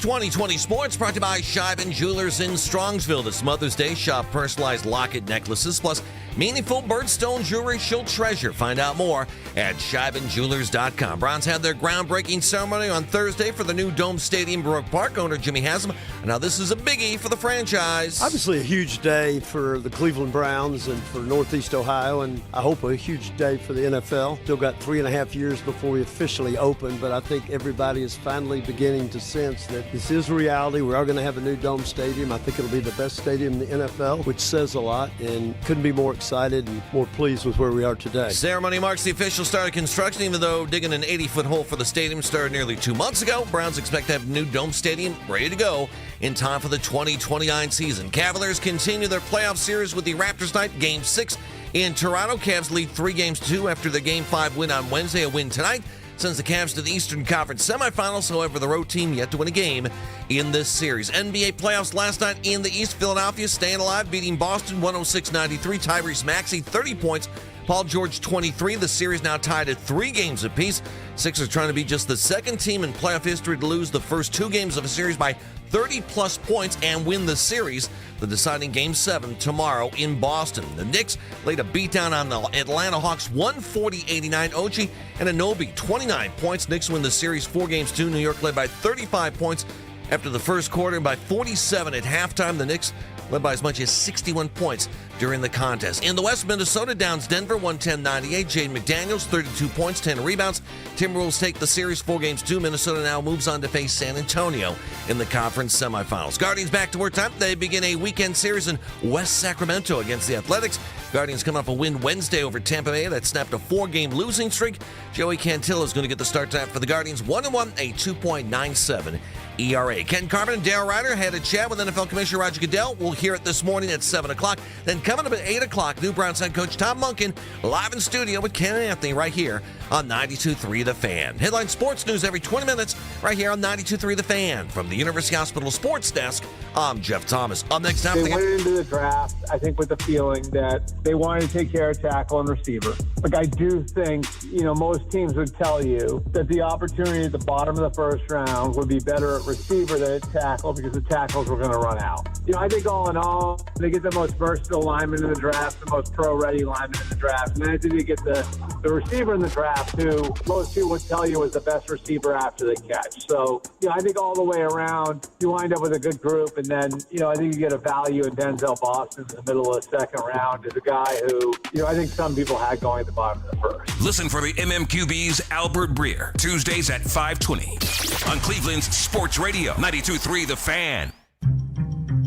2020 Sports brought to you by Shiben Jewelers in Strongsville. This Mother's Day, shop personalized locket necklaces plus meaningful birdstone jewelry she'll treasure. Find out more at ShibenJewelers.com. Browns had their groundbreaking ceremony on Thursday for the new Dome Stadium, Brook Park. Owner Jimmy Haslam. Now this is a biggie for the franchise. Obviously a huge day for the Cleveland Browns and for Northeast Ohio, and I hope a huge day for the NFL. Still got 3.5 years before we officially open, but I think everybody is finally beginning to sense that this is reality. We are going to have a new Dome Stadium. I think it'll be the best stadium in the NFL, which says a lot, and couldn't be more excited and more pleased with where we are today. Ceremony marks the official start of construction, even though digging an 80-foot hole for the stadium started nearly 2 months ago. Browns expect to have a new Dome Stadium ready to go in time for the 2029 season. Cavaliers continue their playoff series with the Raptors night, Game 6 in Toronto. Cavs lead 3-2 after the Game 5 win on Wednesday. A win tonight sends the Cavs to the Eastern Conference semifinals. However, the road team yet to win a game in this series. NBA playoffs last night in the East. Philadelphia staying alive, beating Boston 106-93. Tyrese Maxey, 30 points. Paul George, 23. The series now tied at 3 games apiece. Sixers trying to be just the second team in playoff history to lose the first 2 games of a series by 30-plus points and win the series. The deciding Game 7 tomorrow in Boston. The Knicks laid a beatdown on the Atlanta Hawks, 140-89. Ochi and Anunoby, 29 points. Knicks win the series 4-2. New York led by 35 points after the first quarter and by 47 at halftime. The Knicks led by as much as 61 points during the contest. In the West, Minnesota downs Denver 110-98. Jaden McDaniels, 32 points, 10 rebounds. Timberwolves take the series 4-2. Minnesota now moves on to face San Antonio in the conference semifinals. Guardians back to work time. They begin a weekend series in West Sacramento against the Athletics. Guardians come off a win Wednesday over Tampa Bay that snapped a 4-game losing streak. Joey Cantillo is going to get the start time for the Guardians. 1-1, a 2.97 ERA. Ken Carman and Darryl Ryder had a chat with NFL Commissioner Roger Goodell. We'll hear it this morning at 7 o'clock. Then coming up at 8 o'clock, new Browns head coach Todd Monkin live in studio with Ken and Anthony right here on 92.3 The Fan. Headline sports news every 20 minutes right here on 92.3 The Fan. From the University Hospital Sports Desk, I'm Jeff Thomas. Up next time, they went into the draft, I think, with the feeling that they wanted to take care of tackle and receiver. Like, I do think, most teams would tell you that the opportunity at the bottom of the first round would be better at receiver than at tackle because the tackles were going to run out. I think all in all, they get the most versatile lineman in the draft, the most pro-ready lineman in the draft. And then I think they get the receiver in the draft who most people would tell you was the best receiver after the catch. So, I think all the way around, you wind up with a good group. And then, I think you get a value in Denzel Boston in the middle of the second round as a guy who, I think some people had going at the bottom of the first. Listen for the MMQB's Albert Breer, Tuesdays at 5:20 on Cleveland's Sports Radio, 92.3 The Fan.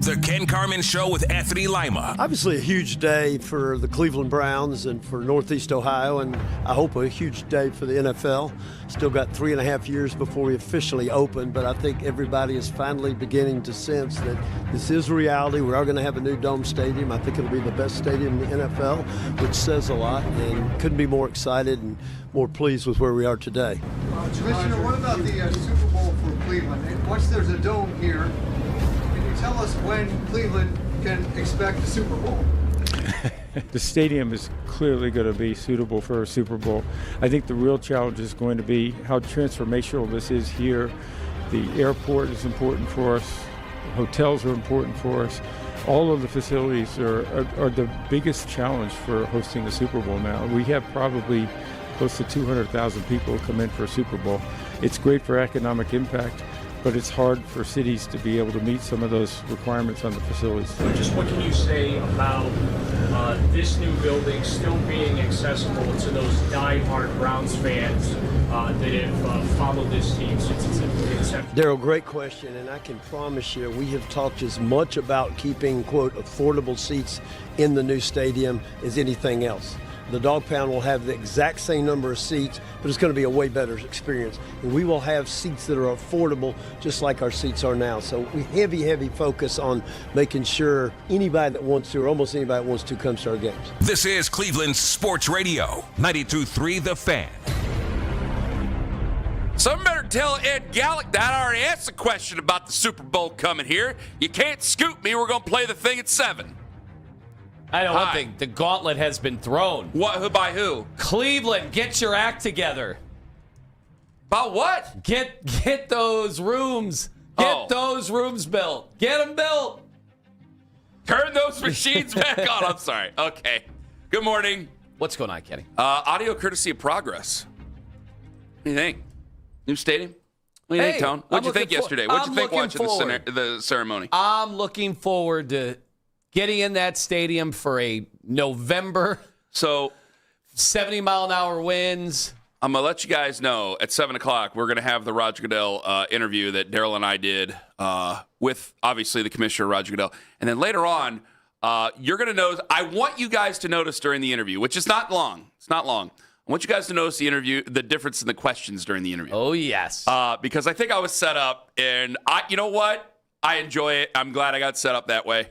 The Ken Carman Show with Anthony Lima. Obviously a huge day for the Cleveland Browns and for Northeast Ohio, and I hope a huge day for the NFL. Still got 3.5 years before we officially open, but I think everybody is finally beginning to sense that this is reality. We are going to have a new Dome Stadium. I think it'll be the best stadium in the NFL, which says a lot, and couldn't be more excited and more pleased with where we are today. Commissioner, what about the Super Bowl for Cleveland? Once there's a dome here, tell us when Cleveland can expect a Super Bowl. The stadium is clearly going to be suitable for a Super Bowl. I think the real challenge is going to be how transformational this is here. The airport is important for us. Hotels are important for us. All of the facilities are the biggest challenge for hosting a Super Bowl now. We have probably close to 200,000 people come in for a Super Bowl. It's great for economic impact, but it's hard for cities to be able to meet some of those requirements on the facilities. Just what can you say about this new building still being accessible to those diehard Browns fans that have followed this team since its inception? Darryl, great question, and I can promise you we have talked as much about keeping, quote, affordable seats in the new stadium as anything else. The Dog Pound will have the exact same number of seats, but it's going to be a way better experience. And we will have seats that are affordable, just like our seats are now. So we heavy focus on making sure anybody that wants to, or almost anybody that wants to, comes to our games. This is Cleveland's Sports Radio, 92.3 The Fan. Some better tell Ed Gallick that I already asked a question about the Super Bowl coming here. You can't scoop me. We're going to play the thing at 7. I know one thing. The gauntlet has been thrown. What? By who? Cleveland, get your act together. About what? Get those rooms Get those rooms built. Get them built. Turn those machines back on. I'm sorry. Okay. Good morning. What's going on, Kenny? Audio courtesy of Progress. What do you think? New stadium? What do you think, Tone? What'd you think yesterday? What'd you think watching the ceremony? I'm looking forward to getting in that stadium for a November. 70-mile-an-hour winds. I'm going to let you guys know at 7 o'clock, we're going to have the Roger Goodell interview that Daryl and I did with, obviously, the commissioner, Roger Goodell. And then later on, you're going to notice, I want you guys to notice during the interview, which is not long. It's not long. I want you guys to notice the difference in the questions during the interview. Oh, yes. Because I think I was set up, and you know what? I enjoy it. I'm glad I got set up that way.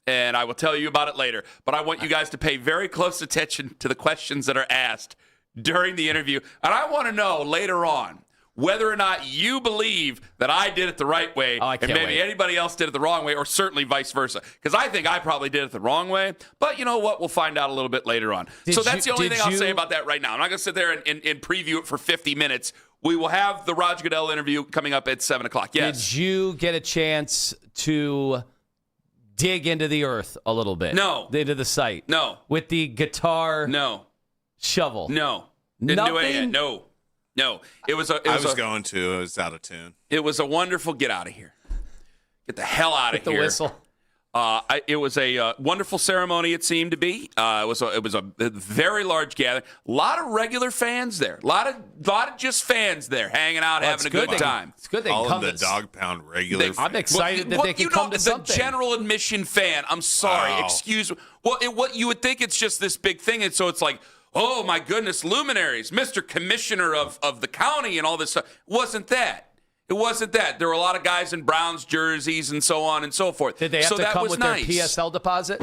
And I will tell you about it later. But I want you guys to pay very close attention to the questions that are asked during the interview. And I want to know later on whether or not you believe that I did it the right way and maybe anybody else did it the wrong way, or certainly vice versa. Because I think I probably did it the wrong way. But you know what? We'll find out a little bit later on. So that's the only thing I'll say about that right now. I'm not going to sit there and preview it for 50 minutes. We will have the Roger Goodell interview coming up at 7 o'clock. Yes. Did you get a chance to dig into the earth a little bit? No. Into the site? No. With the guitar? No. Shovel? No. Didn't do any of it. No. I was out of tune. It was a wonderful get out of here. Get the hell out of here. The whistle. It was a wonderful ceremony, it seemed to be. It was a very large gathering. A lot of regular fans there. A lot of just fans there hanging out, having a good time. It's good they all come in the dog pound regular fans. I'm excited that they can come to something. The general admission fan. I'm sorry. Oh. Excuse me. Well, what you would think it's just this big thing, and so it's like, oh my goodness, luminaries, Mr. Commissioner of the county and all this stuff. It wasn't that. There were a lot of guys in Browns jerseys and so on and so forth. Did they have to come with their PSL deposit?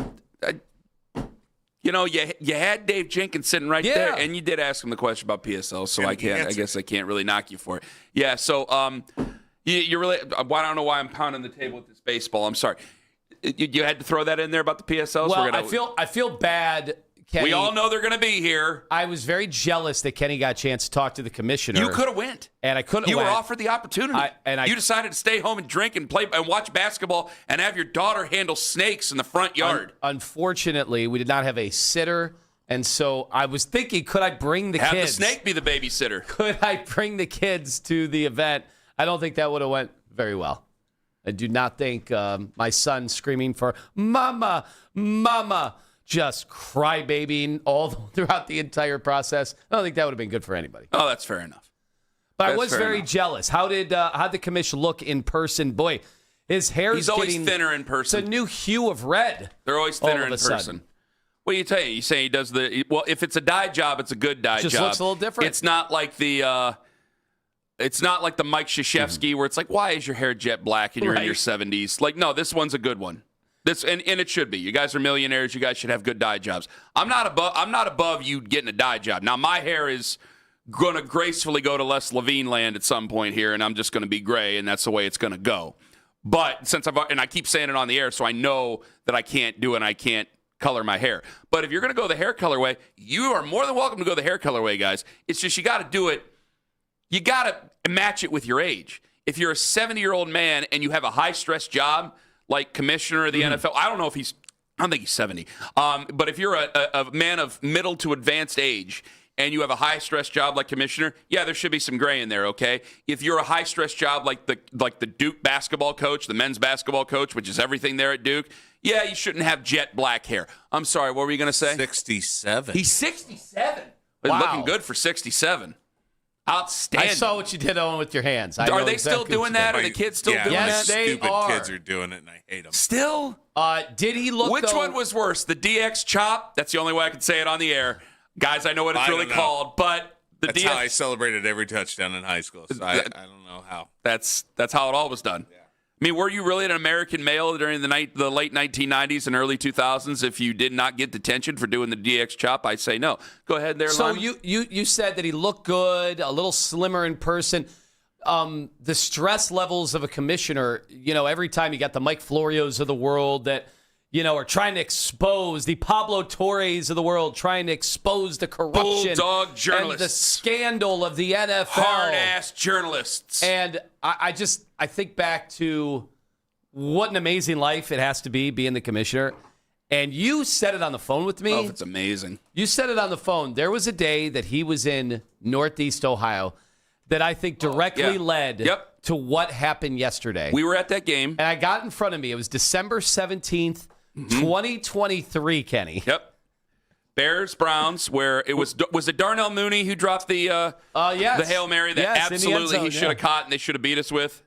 You had Dave Jenkins sitting right there, and you did ask him the question about PSL, so I guess I can't really knock you for it. Yeah, so you really, I don't know why I'm pounding the table with this baseball. I'm sorry. You had to throw that in there about the PSLs? Well, I feel bad. Kenny, we all know they're going to be here. I was very jealous that Kenny got a chance to talk to the commissioner. You could have went. And I couldn't have You went. were offered the opportunity. You decided to stay home and drink and play and watch basketball and have your daughter handle snakes in the front yard. Unfortunately, we did not have a sitter. And so I was thinking, could I bring the kids? Have the snake be the babysitter. Could I bring the kids to the event? I don't think that would have went very well. I do not think my son screaming for Mama, Mama, just crybabying all throughout the entire process. I don't think that would have been good for anybody. Oh, that's fair enough. But I was very jealous. How'd the commission look in person? Boy, his hair is always thinner in person. It's a new hue of red. They're always thinner in person. What do you tell you? You say he does if it's a dye job, it's a good dye job. Just looks a little different. It's not like the Mike Krzyzewski where it's like, why is your hair jet black and you're in your 70s? Like, no, this one's a good one. And it should be. You guys are millionaires. You guys should have good dye jobs. I'm not above you getting a dye job. Now, my hair is going to gracefully go to Les Levine land at some point here, and I'm just going to be gray, and that's the way it's going to go. But since I keep saying it on the air, so I know that I can't do it and I can't color my hair. But if you're going to go the hair color way, you are more than welcome to go the hair color way, guys. It's just you got to do it. You got to match it with your age. If you're a 70-year-old man and you have a high-stress job, like commissioner of the NFL. I don't think he's 70. But if you're a man of middle to advanced age and you have a high-stress job like commissioner, yeah, there should be some gray in there, okay? If you're a high-stress job like the Duke basketball coach, the men's basketball coach, which is everything there at Duke, yeah, you shouldn't have jet black hair. I'm sorry, what were you going to say? 67. He's 67. Wow. Looking good for 67. Outstanding. I saw what you did on with your hands. Are they still doing that? Are the kids still doing that? Yes, they stupid are. Kids are doing it, and I hate them. Still? Did he look? Which one was worse? The DX chop? That's the only way I can say it on the air. Guys, I know what it's really called, but that's how I celebrated every touchdown in high school. So I don't know how. That's how it all was done. Yeah. I mean, were you really an American male during the late 1990s and early 2000s if you did not get detention for doing the DX chop? I say no. Go ahead there, So Lima. you said that he looked good, a little slimmer in person. The stress levels of a commissioner, every time you got the Mike Florios of the world that, are trying to expose the Pablo Torres of the world, trying to expose the corruption, bulldog journalists, and the scandal of the NFL, hard-ass journalists. And I think back to what an amazing life it has to be being the commissioner. And you said it on the phone with me. Oh, it's amazing. You said it on the phone. There was a day that he was in Northeast Ohio that I think directly led to what happened yesterday. We were at that game. And I got in front of me. It was December 17th, 2023, Kenny. Yep. Bears-Browns, where it was it Darnell Mooney who dropped the Hail Mary that absolutely he should have caught and they should have beat us with?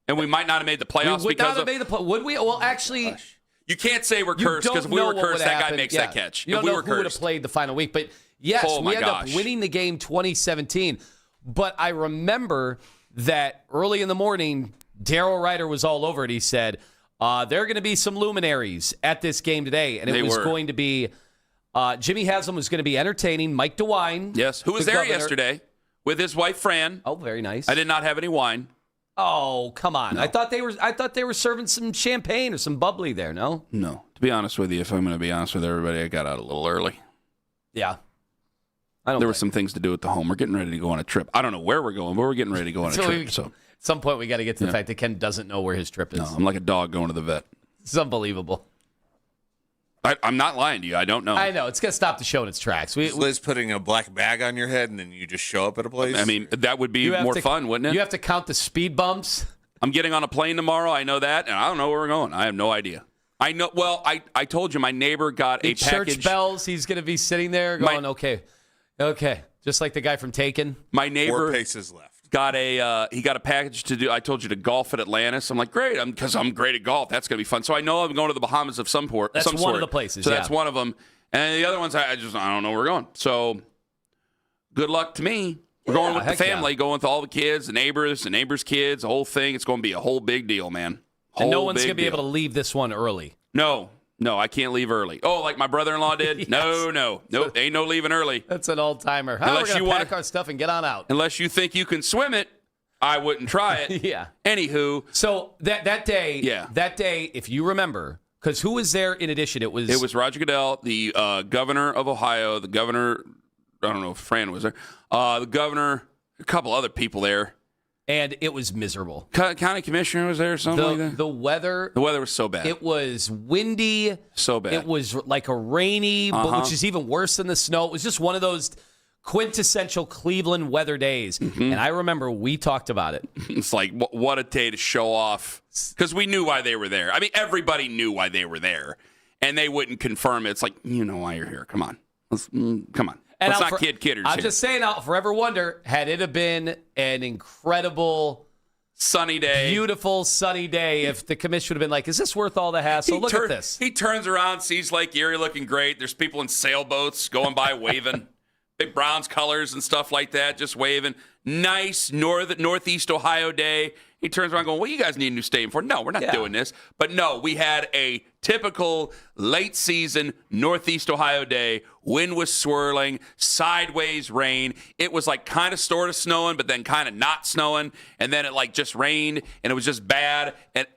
And we might not have made the playoffs we would because not have made the play. Would we? Well, actually... You can't say we're cursed because if we were cursed, that guy makes that catch. You don't know who would have played the final week. But, yes, we ended up winning the game 2017. But I remember that early in the morning, Darryl Ryder was all over it. He said, there are going to be some luminaries at this game today. And it was going to be Jimmy Haslam was going to be entertaining Mike DeWine. Yes, who was there yesterday with his wife, Fran. Oh, very nice. I did not have any wine. Oh, come on. No. I thought they were serving some champagne or some bubbly there, no? No. To be honest with you, if I'm going to be honest with everybody, I got out a little early. Yeah. There were some things to do at the home. We're getting ready to go on a trip. I don't know where we're going, but we're getting ready to go on a trip. So at some point we got to get to the fact that Ken doesn't know where his trip is. No, I'm like a dog going to the vet. It's unbelievable. I'm not lying to you. I don't know. I know. It's going to stop the show in its tracks. Liz putting a black bag on your head and then you just show up at a place? I mean, that would be more fun, wouldn't it? You have to count the speed bumps. I'm getting on a plane tomorrow. I know that, and I don't know where we're going. I have no idea. I know. Well, I told you my neighbor got a package. Church bells. He's going to be sitting there going, okay. Just like the guy from Taken. My neighbor 4 paces left. Got a package to do. I told you to golf at Atlantis. I'm like, great, because I'm great at golf. That's gonna be fun. So I know I'm going to the Bahamas of some sort. That's one of the places. So that's one of them. And the other ones, I don't know where we're going. So good luck to me. We're going with the family, going with all the kids, the neighbors' kids, the whole thing. It's going to be a whole big deal, man. And no one's gonna be able to leave this one early. No, I can't leave early. Oh, like my brother-in-law did? Yes. No. Nope, ain't no leaving early. That's an old-timer. We're going to pack our stuff and get on out. Unless you think you can swim it, I wouldn't try it. Yeah. Anywho. So that day, if you remember, because who was there in addition? It was Roger Goodell, the governor of Ohio, the governor, I don't know if Fran was there, the governor, a couple other people there. And it was miserable. County commissioner was there or something like that? The weather was so bad. It was windy. So bad. It was like a rainy, which is even worse than the snow. It was just one of those quintessential Cleveland weather days. Mm-hmm. And I remember we talked about it. It's like, what a day to show off. Because we knew why they were there. I mean, everybody knew why they were there. And they wouldn't confirm it. It's like, you know why you're here. Come on. Come on. And let's not kid kidders I'm here. just saying, I'll forever wonder, had it have been an incredible sunny day, beautiful sunny day, if the commission would have been like, is this worth all the hassle? Look at this. He turns around, sees Lake Erie looking great. There's people in sailboats going by waving. Big Browns colors and stuff like that, just waving. Nice Northeast Ohio day. He turns around going, well, you guys need a new stadium for. No, we're not doing this. But no, we had a typical late season Northeast Ohio day. Wind was swirling, sideways rain. It was like kind of sort of snowing, but then kind of not snowing. And then it like just rained and it was just bad. And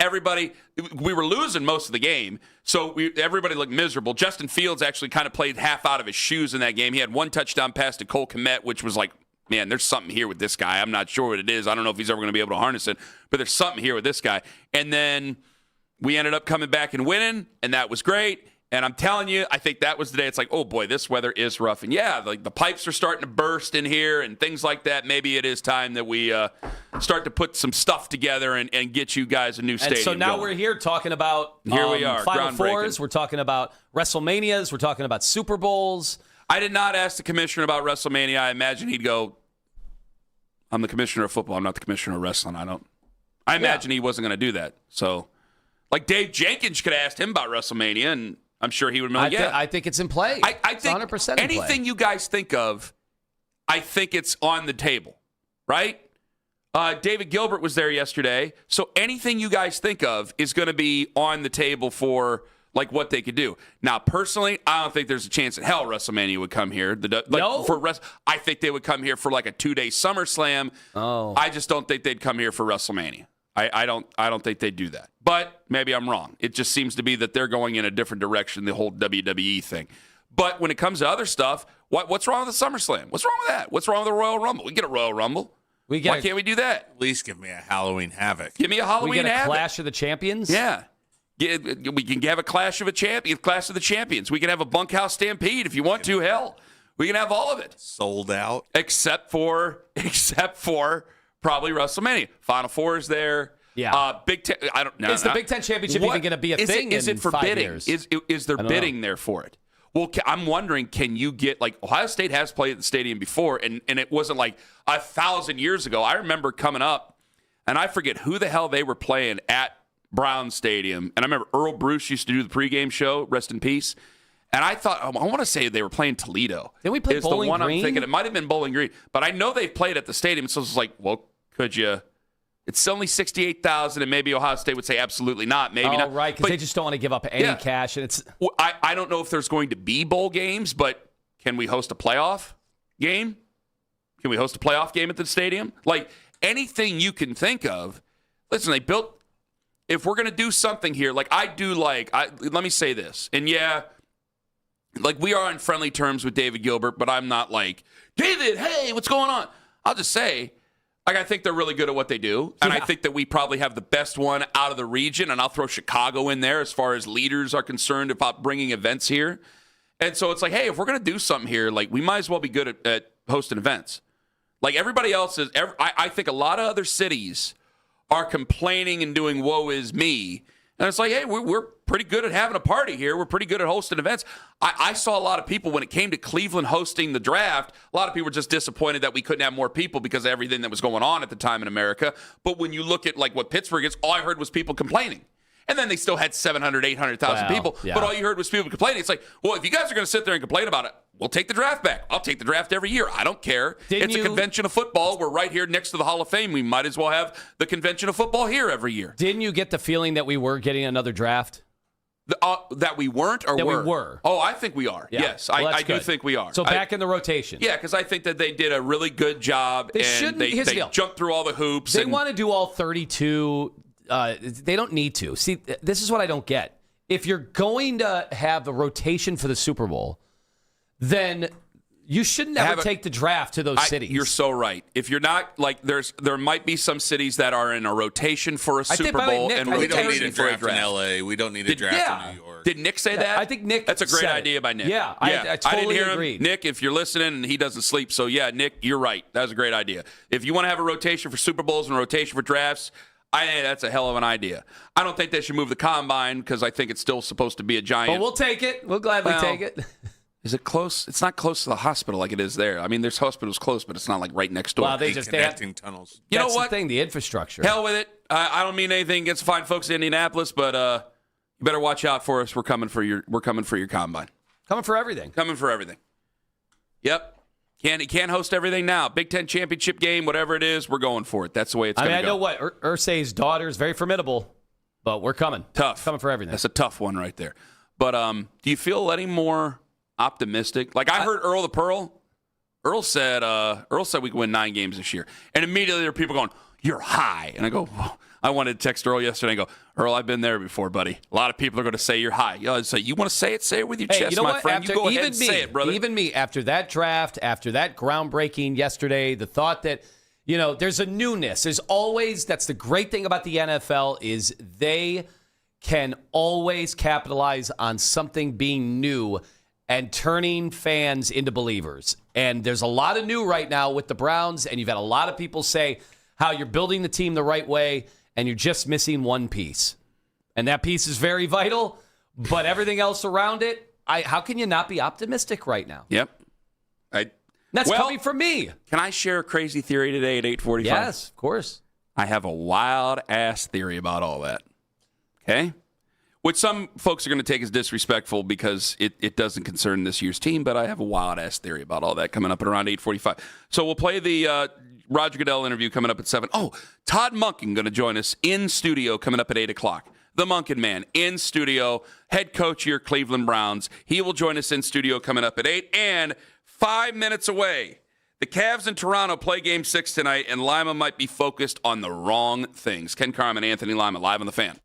we were losing most of the game. So everybody looked miserable. Justin Fields actually kind of played half out of his shoes in that game. He had one touchdown pass to Cole Kmet, which was like, man, there's something here with this guy. I'm not sure what it is. I don't know if he's ever going to be able to harness it, but there's something here with this guy. And then we ended up coming back and winning, and that was great. And I'm telling you, I think that was the day. It's like, oh, boy, this weather is rough. And, yeah, like the pipes are starting to burst in here and things like that. Maybe it is time that we start to put some stuff together and get you guys a new stadium. And so now going. We're here talking about here we are, Final Fours. We're talking about WrestleManias. We're talking about Super Bowls. I did not ask the commissioner about WrestleMania. I imagine he'd go, I'm the commissioner of football. I'm not the commissioner of wrestling. I imagine he wasn't going to do that. So, like Dave Jenkins could have asked him about WrestleMania, and I'm sure he would have been like, I think it's in play. I think 100% anything you guys think of, I think it's on the table, right? David Gilbert was there yesterday. So anything you guys think of is going to be on the table for like what they could do. Now, personally, I don't think there's a chance in hell WrestleMania would come here. No? I think they would come here for like a 2-day SummerSlam. Oh. I just don't think they'd come here for WrestleMania. I don't think they do that. But maybe I'm wrong. It just seems to be that they're going in a different direction, the whole WWE thing. But when it comes to other stuff, what's wrong with the SummerSlam? What's wrong with that? What's wrong with the Royal Rumble? We get a Royal Rumble. Why can't we do that? At least give me a Halloween Havoc. Give me a Halloween We get a Havoc. Clash of the Champions? Yeah. We can have a Clash of the Champions. We can have a Bunkhouse Stampede if you want to. Hell, we can have all of it. Sold out. Except for probably WrestleMania. Final Four is there. Yeah. Big Ten. I don't know. Is the Big Ten Championship even going to be a thing Is in it for 5 bidding? years? Is there bidding there for it? Well, I'm wondering, can you get, like, Ohio State has played at the stadium before, and it wasn't like 1,000 years ago. I remember coming up, and I forget who the hell they were playing at Brown Stadium. And I remember Earl Bruce used to do the pregame show, rest in peace. And I thought, I want to say they were playing Toledo. Didn't we play is Bowling the one Green? I'm thinking. It might have been Bowling Green. But I know they've played at the stadium, so it's like, well, could you? It's only 68,000, and maybe Ohio State would say absolutely not. Maybe not. Right, because they just don't want to give up any cash. And it's Well, I don't know if there's going to be bowl games, but can we host a playoff game? Can we host a playoff game at the stadium? Like, anything you can think of. Listen, they built, if we're going to do something here, like let me say this. And yeah, like we are on friendly terms with David Gilbert, but I'm not like, David, hey, what's going on? I'll just say, like, I think they're really good at what they do. And I think that we probably have the best one out of the region. And I'll throw Chicago in there as far as leaders are concerned about bringing events here. And so it's like, hey, if we're going to do something here, like, we might as well be good at hosting events. Like, everybody else is, I think a lot of other cities are complaining and doing woe is me. And it's like, hey, we're pretty good at having a party here. We're pretty good at hosting events. I saw a lot of people when it came to Cleveland hosting the draft. A lot of people were just disappointed that we couldn't have more people because of everything that was going on at the time in America. But when you look at like what Pittsburgh is, all I heard was people complaining. And then they still had 700, 800,000 people. Yeah. But all you heard was people complaining. It's like, well, if you guys are going to sit there and complain about it, we'll take the draft back. I'll take the draft every year. I don't care. It's a convention of football. We're right here next to the Hall of Fame. We might as well have the convention of football here every year. Didn't you get the feeling that we were getting another draft? That we weren't or that were? we were. Oh, I think we are. Yeah. Yes, Well, I do think we are. So back in the rotation. Yeah, because I think that they did a really good job. They jumped through all the hoops. They want to do all 32. They don't need to. See, this is what I don't get. If you're going to have a rotation for the Super Bowl, then you should never take the draft to those cities. You're so right. If you're not, like, there might be some cities that are in a rotation for a Super Bowl and we don't need a for draft in L.A. We don't need a draft in New York. Did Nick say that? I think Nick. That's a great said idea by Nick. Yeah, I totally didn't hear agree. him. Nick, if you're listening, and he doesn't sleep, so yeah, Nick, you're right. That was a great idea. If you want to have a rotation for Super Bowls and a rotation for drafts, I think that's a hell of an idea. I don't think they should move the combine because I think it's still supposed to be a giant. But we'll take it. We'll gladly take it. Is it close? It's not close to the hospital like it is there. I mean, there's hospitals close, but it's not like right next door. Well, they just connecting tunnels. You know That's what? the thing, the infrastructure. Hell with it. I don't mean anything against the fine folks in Indianapolis, but you better watch out for us. We're coming for your combine. Coming for everything. Coming for everything. Yep. Can't host everything now. Big Ten championship game, whatever it is, we're going for it. That's the way it's going to go. I know what Irsay's daughter is very formidable, but we're coming. Tough. Coming for everything. That's a tough one right there. But do you feel any more optimistic? Like I heard Earl the Pearl. Earl said we can win 9 games this year. And immediately there are people going, "You're high." And I go, whoa. I wanted to text Earl yesterday and go, "Earl, I've been there before, buddy. A lot of people are going to say you're high." So you want to say it with your chest, you know my what? friend. After, you go ahead and say it, brother. Even me, after that draft, after that groundbreaking yesterday, the thought that, there's a newness. There's always, that's the great thing about the NFL is they can always capitalize on something being new and turning fans into believers. And there's a lot of new right now with the Browns, and you've had a lot of people say how you're building the team the right way, and you're just missing one piece. And that piece is very vital, but everything else around it, how can you not be optimistic right now? Yep. That's coming from me. Can I share a crazy theory today at 8:45? Yes, of course. I have a wild-ass theory about all that. Okay? Which some folks are going to take as disrespectful because it doesn't concern this year's team, but I have a wild-ass theory about all that coming up at around 8:45. So we'll play the Roger Goodell interview coming up at 7. Oh, Todd Monkin going to join us in studio coming up at 8 o'clock. The Monkin Man in studio, head coach of your Cleveland Browns. He will join us in studio coming up at 8. And 5 minutes away, The Cavs in Toronto play Game 6 tonight, and Lima might be focused on the wrong things. Ken Carman, Anthony Lima, live on The Fan.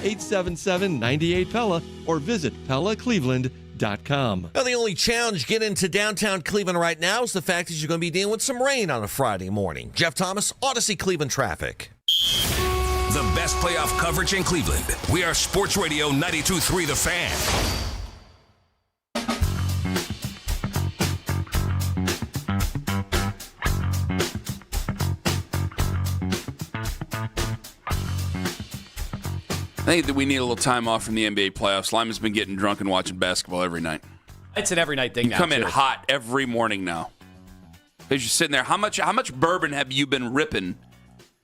877-98-PELA or visit PELACleveland.com. Well, the only challenge getting into downtown Cleveland right now is the fact that you're going to be dealing with some rain on a Friday morning. Jeff Thomas, Odyssey Cleveland Traffic. The best playoff coverage in Cleveland. We are Sports Radio 92.3 The Fan. I think that we need a little time off from the NBA playoffs. Lima's been getting drunk and watching basketball every night. It's an every night thing now. You come in hot every morning now. Because you're sitting there. How much bourbon have you been ripping?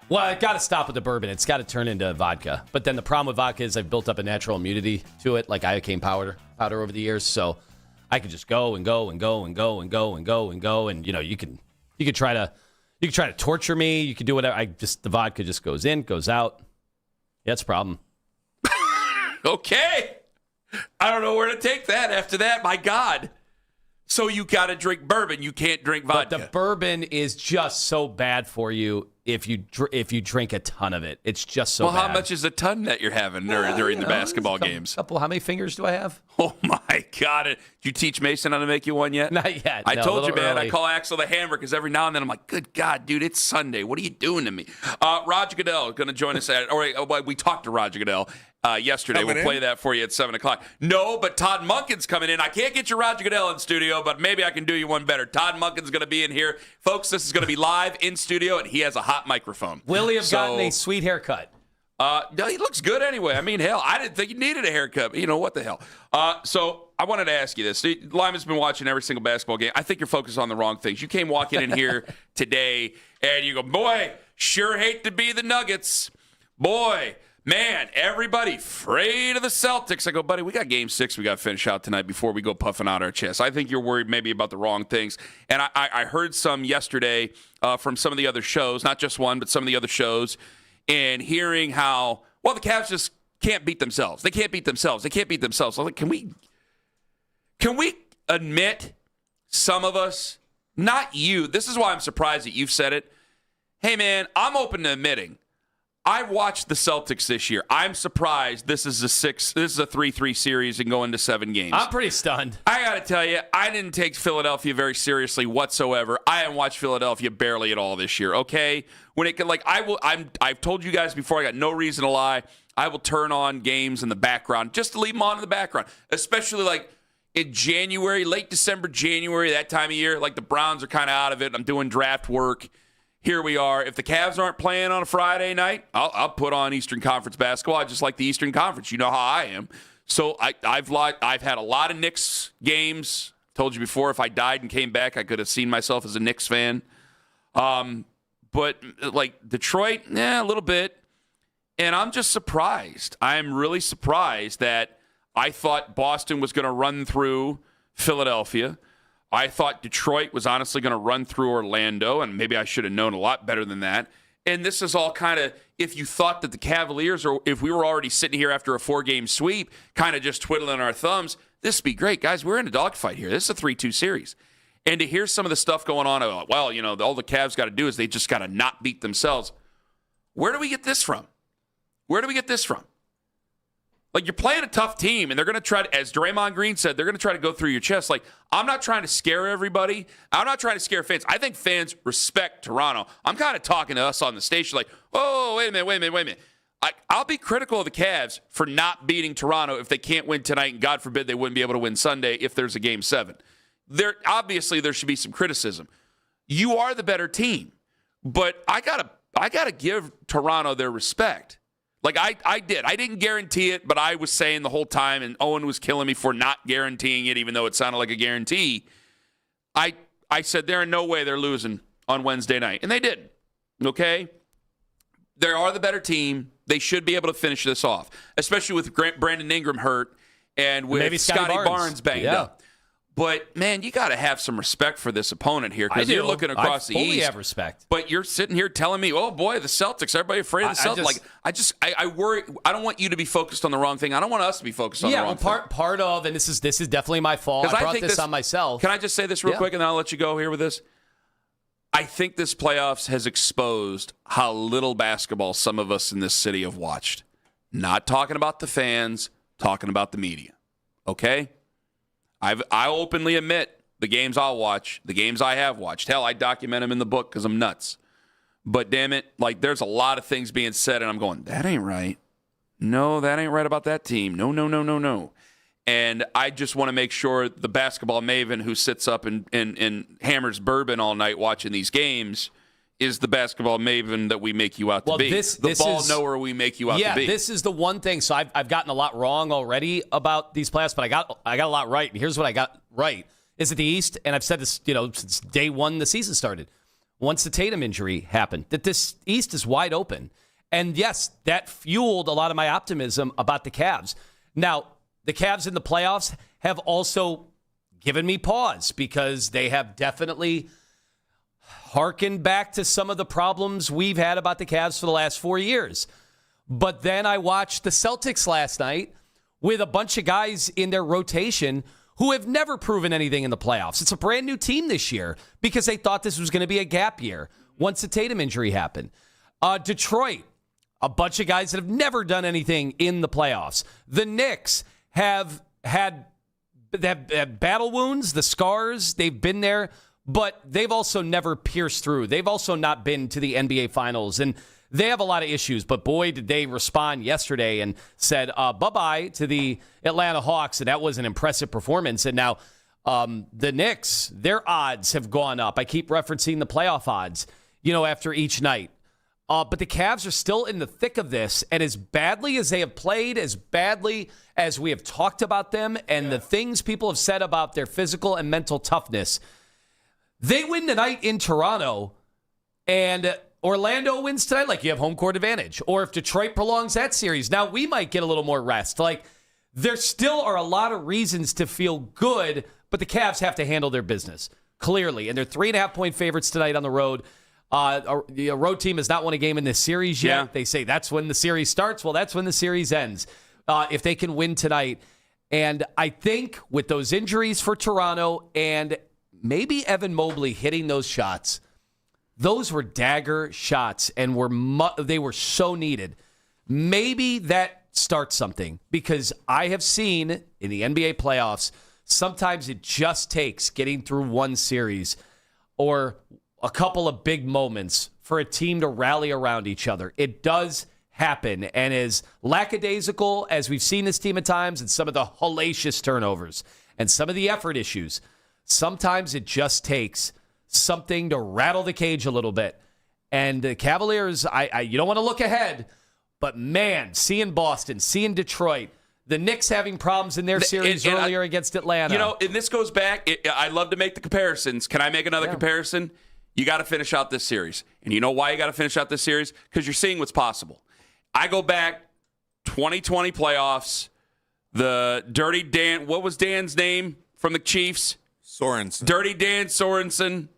Well, I got to stop with the bourbon. It's got to turn into vodka. But then the problem with vodka is I've built up a natural immunity to it, like iocane powder over the years. So I could just go and go and go and go and go and go and go. And you could try to torture me. You could do whatever. The vodka just goes in, goes out. Yeah, it's a problem. Okay. I don't know where to take that after that. My God. So you got to drink bourbon. You can't drink vodka. But the bourbon is just so bad for you if you drink a ton of it. It's just so bad. Well, how much is a ton that you're having during the basketball games? How many fingers do I have? Oh, my God. Did you teach Mason how to make you one yet? Not yet. I told you, man. Early. I call Axel the Hammer because every now and then I'm like, good God, dude, it's Sunday. What are you doing to me? Roger Goodell is going to join us we talked to Roger Goodell yesterday. We'll play that for you at 7 o'clock. No, but Todd Monkin's coming in. I can't get you Roger Goodell in studio, but maybe I can do you one better. Todd Monkin's going to be in here. Folks, this is going to be live in studio, and he has a hot microphone. Will he have gotten a sweet haircut? No, he looks good anyway. I mean, hell, I didn't think he needed a haircut. But what the hell? So I wanted to ask you this. Lima's been watching every single basketball game. I think you're focused on the wrong things. You came walking in here today, and you go, boy, sure hate to be the Nuggets. Boy, man, everybody afraid of the Celtics. I go, buddy, we got game 6 we got to finish out tonight before we go puffing out our chests. I think you're worried maybe about the wrong things. And I heard some yesterday from some of the other shows, not just one, but some of the other shows, and hearing how, the Cavs just can't beat themselves. They can't beat themselves. They can't beat themselves. I'm like, can we admit, some of us, not you, this is why I'm surprised that you've said it. Hey, man, I'm open to admitting, I watched the Celtics this year. I'm surprised this is a 3-3 series and going to 7 games. I'm pretty stunned. I got to tell you, I didn't take Philadelphia very seriously whatsoever. I haven't watched Philadelphia barely at all this year, okay? I've told you guys before, I got no reason to lie. I will turn on games in the background just to leave them on in the background, especially like in January, late December, January, that time of year. Like the Browns are kind of out of it. I'm doing draft work. Here we are. If the Cavs aren't playing on a Friday night, I'll put on Eastern Conference basketball. I just like the Eastern Conference. You know how I am. So I've had a lot of Knicks games. Told you before, if I died and came back, I could have seen myself as a Knicks fan. But like Detroit, a little bit. And I'm just surprised. I'm really surprised that I thought Boston was going to run through Philadelphia. I thought Detroit was honestly going to run through Orlando, and maybe I should have known a lot better than that. And this is all kind of, if you thought that the Cavaliers, or if we were already sitting here after a 4-game sweep, kind of just twiddling our thumbs, this would be great. Guys, we're in a dogfight here. This is a 3-2 series. And to hear some of the stuff going on, all the Cavs got to do is they just got to not beat themselves. Where do we get this from? Like, you're playing a tough team, and they're going to try to, as Draymond Green said, they're going to try to go through your chest. Like, I'm not trying to scare everybody. I'm not trying to scare fans. I think fans respect Toronto. I'm kind of talking to us on the station like, oh, wait a minute. I'll be critical of the Cavs for not beating Toronto if they can't win tonight, and God forbid they wouldn't be able to win Sunday if there's a Game 7. Obviously, there should be some criticism. You are the better team, but I gotta give Toronto their respect. Like, I did. I didn't guarantee it, but I was saying the whole time, and Owen was killing me for not guaranteeing it, even though it sounded like a guarantee. I said there are no way they're losing on Wednesday night, and they didn't, okay? They are the better team. They should be able to finish this off, especially with Brandon Ingram hurt and with maybe Scotty Barnes banged up. But, man, you got to have some respect for this opponent here because you're looking across the East. I fully have respect. But you're sitting here telling me, oh, boy, the Celtics, everybody afraid of the Celtics. I worry. I don't want you to be focused on the wrong thing. I don't want us to be focused on the wrong thing. Part of, and this is definitely my fault. I brought this on myself. Can I just say this real quick, and then I'll let you go here with this? I think this playoffs has exposed how little basketball some of us in this city have watched. Not talking about the fans, talking about the media. Okay? I openly admit the games I'll watch, the games I have watched. Hell, I document them in the book because I'm nuts. But damn it, like there's a lot of things being said, and I'm going, that ain't right. No, that ain't right about that team. No. And I just want to make sure the basketball maven who sits up and hammers bourbon all night watching these games is the basketball maven that we make you out to be. The ball knower we make you out to be. Yeah, this is the one thing. So I've gotten a lot wrong already about these playoffs, but I got a lot right. And here's what I got right. Is it the East? And I've said this, since day one the season started. Once the Tatum injury happened, that this East is wide open. And yes, that fueled a lot of my optimism about the Cavs. Now, the Cavs in the playoffs have also given me pause because they have definitely harkened back to some of the problems we've had about the Cavs for the last 4 years. But then I watched the Celtics last night with a bunch of guys in their rotation who have never proven anything in the playoffs. It's a brand new team this year because they thought this was going to be a gap year once the Tatum injury happened. Detroit, a bunch of guys that have never done anything in the playoffs. The Knicks have had battle wounds, the scars, they've been there, but they've also never pierced through. They've also not been to the NBA Finals, and they have a lot of issues, but boy, did they respond yesterday and said bye-bye to the Atlanta Hawks, and that was an impressive performance. And now the Knicks, their odds have gone up. I keep referencing the playoff odds, after each night. But the Cavs are still in the thick of this, and as badly as they have played, as badly as we have talked about them, and the things people have said about their physical and mental toughness, they win tonight in Toronto, and Orlando wins tonight, like you have home court advantage. Or if Detroit prolongs that series, now we might get a little more rest. Like, there still are a lot of reasons to feel good, but the Cavs have to handle their business, clearly. And they're 3.5-point favorites tonight on the road. The road team has not won a game in this series yet. Yeah. They say that's when the series starts. Well, that's when the series ends. If they can win tonight. And I think with those injuries for Toronto and maybe Evan Mobley hitting those shots, those were dagger shots, and they were so needed. Maybe that starts something, because I have seen in the NBA playoffs, sometimes it just takes getting through one series or a couple of big moments for a team to rally around each other. It does happen, and as lackadaisical as we've seen this team at times, and some of the hellacious turnovers and some of the effort issues, sometimes it just takes something to rattle the cage a little bit. And the Cavaliers, you don't want to look ahead, but man, seeing Boston, seeing Detroit, the Knicks having problems in their series earlier against Atlanta. And this goes back, I love to make the comparisons. Can I make another comparison? You got to finish out this series. And you know why you got to finish out this series? Because you're seeing what's possible. I go back 2020 playoffs, the Dirty Dan, what was Dan's name from the Chiefs? Sorensen. Dirty Dan Sorensen.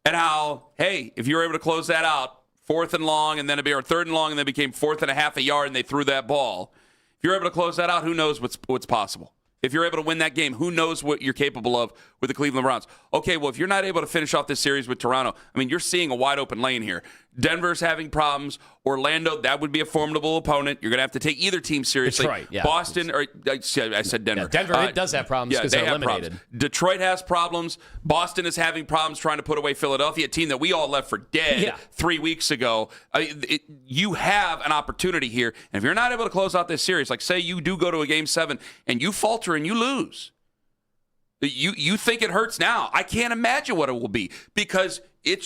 And how, hey, if you were able to close that out, 4th and long, and then it'd be or 3rd and long, and then it became 4th and a half a yard, and they threw that ball. If you're able to close that out, who knows what's possible? If you're able to win that game, who knows what you're capable of with the Cleveland Browns? Okay, well, if you're not able to finish off this series with Toronto, you're seeing a wide open lane here. Denver's having problems. Orlando, that would be a formidable opponent. You're going to have to take either team seriously. Detroit, yeah. Boston, or I said Denver. Yeah, Denver does have problems because they're eliminated. Problems. Detroit has problems. Boston is having problems trying to put away Philadelphia, a team that we all left for dead 3 weeks ago. You have an opportunity here. And if you're not able to close out this series, like say you do go to a Game 7 and you falter and you lose, you think it hurts now. I can't imagine what it will be, because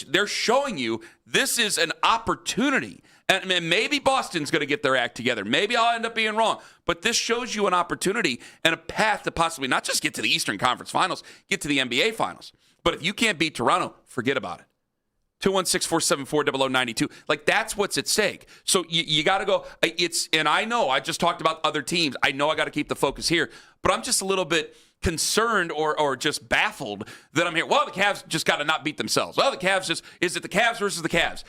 they're showing you this is an opportunity. And maybe Boston's going to get their act together. Maybe I'll end up being wrong. But this shows you an opportunity and a path to possibly not just get to the Eastern Conference Finals, get to the NBA Finals. But if you can't beat Toronto, forget about it. 216-474-0092. Like, that's what's at stake. So you got to go. And I know I just talked about other teams. I know I got to keep the focus here. But I'm just a little bit concerned or just baffled that I'm here. Well, the Cavs just got to not beat themselves. Well, the Cavs is it the Cavs versus the Cavs?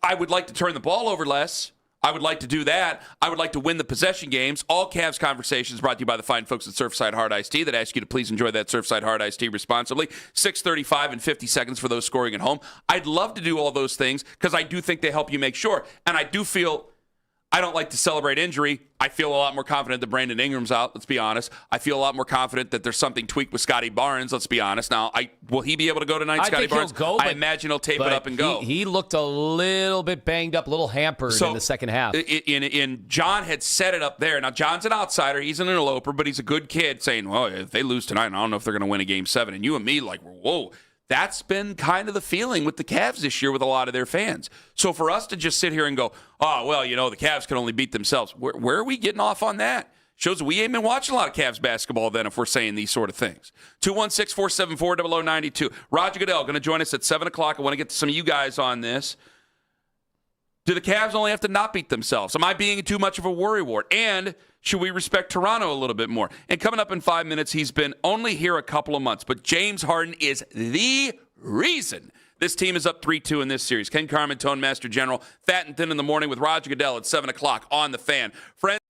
I would like to turn the ball over less. I would like to do that. I would like to win the possession games. All Cavs conversations brought to you by the fine folks at Surfside Hard Iced Tea that ask you to please enjoy that Surfside Hard Iced Tea responsibly. 6:35 and 50 seconds for those scoring at home. I'd love to do all those things because I do think they help you make sure. And I do feel I don't like to celebrate injury. I feel a lot more confident that Brandon Ingram's out, let's be honest. I feel a lot more confident that there's something tweaked with Scotty Barnes, let's be honest. Now, will he be able to go tonight, Scotty Barnes? He'll go, I imagine he'll tape it up and go. He looked a little bit banged up, a little hampered in the second half. John had set it up there. Now, John's an outsider. He's an interloper, but he's a good kid saying, well, if they lose tonight, I don't know if they're going to win a Game 7. And you and me like, whoa. That's been kind of the feeling with the Cavs this year with a lot of their fans. So for us to just sit here and go, oh, well, the Cavs can only beat themselves. Where are we getting off on that? Shows we ain't been watching a lot of Cavs basketball then if we're saying these sort of things. 216-474-0092. Roger Goodell going to join us at 7 o'clock. I want to get to some of you guys on this. Do the Cavs only have to not beat themselves? Am I being too much of a worrywart? And should we respect Toronto a little bit more? And coming up in 5 minutes, he's been only here a couple of months, but James Harden is the reason this team is up 3-2 in this series. Ken Carman, Tone Master General, Fat and Thin in the Morning with Roger Goodell at 7 o'clock on The Fan. Friends.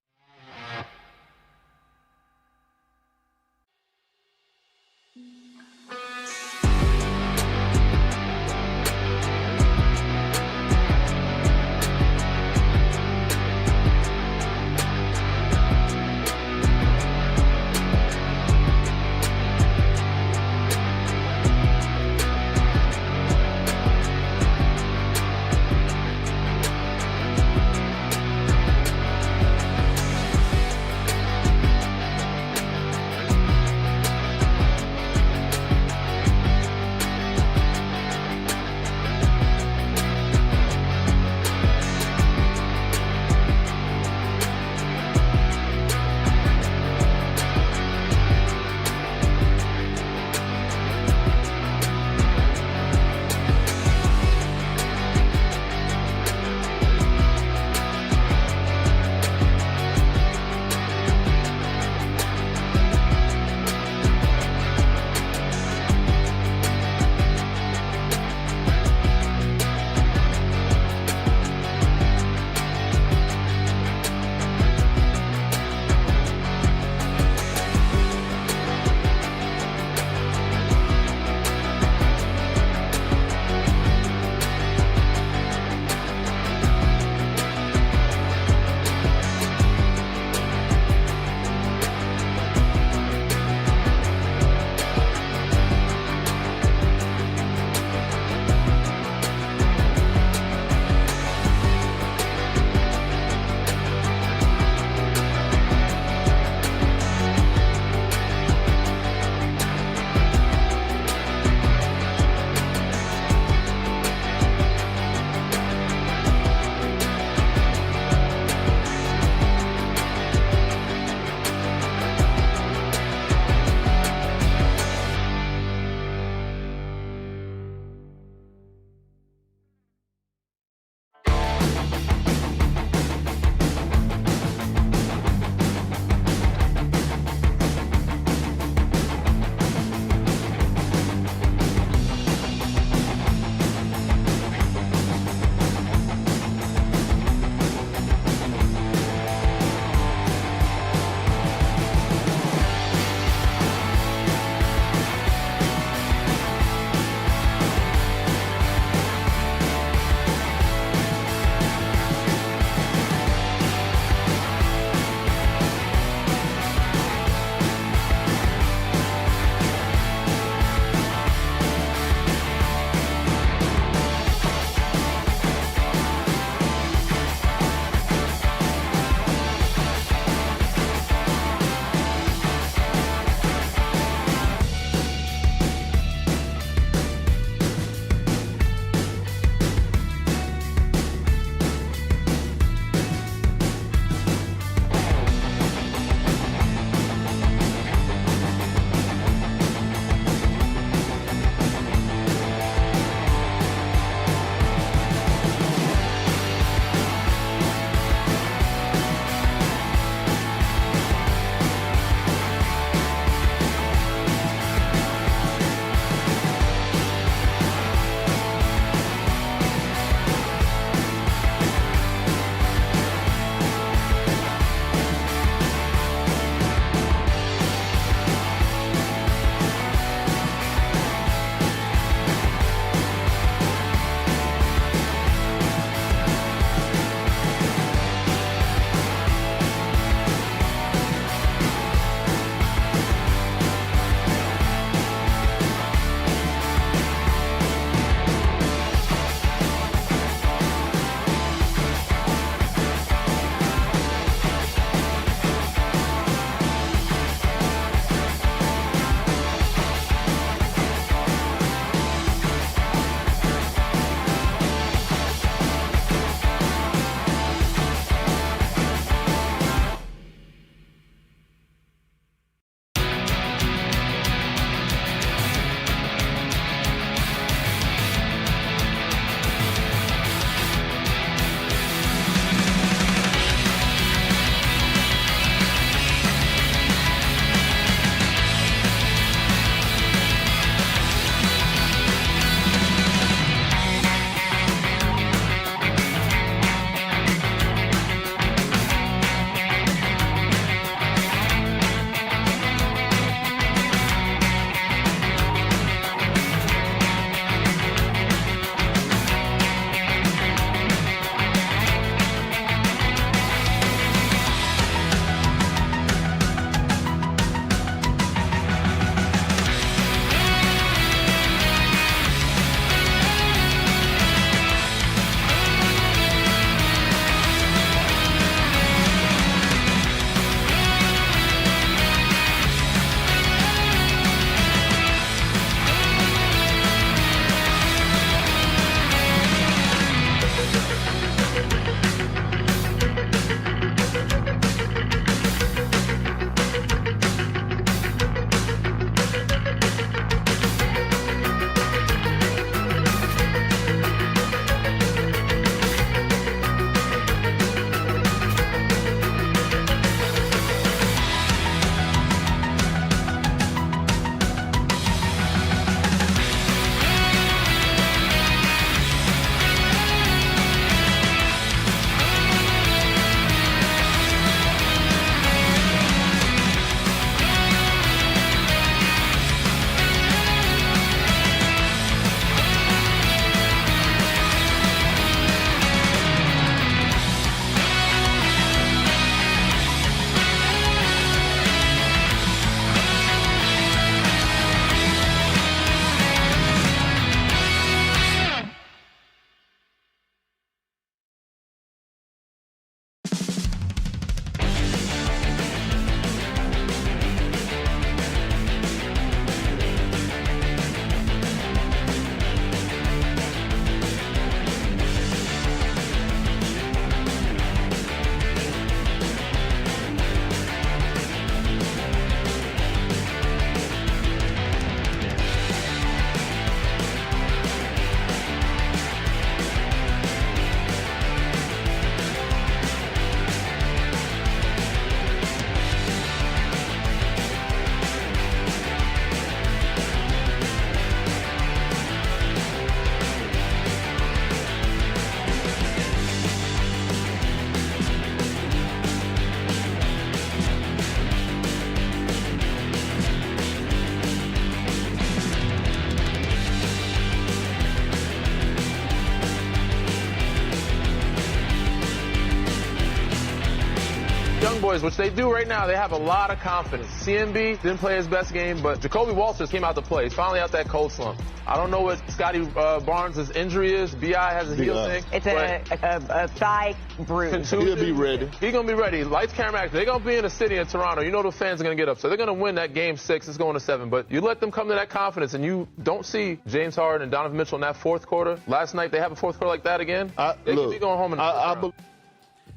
boys, which they do right now, they have a lot of confidence. CMB didn't play his best game, but Jacoby Walters came out to play. He's finally out that cold slump. I don't know what Scotty Barnes' injury is. B.I. has a heel thing. It's a thigh bruise. He'll be ready. He's going to be ready. Lights, camera, action. They're going to be in the city in Toronto. You know the fans are going to get up. So they're going to win that game 6. It's going to 7. But you let them come to that confidence, and you don't see James Harden and Donovan Mitchell in that fourth quarter. Last night, they have a fourth quarter like that again. They could be going home in the first round.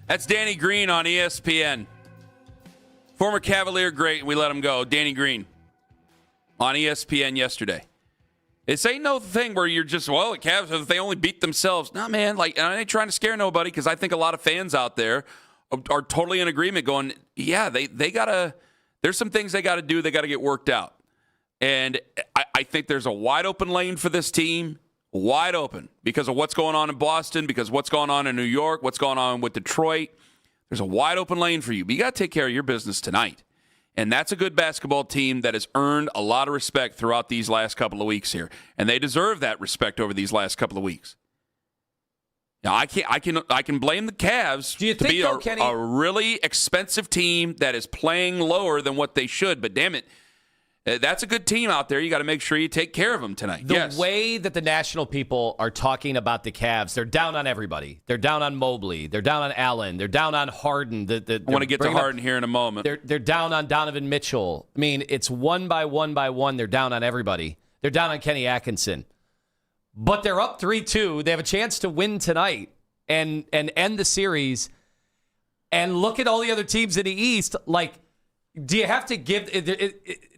That's Danny Green on ESPN. Former Cavalier great, we let him go. Danny Green on ESPN yesterday. This ain't no thing where you're just, well, the Cavs, if they only beat themselves. Nah, man, like, I ain't trying to scare nobody because I think a lot of fans out there are totally in agreement going, yeah, they got to, there's some things they got to do. They got to get worked out. And I think there's a wide open lane for this team, wide open, because of what's going on in Boston, because of what's going on in New York, what's going on with Detroit. There's a wide open lane for you. But you got to take care of your business tonight. And that's a good basketball team that has earned a lot of respect throughout these last couple of weeks here. And they deserve that respect over these last couple of weeks. Now, I can blame the Cavs to be a really expensive team that is playing lower than what they should. But damn it, that's a good team out there. You got to make sure you take care of them tonight. The way that the national people are talking about the Cavs, they're down on everybody. They're down on Mobley. They're down on Allen. They're down on Harden. I want to get to Harden here in a moment. They're down on Donovan Mitchell. I mean, it's one by one. They're down on everybody. They're down on Kenny Atkinson. But they're up 3-2. They have a chance to win tonight and end the series. And look at all the other teams in the East. Like, do you have to give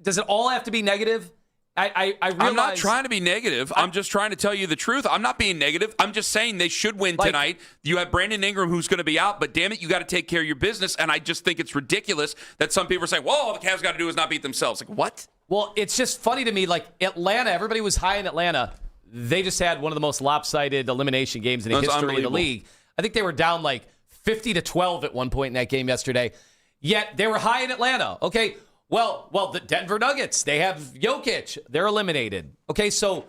does it all have to be negative? I realize, I'm not trying to be negative. I'm just trying to tell you the truth. I'm not being negative. I'm just saying they should win tonight. You have Brandon Ingram who's going to be out, but damn it, you got to take care of your business. And I just think it's ridiculous that some people are saying, well, all the Cavs got to do is not beat themselves. Like, what? Well, it's just funny to me. Like, Atlanta, everybody was high in Atlanta. They just had one of the most lopsided elimination games in the history of the league. I think they were down like 50-12 at one point in that game yesterday. Yet they were high in Atlanta. Okay, well, the Denver Nuggets, they have Jokic. They're eliminated. Okay, so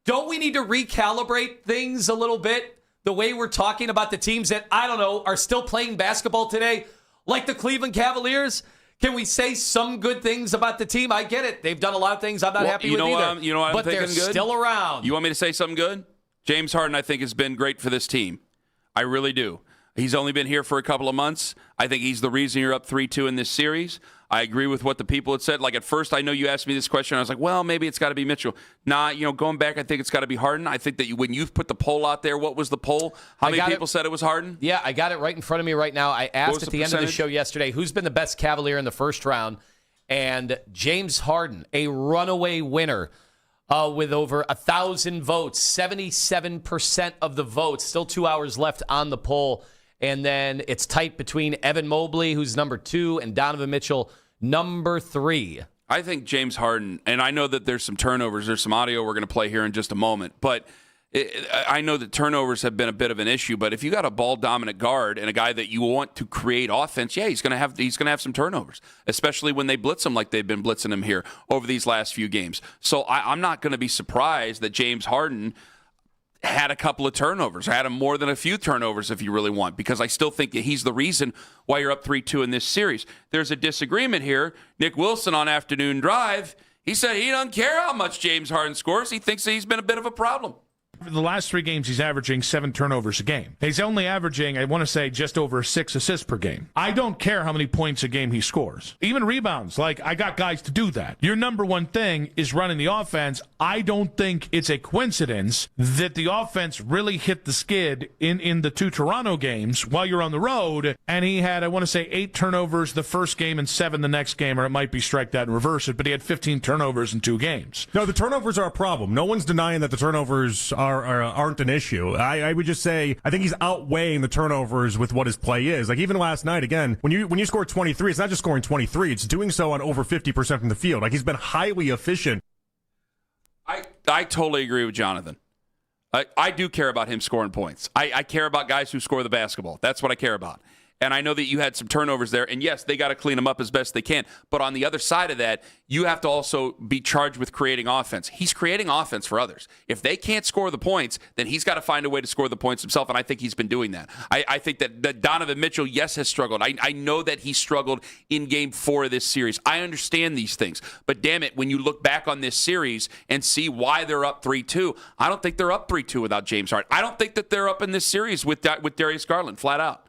don't we need to recalibrate things a little bit? The way we're talking about the teams that, I don't know, are still playing basketball today, like the Cleveland Cavaliers? Can we say some good things about the team? I get it. They've done a lot of things I'm not happy with either. You know what I'm thinking they're good? Still around. You want me to say something good? James Harden, I think, has been great for this team. I really do. He's only been here for a couple of months. I think he's the reason you're up 3-2 in this series. I agree with what the people had said. Like, at first, I know you asked me this question. I was like, well, maybe it's got to be Mitchell. Nah, going back, I think it's got to be Harden. I think that when you've put the poll out there, what was the poll? How many people said it was Harden? Yeah, I got it right in front of me right now. I asked at the end of the show yesterday, who's been the best Cavalier in the first round? And James Harden, a runaway winner with over 1,000 votes, 77% of the votes. Still 2 hours left on the poll. And then it's tight between Evan Mobley, who's number 2, and Donovan Mitchell, number 3. I think James Harden, and I know that there's some turnovers. There's some audio we're going to play here in just a moment. But I know that turnovers have been a bit of an issue. But if you got a ball-dominant guard and a guy that you want to create offense, yeah, he's going to have some turnovers, especially when they blitz him like they've been blitzing him here over these last few games. So I'm not going to be surprised that James Harden had a couple of turnovers, or had more than a few turnovers if you really want, because I still think that he's the reason why you're up 3-2 in this series. There's a disagreement here. Nick Wilson on Afternoon Drive, he said he doesn't care how much James Harden scores. He thinks that he's been a bit of a problem. The last 3 games, he's averaging 7 turnovers a game. He's only averaging, I want to say, just over 6 assists per game. I don't care how many points a game he scores. Even rebounds. Like, I got guys to do that. Your number one thing is running the offense. I don't think it's a coincidence that the offense really hit the skid in the 2 Toronto games while you're on the road. And he had, I want to say, 8 turnovers the first game and 7 the next game, or it might be strike that and reverse it, but he had 15 turnovers in 2 games. No, the turnovers are a problem. No one's denying that the turnovers aren't an issue. I would just say I think he's outweighing the turnovers with what his play is. Like, even last night, again, when you score 23, it's not just scoring 23, it's doing so on over 50% from the field. Like, he's been highly efficient. I totally agree with Jonathan. I do care about him scoring points. I care about guys who score the basketball. That's what I care about. And I know that you had some turnovers there. And yes, they got to clean them up as best they can. But on the other side of that, you have to also be charged with creating offense. He's creating offense for others. If they can't score the points, then he's got to find a way to score the points himself. And I think he's been doing that. I think that Donovan Mitchell, yes, has struggled. I know that he struggled in game 4 of this series. I understand these things. But damn it, when you look back on this series and see why they're up 3-2, I don't think they're up 3-2 without James Harden. I don't think that they're up in this series with Darius Garland, flat out.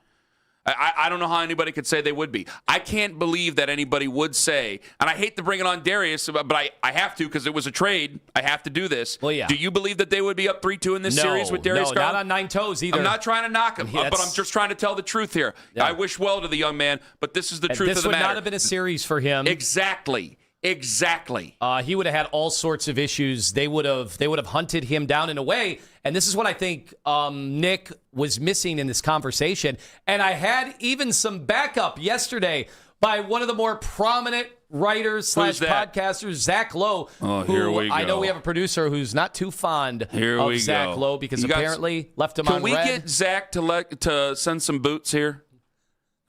I don't know how anybody could say they would be. I can't believe that anybody would say, and I hate to bring it on Darius, but I have to because it was a trade. I have to do this. Well, yeah. Do you believe that they would be up 3-2 in this series with Darius Garland? No, not on 9 toes either. I'm not trying to knock him, but I'm just trying to tell the truth here. Yeah. I wish well to the young man, but this is the truth of the matter. This would not have been a series for him. Exactly. He would have had all sorts of issues. They would have hunted him down in a way. And this is what I think Nick was missing in this conversation. And I had even some backup yesterday by one of the more prominent writers / podcasters, Zach Lowe. Oh, here we go. I know we have a producer who's not too fond of Zach Lowe because apparently left him on red. Can we get Zach to send some boots here?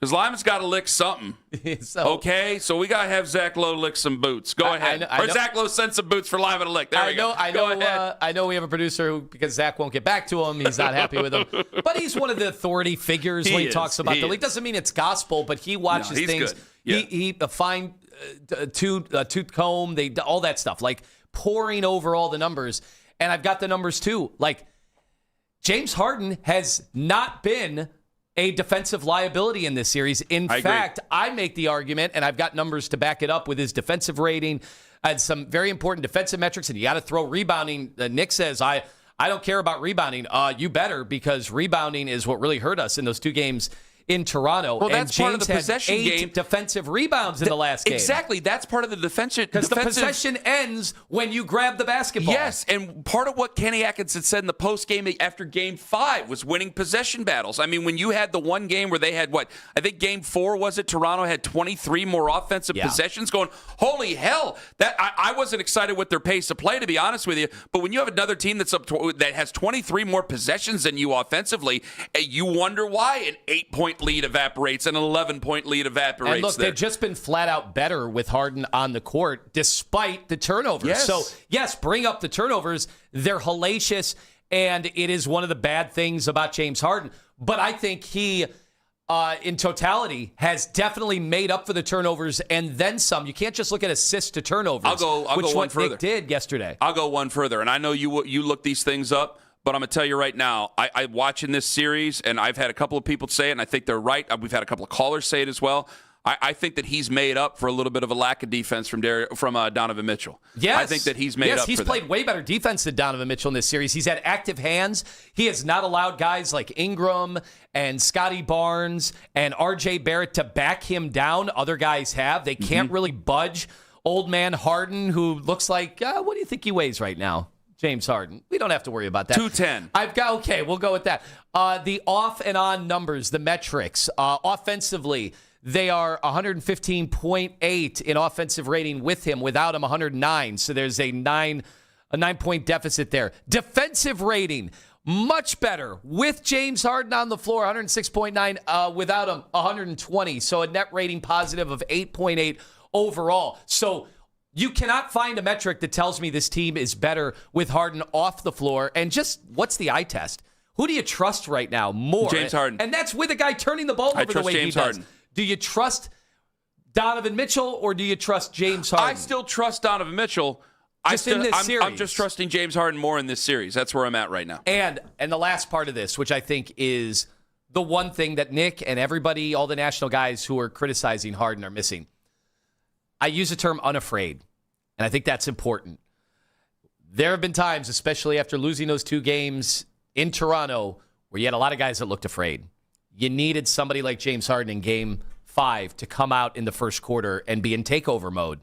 Because Lima's got to lick something. Okay, so we got to have Zach Lowe lick some boots. Go ahead. Or Zach Lowe send some boots for Lima to lick. There we go. I know we have a producer who, because Zach won't get back to him, he's not happy with him. But he's one of the authority figures when he talks about the league. Doesn't mean it's gospel, but he watches things. Good. Yeah. He fine tooth comb, all that stuff, like poring over all the numbers. And I've got the numbers too. Like James Harden has not been a defensive liability in this series. In fact, I make the argument, and I've got numbers to back it up with his defensive rating and some very important defensive metrics, and you got to throw rebounding. Nick says, I don't care about rebounding. You better, because rebounding is what really hurt us in those 2 games in Toronto. Well, that's and part of the possession game. 8 defensive rebounds in the last game. Exactly. That's part of the defensive. Because the possession ends when you grab the basketball. Yes, and part of what Kenny Atkinson said in the post-game after Game 5 was winning possession battles. I mean, when you had the one game where they had, I think Game 4, was it? Toronto had 23 more offensive possessions going, holy hell. That I wasn't excited with their pace of play, to be honest with you. But when you have another team that has 23 more possessions than you offensively, you wonder why an 8-point lead evaporates, an 11-point lead evaporates. And look, they've just been flat out better with Harden on the court despite the turnovers. Yes. So, yes, bring up the turnovers. They're hellacious, and it is one of the bad things about James Harden. But I think he, in totality, has definitely made up for the turnovers and then some. You can't just look at assists to turnovers. I'll go one further. Nick did yesterday. I'll go one further, and I know you look these things up. But I'm going to tell you right now, I'm watching this series, and I've had a couple of people say it, and I think they're right. We've had a couple of callers say it as well. I think that he's made up for a little bit of a lack of defense from Donovan Mitchell. Yes. I think that he's made up for that. Yes, he's played way better defense than Donovan Mitchell in this series. He's had active hands. He has not allowed guys like Ingram and Scotty Barnes and R.J. Barrett to back him down. Other guys have. They can't really budge. Old man Harden, who looks like, what do you think he weighs right now? James Harden. We don't have to worry about that. 210. Okay, we'll go with that. The off and on numbers, the metrics. Offensively, they are 115.8 in offensive rating with him. Without him, 109. So there's a 9-point deficit there. Defensive rating, much better with James Harden on the floor, 106.9. Without him, 120. So a net rating positive of 8.8 overall. So you cannot find a metric that tells me this team is better with Harden off the floor. And just what's the eye test? Who do you trust right now more? James Harden. And that's with a guy turning the ball over the way James he does. Harden. Do you trust Donovan Mitchell or do you trust James Harden? I still trust Donovan Mitchell. I'm just trusting James Harden more in this series. That's where I'm at right now. And the last part of this, which I think is the one thing that Nick and everybody, all the national guys who are criticizing Harden are missing. I use the term unafraid, and I think that's important. There have been times, especially after losing those 2 games in Toronto, where you had a lot of guys that looked afraid. You needed somebody like James Harden in Game 5 to come out in the first quarter and be in takeover mode,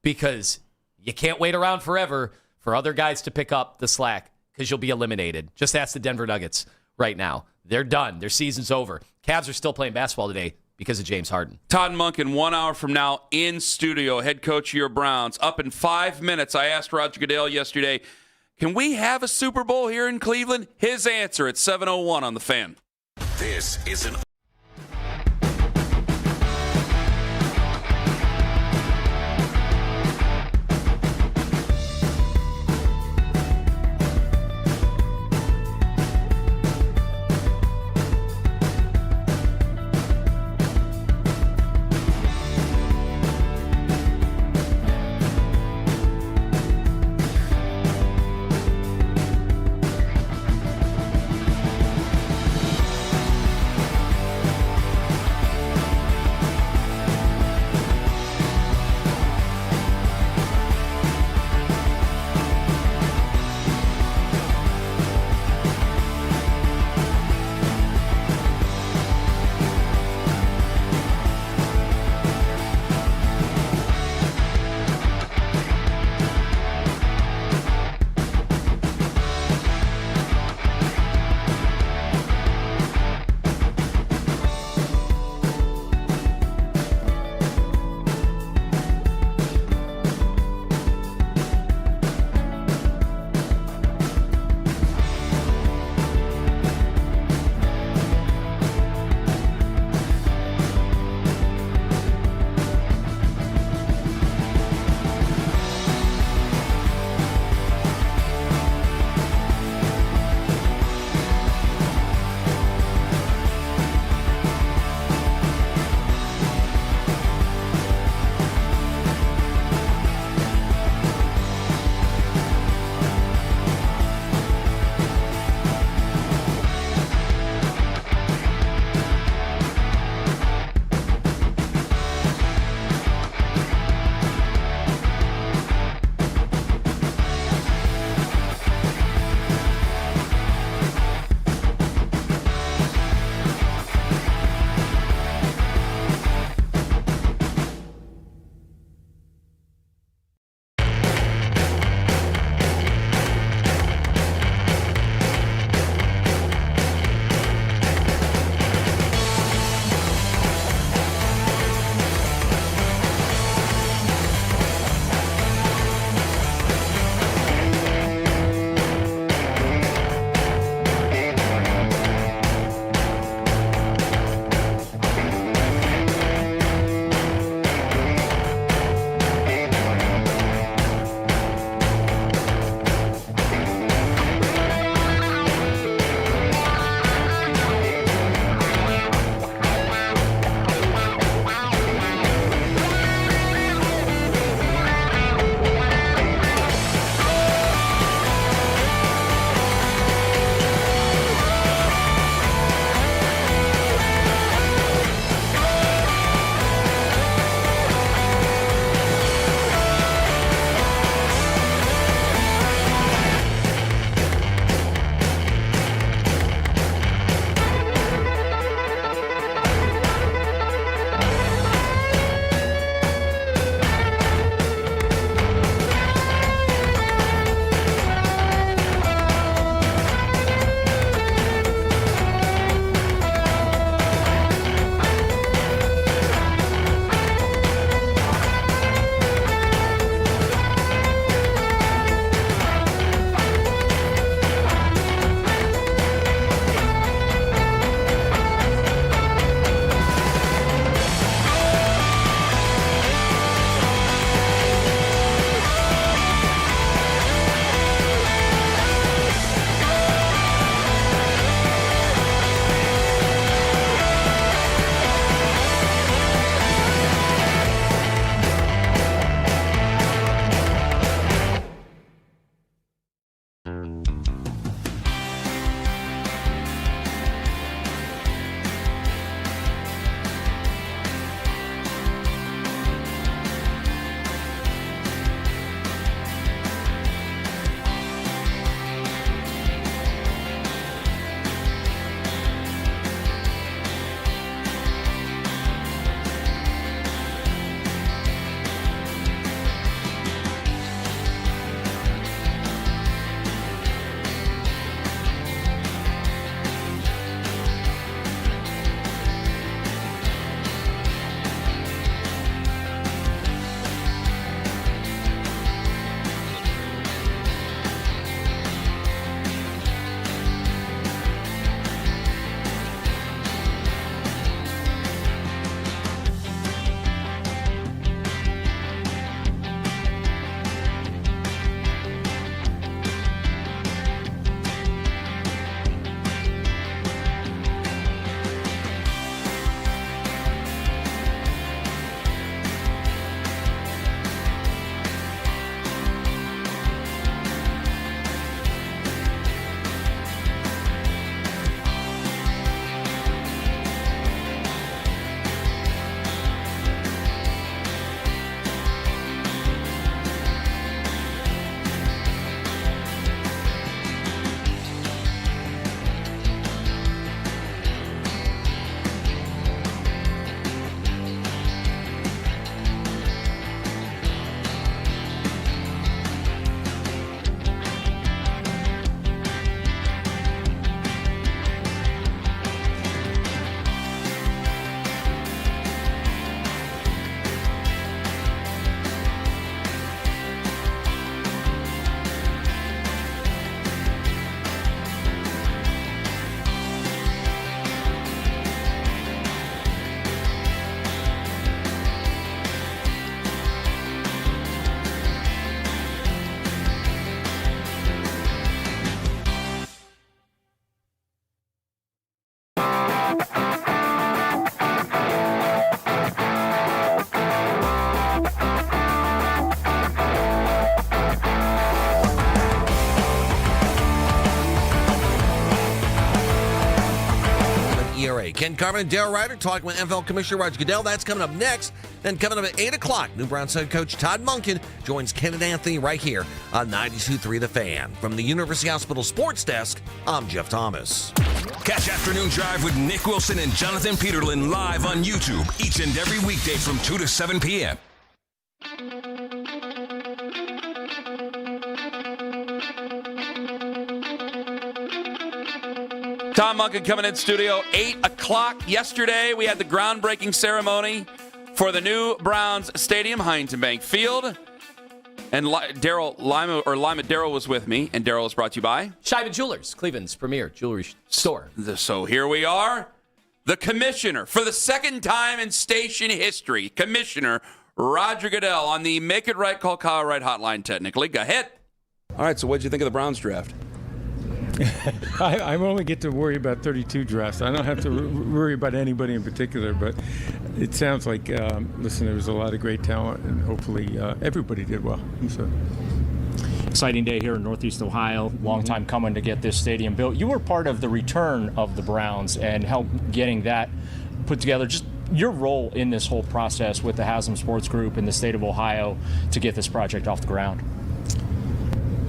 because you can't wait around forever for other guys to pick up the slack, because you'll be eliminated. Just ask the Denver Nuggets right now. They're done. Their season's over. Cavs are still playing basketball today because of James Harden. Todd Monkin, 1 hour from now in studio, head coach of your Browns. Up in 5 minutes, I asked Roger Goodell yesterday, can we have a Super Bowl here in Cleveland? His answer at 7:01 on The Fan. This is an Tuesday. Ken Carman and Darryl Ryder talking with NFL Commissioner Roger Goodell. That's coming up next. Then coming up at 8 o'clock, new Browns head coach Todd Monkin joins Ken and Anthony right here on 92.3 The Fan. From the University Hospital Sports Desk, I'm Jeff Thomas. Catch Afternoon Drive with Nick Wilson and Jonathan Peterlin live on YouTube each and every weekday from 2 to 7 p.m. Tom Monkin coming in studio, 8 o'clock. Yesterday, we had the groundbreaking ceremony for the new Browns Stadium, Huntington Bank Field. And Lima Darryl was with me, and Darryl is brought to you by Scheiben Jewelers, Cleveland's premier jewelry store. So here we are. The commissioner, for the second time in station history, Commissioner Roger Goodell on the Make It Right, Call Kyle Right hotline technically. Go ahead. All right, so what did you think of the Browns draft? I only get to worry about 32 drafts. I don't have to worry about anybody in particular, but it sounds like, listen, there was a lot of great talent, and hopefully everybody did well. So. Exciting day here in Northeast Ohio. Long time coming to get this stadium built. You were part of the return of the Browns and helped getting that put together. Just your role in this whole process with the Haslam Sports Group in the state of Ohio to get this project off the ground.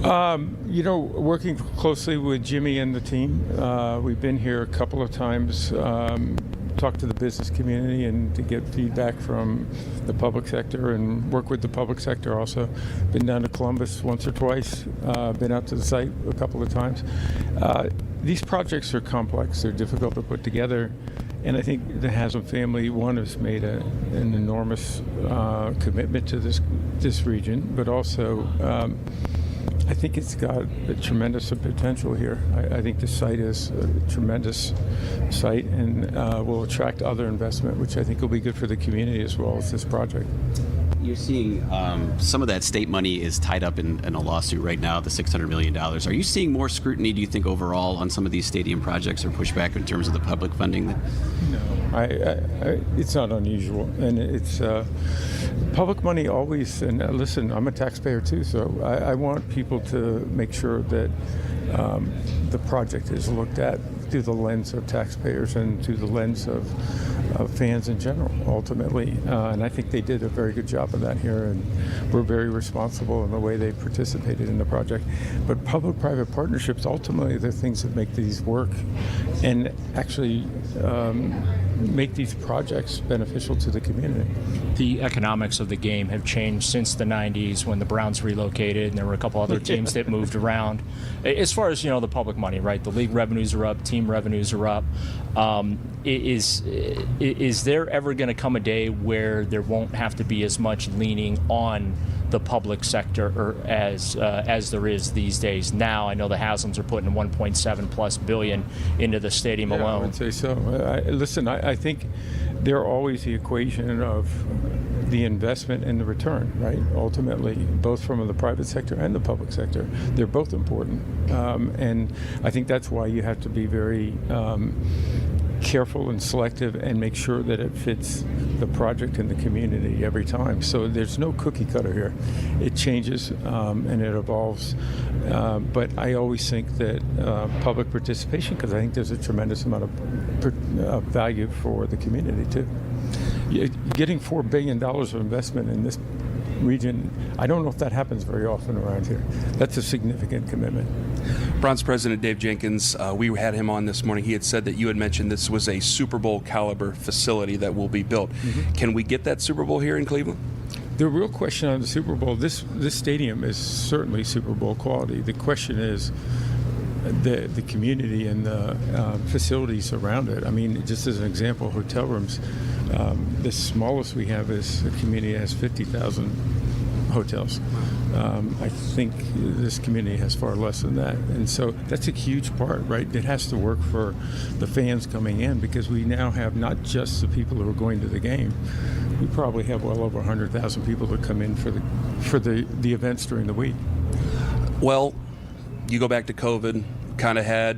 Working closely with Jimmy and the team. We've been here a couple of times, talked to the business community and to get feedback from the public sector and work with the public sector also. Been down to Columbus once or twice, been out to the site a couple of times. These projects are complex, they're difficult to put together. And I think the Haslam family, one, has made an enormous commitment to this region, but also I think it's got a tremendous potential here. I think the site is a tremendous site and will attract other investment, which I think will be good for the community as well as this project. You're seeing some of that state money is tied up in a lawsuit right now, the $600 million. Are you seeing more scrutiny, do you think, overall on some of these stadium projects or pushback in terms of the public funding? No, it's not unusual. And it's public money always, and listen, I'm a taxpayer too, so I want people to make sure that the project is looked at through the lens of taxpayers and through the lens of fans in general, ultimately. And I think they did a very good job of that here, and we're very responsible in the way they participated in the project. But public-private partnerships, ultimately, they're things that make these work and actually make these projects beneficial to the community. The economics of the game have changed since the 90s when the Browns relocated and there were a couple other teams that moved around. As far as, the public money, right? The league revenues are up, team revenues are up. Is there ever going to come a day where there won't have to be as much leaning on the public sector or as there is these days? Now I know the Haslams are putting 1.7+ billion into the stadium alone. I would say so. Listen, I think they're always the equation of the investment and the return, right? Ultimately, both from the private sector and the public sector, they're both important. And I think that's why you have to be very careful and selective and make sure that it fits the project and the community every time. So there's no cookie cutter here. It changes and it evolves. But I always think that public participation, because I think there's a tremendous amount of value for the community too. Getting $4 billion of investment in this region, I don't know if that happens very often around here. That's a significant commitment. Browns President Dave Jenkins, we had him on this morning. He had said that you had mentioned this was a Super Bowl caliber facility that will be built. Mm-hmm. Can we get that Super Bowl here in Cleveland? The real question on the Super Bowl, this stadium is certainly Super Bowl quality. The question is the community and the facilities around it. I mean, just as an example, hotel rooms, the smallest we have is a community that has 50,000 hotels. I think this community has far less than that. And so that's a huge part, right? It has to work for the fans coming in, because we now have not just the people who are going to the game. We probably have well over 100,000 people that come in for the events during the week. Well, you go back to COVID, kind of had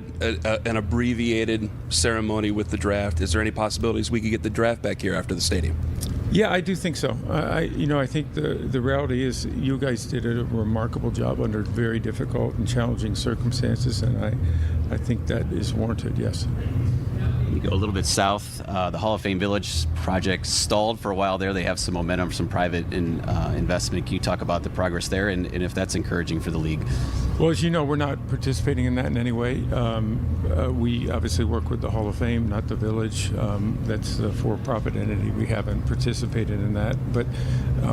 an abbreviated ceremony with the draft. Is there any possibilities we could get the draft back here after the stadium? Yeah, I do think so. I think the reality is you guys did a remarkable job under very difficult and challenging circumstances, and I think that is warranted, yes. You go a little bit south, the Hall of Fame Village project stalled for a while there. They have some momentum, some private investment. Can you talk about the progress there and if that's encouraging for the league? Well, as you know, we're not participating in that in any way. We obviously work with the Hall of Fame, not the Village. That's a for-profit entity. We haven't participated in that, but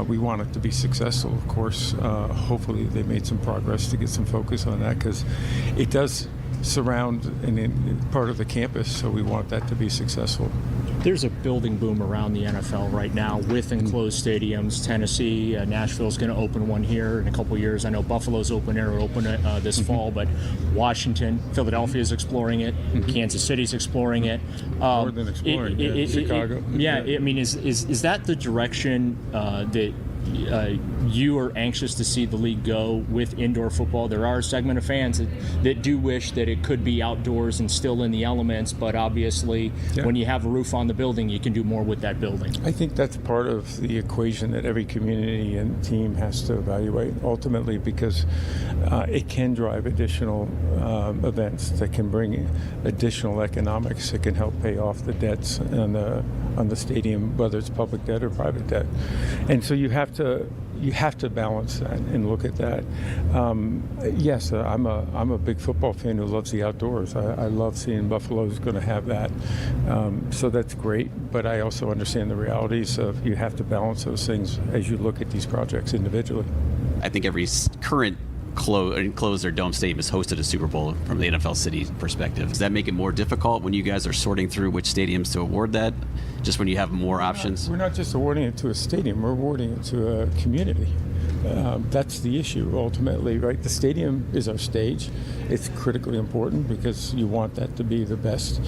we want it to be successful, of course. Hopefully they made some progress to get some focus on that, because it does surround and part of the campus, so we want that to be successful. There's a building boom around the NFL right now with enclosed stadiums. Tennessee, Nashville's going to open one here in a couple years. I know Buffalo's open it this fall, but Washington, Philadelphia's exploring it. Kansas City's exploring it. More than exploring, Chicago. I mean, is that the direction that you are anxious to see the league go with indoor football? There are a segment of fans that do wish that it could be outdoors and still in the elements, but obviously when you have a roof on the building, you can do more with that building. I think that's part of the equation that every community and team has to evaluate ultimately, because it can drive additional events that can bring additional economics that can help pay off the debts on the stadium, whether it's public debt or private debt. And so you have to balance that and look at that. Yes, I'm a big football fan who loves the outdoors. I love seeing Buffalo's going to have that. So that's great, but I also understand the realities of you have to balance those things as you look at these projects individually. I think every current enclosed or dome stadium has hosted a Super Bowl from the NFL city perspective. Does that make it more difficult when you guys are sorting through which stadiums to award that, just when you have more options? We're not just awarding it to a stadium, we're awarding it to a community. That's the issue ultimately, right? The stadium is our stage. It's critically important because you want that to be the best,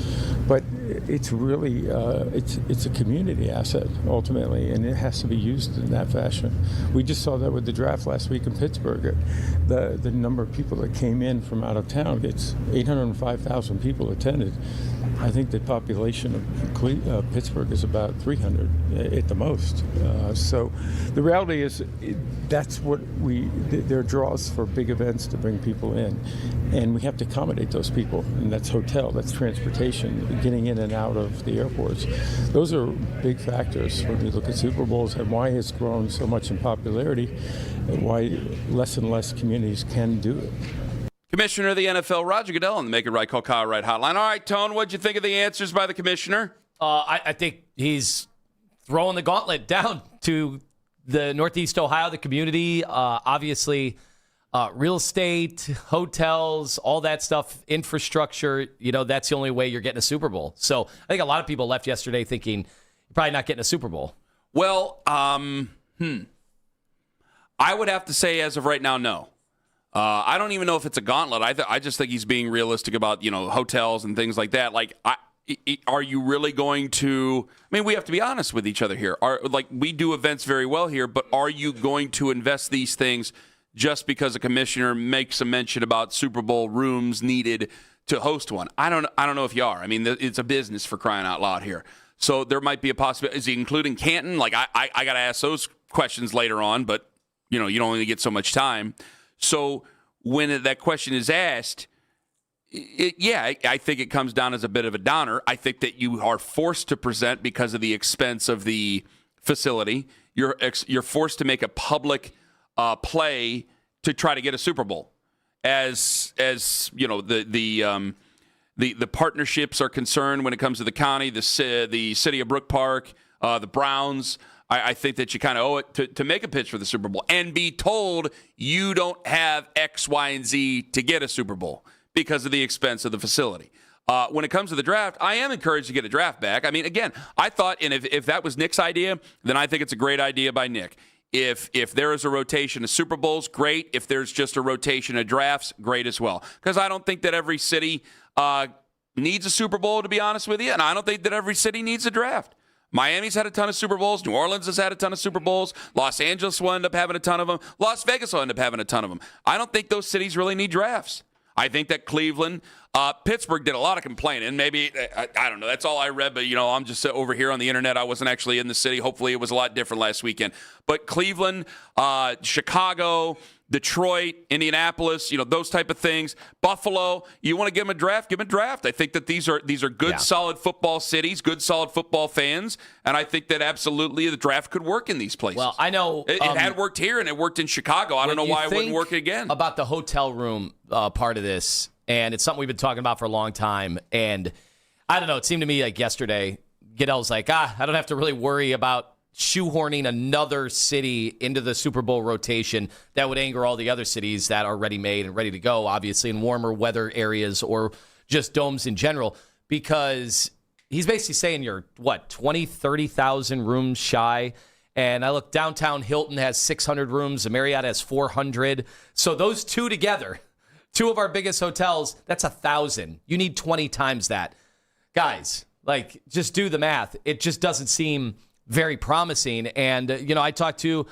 but it's really it's a community asset ultimately, and it has to be used in that fashion. We just saw that with the draft last week in Pittsburgh. The number of people that came in from out of town, it's 805,000 people attended. I think the population of Pittsburgh is about 300 at the most. So the reality is that's what there are draws for big events to bring people in, and we have to accommodate those people, and that's hotel, that's transportation, getting in and out of the airports. Those are big factors when we look at Super Bowls and why it's grown so much in popularity, and why less and less communities can do it. Commissioner of the NFL, Roger Goodell, on the Make It Right, Call Kyle Right hotline. All right, Tone, what'd you think of the answers by the commissioner? I think he's throwing the gauntlet down to the Northeast Ohio, the community. Obviously, real estate, hotels, all that stuff, infrastructure, that's the only way you're getting a Super Bowl. So I think a lot of people left yesterday thinking you're probably not getting a Super Bowl. Well, I would have to say as of right now, no. I don't even know if it's a gauntlet. I just think he's being realistic about, hotels and things like that. Like, are you really going to? I mean, we have to be honest with each other here. We do events very well here, but are you going to invest these things just because a commissioner makes a mention about Super Bowl rooms needed to host one? I don't know if you are. I mean, it's a business, for crying out loud here. So there might be a possibility. Is he including Canton? Like, I got to ask those questions later on, but you don't only get so much time. So when that question is asked, I think it comes down as a bit of a downer. I think that you are forced to present because of the expense of the facility. You're forced to make a public play to try to get a Super Bowl. As the partnerships are concerned when it comes to the county, the city of Brook Park, the Browns. I think that you kind of owe it to make a pitch for the Super Bowl and be told you don't have X, Y, and Z to get a Super Bowl because of the expense of the facility. When it comes to the draft, I am encouraged to get a draft back. I mean, again, I thought, and if that was Nick's idea, then I think it's a great idea by Nick. If there is a rotation of Super Bowls, great. If there's just a rotation of drafts, great as well. Because I don't think that every city needs a Super Bowl, to be honest with you, and I don't think that every city needs a draft. Miami's had a ton of Super Bowls. New Orleans has had a ton of Super Bowls. Los Angeles will end up having a ton of them. Las Vegas will end up having a ton of them. I don't think those cities really need drafts. I think that Cleveland Pittsburgh did a lot of complaining. Maybe, I don't know. That's all I read. But, I'm just over here on the internet. I wasn't actually in the city. Hopefully it was a lot different last weekend. But Cleveland, Chicago, Detroit, Indianapolis, those type of things. Buffalo, you want to give them a draft? Give them a draft. I think that these are good, solid football cities, good, solid football fans. And I think that absolutely the draft could work in these places. Well, I know. It had worked here and it worked in Chicago. I don't know why it wouldn't work again. About the hotel room part of this, and it's something we've been talking about for a long time. And I don't know, it seemed to me like yesterday, Goodell's like, I don't have to really worry about shoehorning another city into the Super Bowl rotation that would anger all the other cities that are ready-made and ready to go, obviously, in warmer weather areas or just domes in general, because he's basically saying you're, 20, 30,000 rooms shy. And I look, downtown Hilton has 600 rooms. The Marriott has 400. So those two together, two of our biggest hotels, that's 1,000. You need 20 times that. Guys, just do the math. It just doesn't seem very promising. And, I talked to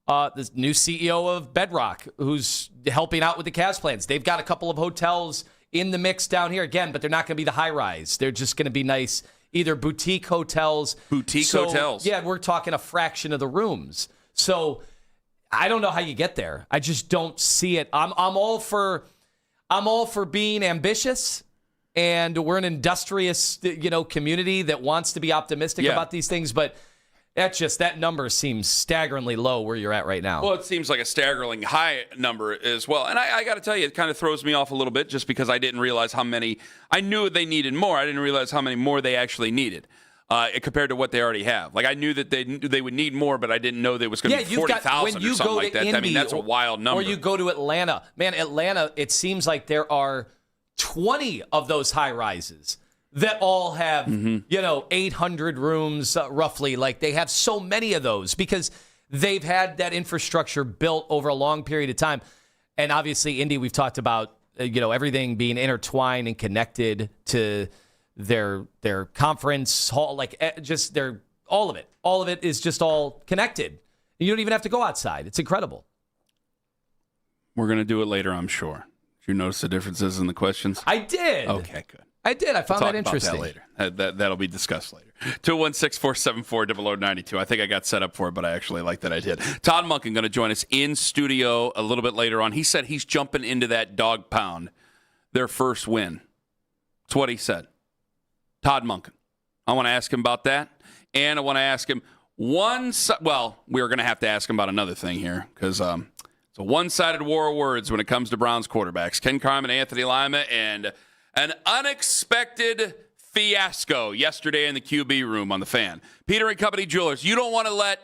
the new CEO of Bedrock, who's helping out with the Cavs plans. They've got a couple of hotels in the mix down here, again, but they're not going to be the high-rise. They're just going to be nice, either boutique hotels. Hotels. Yeah, we're talking a fraction of the rooms. So I don't know how you get there. I just don't see it. I'm all for being ambitious. And we're an industrious, community that wants to be optimistic about these things. But that number seems staggeringly low where you're at right now. Well, it seems like a staggeringly high number as well. And I got to tell you, it kind of throws me off a little bit just because I didn't realize how many. I knew they needed more. I didn't realize how many more they actually needed compared to what they already have. I knew that they would need more, but I didn't know there was going to be 40,000 or something like that. Indy, I mean, that's a wild number. Or you go to Atlanta. Man, Atlanta, it seems like there are 20 of those high rises that all have, 800 rooms roughly. They have so many of those because they've had that infrastructure built over a long period of time. And obviously, Indy, we've talked about, everything being intertwined and connected to their conference hall, all of it. All of it is just all connected. You don't even have to go outside. It's incredible. We're going to do it later, I'm sure. Did you notice the differences in the questions? I did. Okay, good. I did. I found that interesting. About that later. That'll be discussed later. 216-474-0092. I think I got set up for it, but I actually like that I did. Todd Monkin going to join us in studio a little bit later on. He said he's jumping into that dog pound, their first win. That's what he said. Todd Monkin. I want to ask him about that, and I want to ask him we're going to have to ask him about another thing here because it's a one-sided war of words when it comes to Browns quarterbacks. Ken Carman, Anthony Lima, and an unexpected fiasco yesterday in the QB room on the Fan. Peter and Company Jewelers, you don't want to let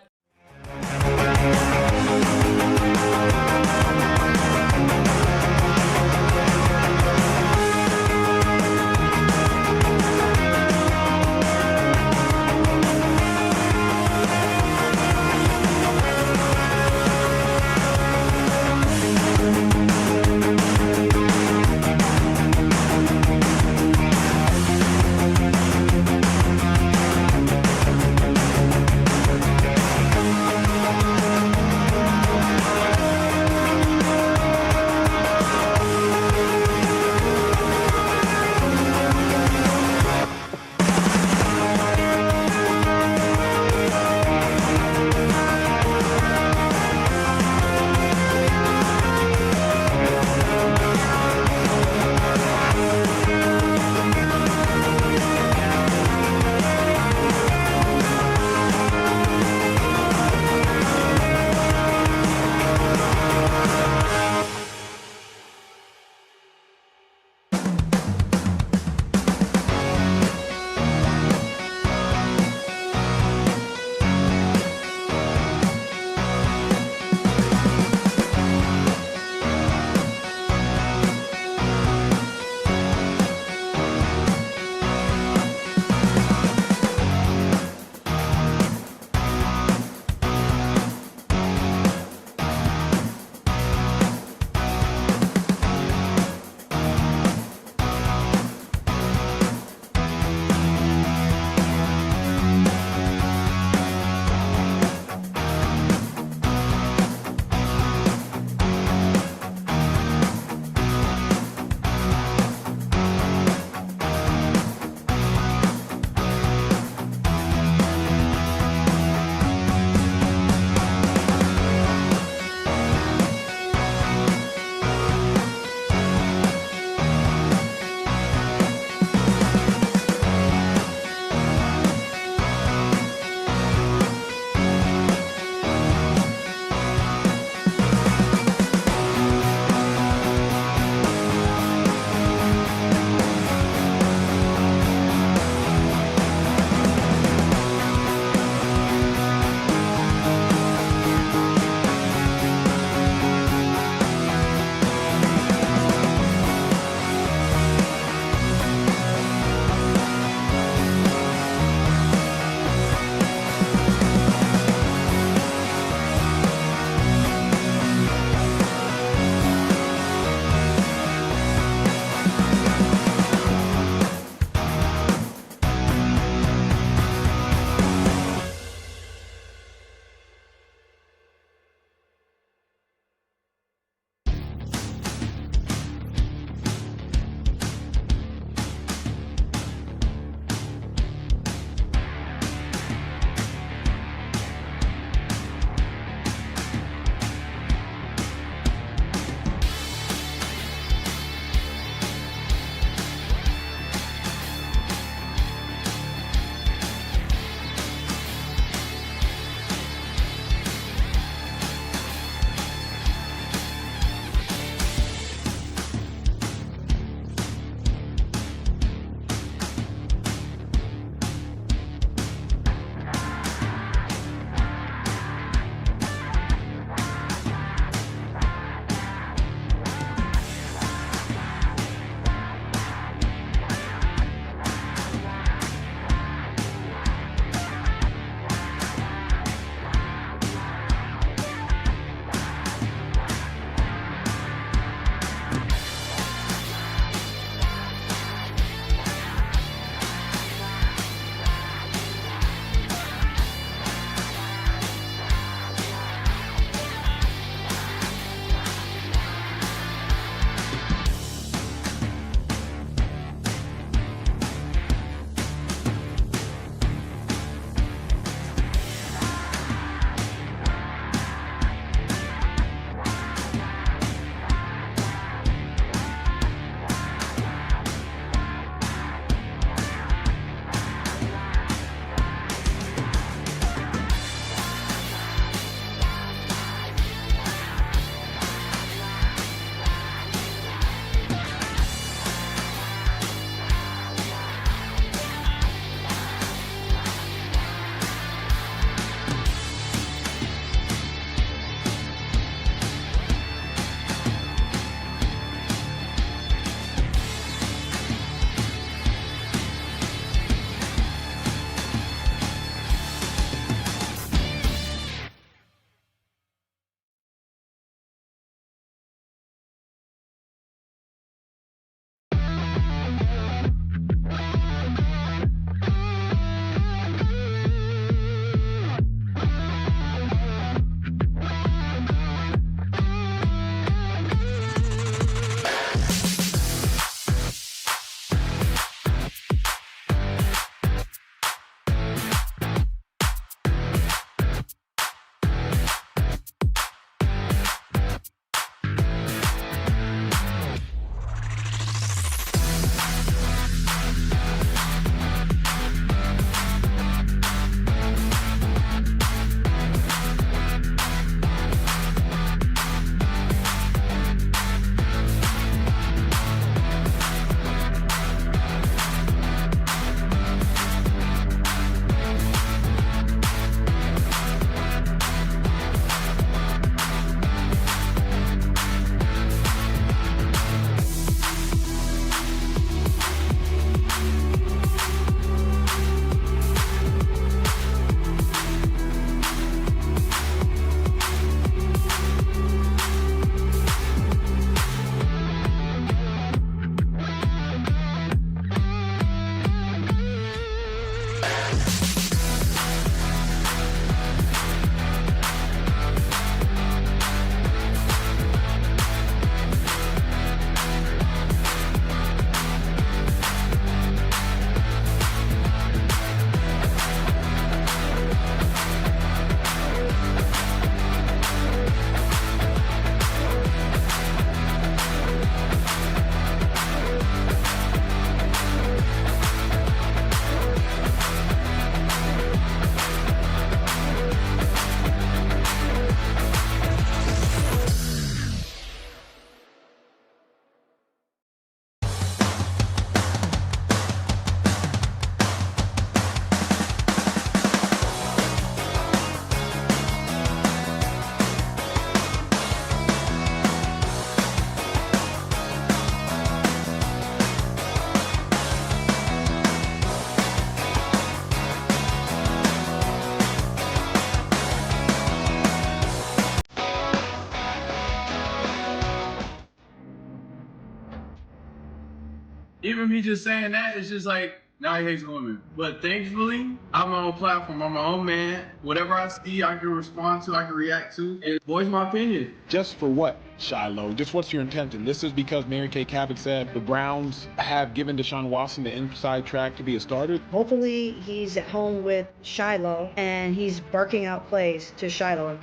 even me just saying that, it's just like, now he hates women. But thankfully, I'm my own platform. I'm my own man. Whatever I see, I can respond to, I can react to, and voice my opinion. Just for what, Shiloh? Just what's your intention? This is because Mary Kay Cabot said the Browns have given Deshaun Watson the inside track to be a starter? Hopefully he's at home with Shiloh and he's barking out plays to Shiloh.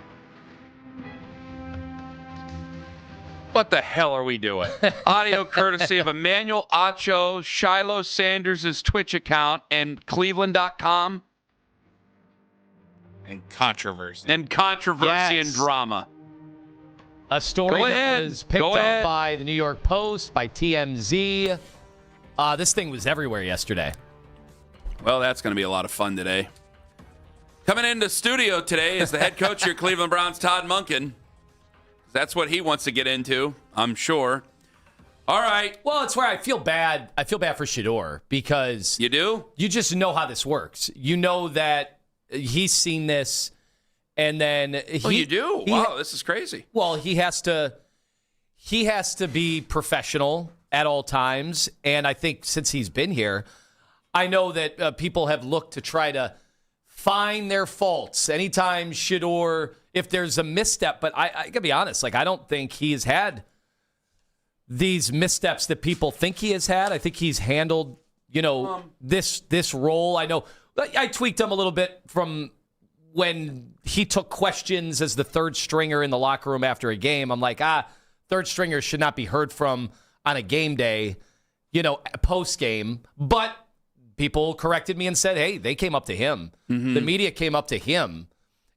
What the hell are we doing? Audio courtesy of Emmanuel Acho, Shiloh Sanders' Twitch account, and Cleveland.com. And controversy. And controversy and drama. A story that was picked up by the New York Post, by TMZ. This thing was everywhere yesterday. Well, that's going to be a lot of fun today. Coming into studio today is the head coach of your Cleveland Browns, Todd Monkin. That's what he wants to get into, I'm sure. All right. Well, it's where I feel bad. I feel bad for Shedeur because... You do? You just know how this works. You know that he's seen this, and then... You do? Wow, this is crazy. Well, he has to be professional at all times, and I think since he's been here, I know that people have looked to try to find their faults. Anytime Shedeur... If there's a misstep, but I gotta be honest, like I don't think he has had these missteps that people think he has had. I think he's handled, this role. I know I tweaked him a little bit from when he took questions as the third stringer in the locker room after a game. I'm like, third stringers should not be heard from on a game day, post game. But people corrected me and said, hey, they came up to him. Mm-hmm. The media came up to him,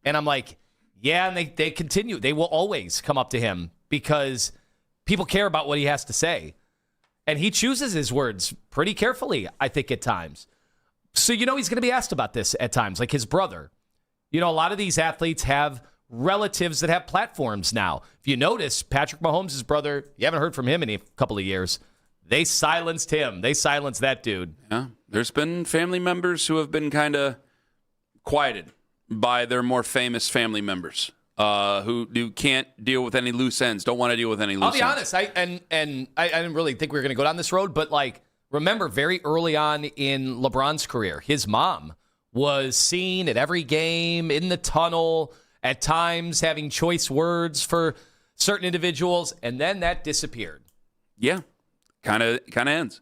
and I'm like. Yeah, and they continue. They will always come up to him because people care about what he has to say. And he chooses his words pretty carefully, I think, at times. So he's going to be asked about this at times, like his brother. A lot of these athletes have relatives that have platforms now. If you notice, Patrick Mahomes' brother, you haven't heard from him in a couple of years. They silenced him. They silenced that dude. Yeah, there's been family members who have been kind of quieted by their more famous family members who can't deal with any loose ends, don't want to deal with any loose ends. I'll be honest, I didn't really think we were going to go down this road, but remember very early on in LeBron's career, his mom was seen at every game, in the tunnel, at times having choice words for certain individuals, and then that disappeared. Yeah, kind of ends.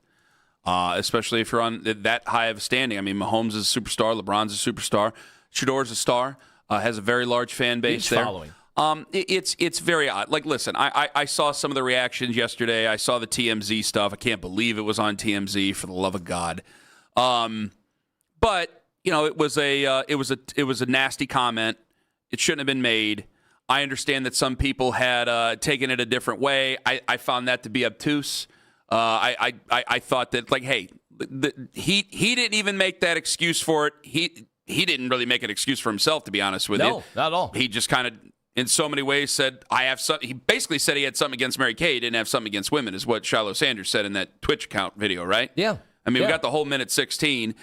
Especially if you're on that high of a standing. I mean, Mahomes is a superstar, LeBron's a superstar. Shedeur's a star, has a very large fan base Huge there. Following. It's very odd. Listen, I saw some of the reactions yesterday. I saw the TMZ stuff. I can't believe it was on TMZ, for the love of God. But it was a nasty comment. It shouldn't have been made. I understand that some people had taken it a different way. I found that to be obtuse. I thought that hey, he didn't even make that excuse for it. He didn't really make an excuse for himself, to be honest with you. No, not at all. He just kind of, in so many ways, said, he basically said he had something against Mary Kay. He didn't have something against women, is what Shiloh Sanders said in that Twitch account video, right? Yeah. I mean, we got the whole minute 16.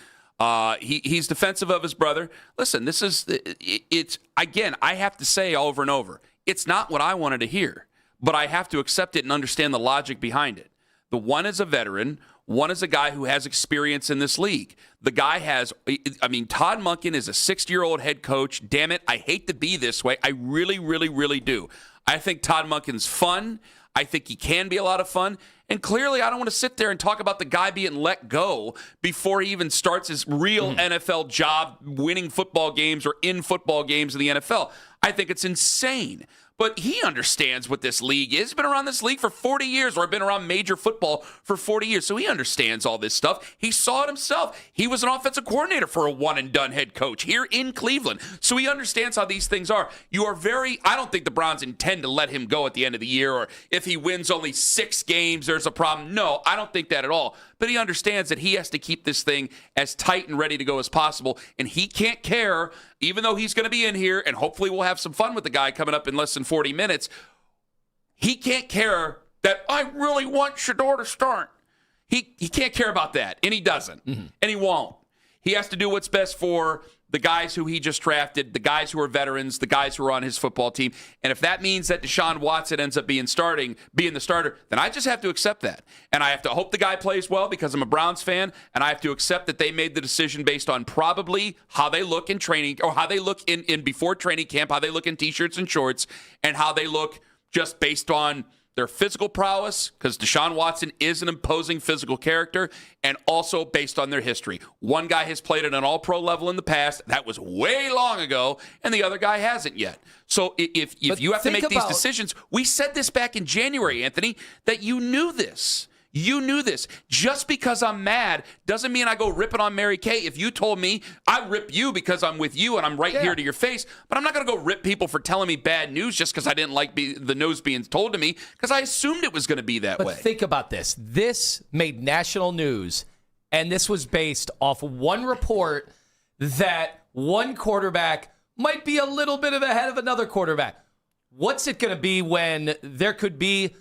He's defensive of his brother. Listen, it's again, I have to say over and over, it's not what I wanted to hear, but I have to accept it and understand the logic behind it. The one is a veteran. One is a guy who has experience in this league. The guy Todd Monkin is a 60-year-old head coach. Damn it, I hate to be this way. I really, really, really do. I think Todd Monkin's fun. I think he can be a lot of fun. And clearly, I don't want to sit there and talk about the guy being let go before he even starts his real NFL job, winning football games or in football games in the NFL. I think it's insane. But he understands what this league is. He's been around this league for 40 years, or been around major football for 40 years. So he understands all this stuff. He saw it himself. He was an offensive coordinator for a one-and-done head coach here in Cleveland. So he understands how these things are. I don't think the Browns intend to let him go at the end of the year, or if he wins only 6 games, there's a problem. No, I don't think that at all. But he understands that he has to keep this thing as tight and ready to go as possible. And he can't care, even though he's going to be in here, and hopefully we'll have some fun with the guy coming up in less than 40 minutes. He can't care that I really want Shedeur to start. He can't care about that, and he doesn't, and he won't. He has to do what's best for the guys who he just drafted, the guys who are veterans, the guys who are on his football team. And if that means that Deshaun Watson ends up being the starter, then I just have to accept that. And I have to hope the guy plays well because I'm a Browns fan, and I have to accept that they made the decision based on probably how they look in training, or how they look in before training camp, how they look in T-shirts and shorts, and how they look just based on their physical prowess, because Deshaun Watson is an imposing physical character, and also based on their history. One guy has played at an all-pro level in the past. That was way long ago, and the other guy hasn't yet. So if you have to make these decisions, we said this back in January, Anthony, that you knew this. You knew this. Just because I'm mad doesn't mean I go ripping on Mary Kay. If you told me, I rip you because I'm with you and I'm right here to your face, but I'm not going to go rip people for telling me bad news just because I didn't like the news being told to me, because I assumed it was going to be that way. But think about this. This made national news, and this was based off one report that one quarterback might be a little bit ahead of another quarterback. What's it going to be when there could be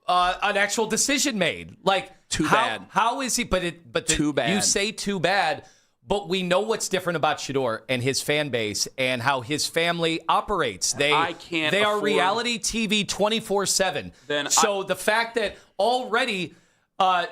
an actual decision made? Like, too bad. How is he? Too bad. You say too bad, but we know what's different about Shedeur and his fan base and how his family operates. They are reality TV 24/7. The fact that already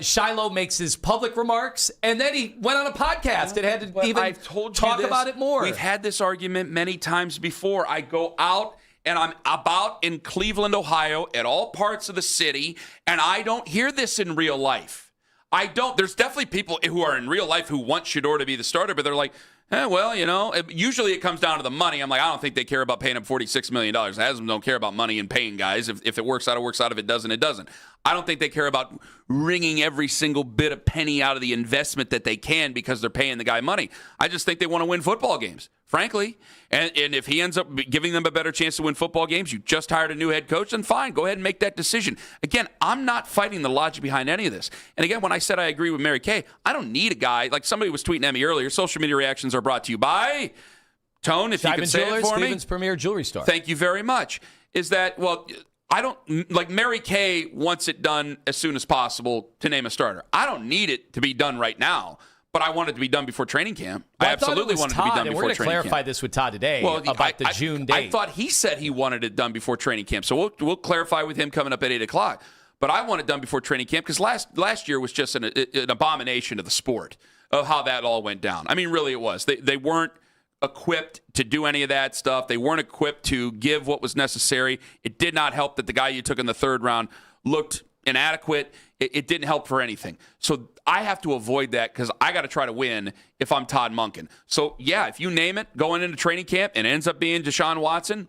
Shiloh makes his public remarks, and then he went on a podcast and had to even talk about it more. We've had this argument many times before. I go out and I'm about in Cleveland, Ohio, at all parts of the city, and I don't hear this in real life. I don't. There's definitely people who are in real life who want Shedeur to be the starter, but they're like, usually it comes down to the money. I'm like, I don't think they care about paying him $46 million. Haslam don't care about money and paying guys. If it works out, it works out. If it doesn't, it doesn't. I don't think they care about wringing every single bit of penny out of the investment that they can because they're paying the guy money. I just think they want to win football games, frankly. And if he ends up giving them a better chance to win football games, you just hired a new head coach, then fine, go ahead and make that decision. Again, I'm not fighting the logic behind any of this. And again, when I said I agree with Mary Kay, I don't need a guy. Like somebody was tweeting at me earlier, social media reactions are brought to you by Tone, if you can say it for me. Cleveland's premier jewelry store. Thank you very much. Is that, I don't, like Mary Kay wants it done as soon as possible to name a starter. I don't need it to be done right now, but I want it to be done before training camp. I absolutely want it to be done before training camp. We're going to clarify this with Todd today about the June date. I thought he said he wanted it done before training camp, so we'll clarify with him coming up at 8 o'clock. But I want it done before training camp because last year was just an abomination of the sport of how that all went down. I mean, really it was. They weren't equipped to do any of that stuff. They weren't equipped to give what was necessary. It did not help that the guy you took in the third round looked inadequate. It didn't help for anything. So I have to avoid that because I got to try to win if I'm Todd Monkin. So, yeah, if you name it going into training camp and it ends up being Deshaun Watson,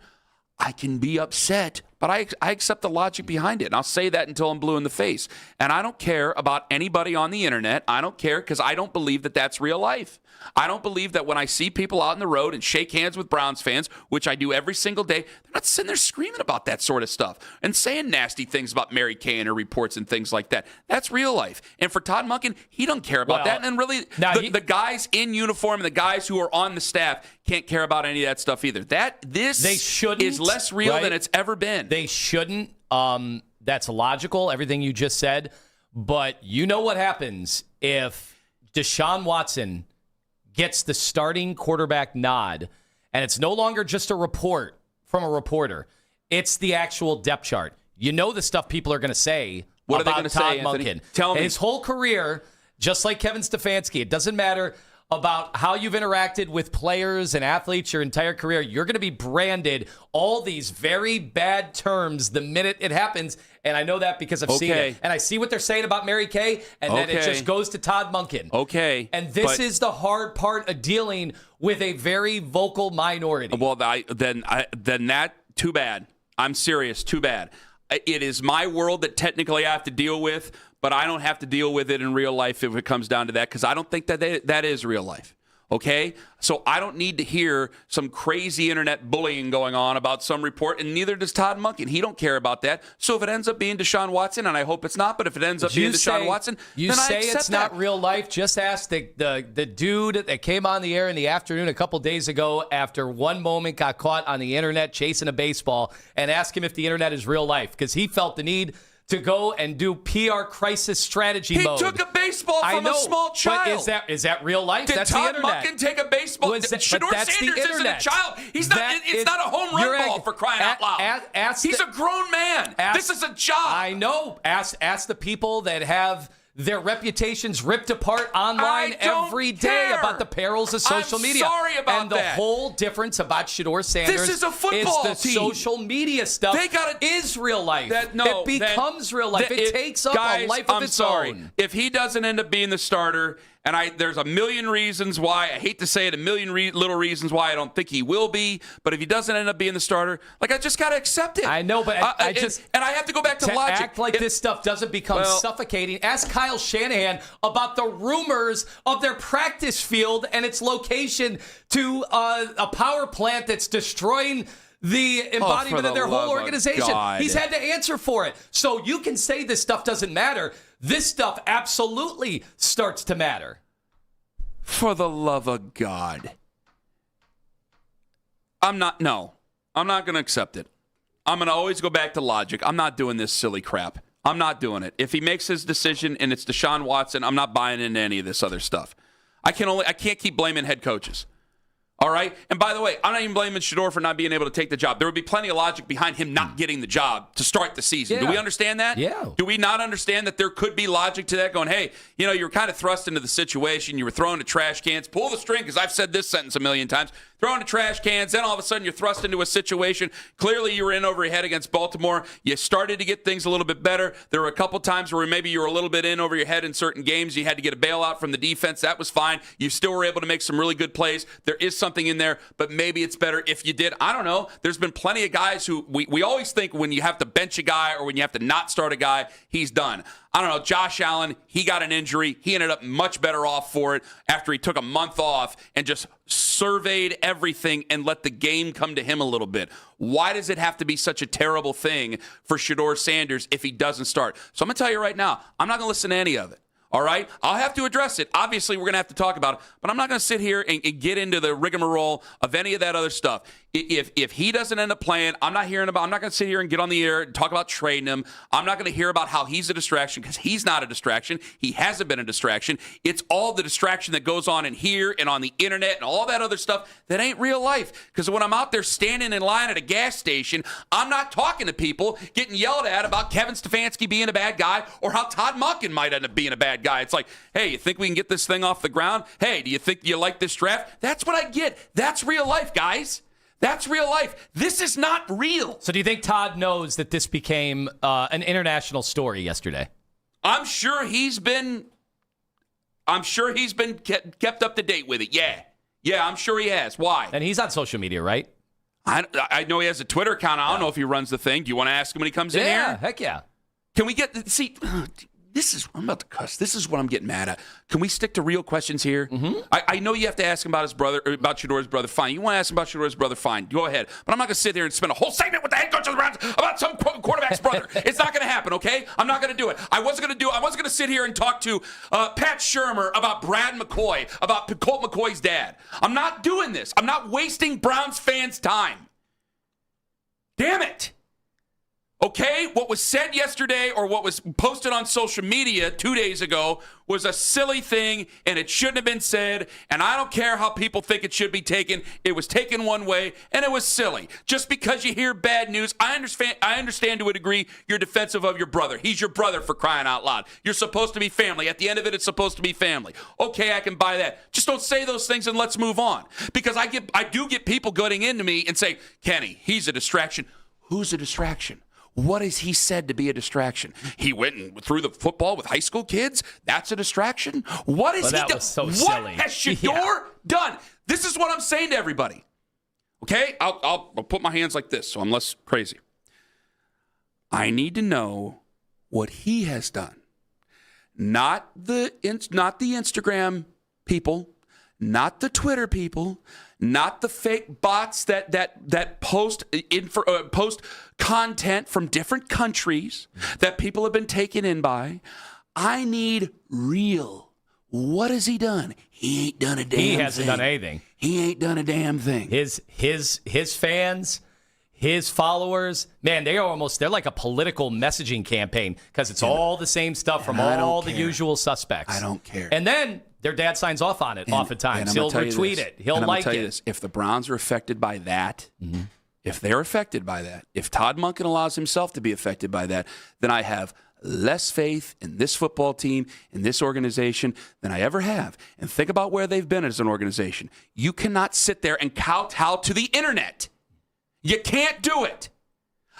I can be upset, but I accept the logic behind it. And I'll say that until I'm blue in the face. And I don't care about anybody on the internet. I don't care because I don't believe that that's real life. I don't believe that when I see people out on the road and shake hands with Browns fans, which I do every single day, they're not sitting there screaming about that sort of stuff and saying nasty things about Mary Kay and her reports and things like that. That's real life. And for Todd Monkin, he doesn't care about that. And really, the guys in uniform and the guys who are on the staff can't care about any of that stuff either. This is less real than it's ever been. They shouldn't. That's logical, everything you just said. But you know what happens if Deshaun Watson gets the starting quarterback nod, and it's no longer just a report from a reporter. It's the actual depth chart. You know the stuff people are going to say about Todd Monkin. Tell me. His whole career, just like Kevin Stefanski, it doesn't matter about how you've interacted with players and athletes your entire career. You're going to be branded all these very bad terms the minute it happens, and I know that because I've seen it. And I see what they're saysaying about Mary Kay, and then it just goes to Todd Monkin. Okay. And this is the hard part of dealing with a very vocal minority. Well, then that, too bad. I'm serious, too bad. It is my world that technically I have to deal with, but I don't have to deal with it in real life if it comes down to that, because I don't think that is real life. Okay? So I don't need to hear some crazy internet bullying going on about some report, and neither does Todd Monkin. He don't care about that. So if it ends up being Deshaun Watson, and I hope it's not, but if it ends up being Deshaun Watson, then I accept it's not real life. Just ask the dude that came on the air in the afternoon a couple days ago after one moment got caught on the internet chasing a baseball, and ask him if the internet is real life, because he felt the need to go and do PR crisis strategy He mode. took a baseball from a small child. But is that real life? Did That's Todd the internet. Monkin take a baseball? Shedeur Sanders isn't a child. He's not. It's not a home run ball for crying out loud. He's a grown man. This is a job. I know. Ask the people that have their reputations ripped apart online every day about the perils of social media. Sorry about and the whole difference about Shedeur Sanders This is a football is the team. social media stuff. Is real life. It becomes real life. It takes up a life of its own. If he doesn't end up being the starter, and there's a million reasons why, I hate to say it, a million little reasons why I don't think he will be, but if he doesn't end up being the starter, I just got to accept it. I know, but I have to go back to logic. Act like this stuff doesn't become suffocating. Ask Kyle Shanahan about the rumors of their practice field and its location to a power plant that's destroying the embodiment of their whole organization. He's had to answer for it. So you can say this stuff doesn't matter. This stuff absolutely starts to matter. For the love of God. I'm not going to accept it. I'm going to always go back to logic. I'm not doing this silly crap. I'm not doing it. If he makes his decision and it's Deshaun Watson, I'm not buying into any of this other stuff. I can't keep blaming head coaches. All right? And by the way, I'm not even blaming Shedeur for not being able to take the job. There would be plenty of logic behind him not getting the job to start the season. Yeah. Do we understand that? Yeah. Do we not understand that there could be logic to that going, hey, you were kind of thrust into the situation. You were thrown to trash cans. Pull the string, because I've said this sentence a million times. Thrown to trash cans. Then all of a sudden you're thrust into a situation. Clearly you were in over your head against Baltimore. You started to get things a little bit better. There were a couple times where maybe you were a little bit in over your head in certain games. You had to get a bailout from the defense. That was fine. You still were able to make some really good plays. There is something in there, but maybe it's better if you did. I don't know. There's been plenty of guys who we always think when you have to bench a guy or when you have to not start a guy, he's done. I don't know. Josh Allen, he got an injury. He ended up much better off for it after he took a month off and just surveyed everything and let the game come to him a little bit. Why does it have to be such a terrible thing for Shedeur Sanders if he doesn't start? So I'm going to tell you right now, I'm not going to listen to any of it. All right? I'll have to address it. Obviously, we're going to have to talk about it, but I'm not going to sit here and get into the rigmarole of any of that other stuff. If he doesn't end up playing, I'm not going to sit here and get on the air and talk about trading him. I'm not going to hear about how he's a distraction, because he's not a distraction. He hasn't been a distraction. It's all the distraction that goes on in here and on the internet and all that other stuff that ain't real life. Because when I'm out there standing in line at a gas station, I'm not talking to people getting yelled at about Kevin Stefanski being a bad guy or how Todd Monkin might end up being a bad guy. It's like, hey, you think we can get this thing off the ground? Hey, do you think you like this draft? That's what I get. That's real life, guys. That's real life. This is not real. So do you think Todd knows that this became an international story yesterday? I'm sure he's been kept up to date with it. Yeah, I'm sure he has. Why? And he's on social media, right? I know he has a Twitter account. I don't know if he runs the thing. Do you want to ask him when he comes in here? Yeah, heck yeah. Can we I'm about to cuss. This is what I'm getting mad at. Can we stick to real questions here? Mm-hmm. I know you have to ask him about his brother, or about Shedeur's brother. Fine. You want to ask him about Shedeur's brother? Fine. Go ahead. But I'm not going to sit there and spend a whole segment with the head coach of the Browns about some quarterback's brother. It's not going to happen, okay? I'm not going to do it. I wasn't going to sit here and talk to Pat Shurmur about Brad McCoy, about Colt McCoy's dad. I'm not doing this. I'm not wasting Browns fans' time. Damn it. Okay, what was said yesterday or what was posted on social media 2 days ago was a silly thing, and it shouldn't have been said, and I don't care how people think it should be taken. It was taken one way, and it was silly. Just because you hear bad news, I understand to a degree you're defensive of your brother. He's your brother, for crying out loud. You're supposed to be family. At the end of it, it's supposed to be family. Okay, I can buy that. Just don't say those things and let's move on. Because I do get people getting into me and say, Kenny, he's a distraction. Who's a distraction? What has he said to be a distraction? He went and threw the football with high school kids? That's a distraction? What has he done? So what silly. has Shedeur done? This is what I'm saying to everybody. Okay? I'll put my hands like this so I'm less crazy. I need to know what he has done. Not the Instagram people, not the Twitter people, not the fake bots that post content from different countries that people have been taken in by. I need real. What has he done? He ain't done a damn thing. He hasn't done anything. He ain't done a damn thing. His fans, his followers, man, they're like a political messaging campaign because it's all the same stuff from all the usual suspects. I don't care. And then their dad signs off on it oftentimes. He'll retweet it. He'll like it. If the Browns are affected by that, if they're affected by that, if Todd Monkin allows himself to be affected by that, then I have less faith in this football team, in this organization than I ever have. And think about where they've been as an organization. You cannot sit there and kowtow to the internet. You can't do it.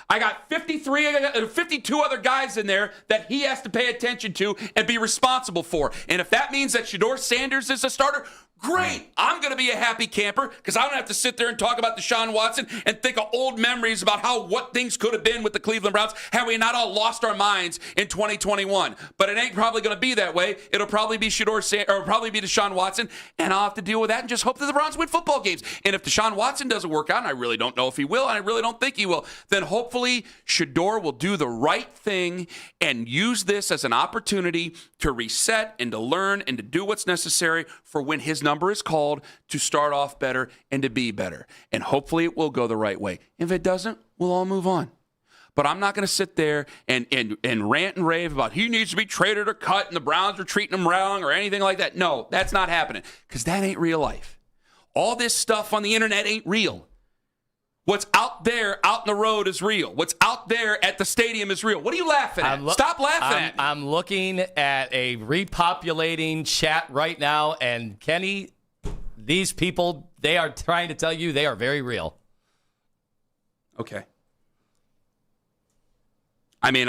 I got 52 other guys in there that he has to pay attention to and be responsible for. And if that means that Shedeur Sanders is a starter, great. I'm going to be a happy camper because I don't have to sit there and talk about Deshaun Watson and think of old memories about what things could have been with the Cleveland Browns had we not all lost our minds in 2021. But it ain't probably going to be that way. It'll probably be Deshaun Watson, and I'll have to deal with that and just hope that the Browns win football games. And if Deshaun Watson doesn't work out, and I really don't know if he will, and I really don't think he will, then hopefully Shedeur will do the right thing and use this as an opportunity to reset and to learn and to do what's necessary for when his number is called to start off better and to be better. And hopefully it will go the right way. If it doesn't, we'll all move on. But I'm not going to sit there and rant and rave about he needs to be traded or cut and the Browns are treating him wrong or anything like that. No, that's not happening because that ain't real life. All this stuff on the internet ain't real. What's out there, out in the road is real. What's out there at the stadium is real. What are you laughing at? Stop laughing at me. I'm looking at a repopulating chat right now, and Kenny, these people, they are trying to tell you they are very real. Okay. I mean,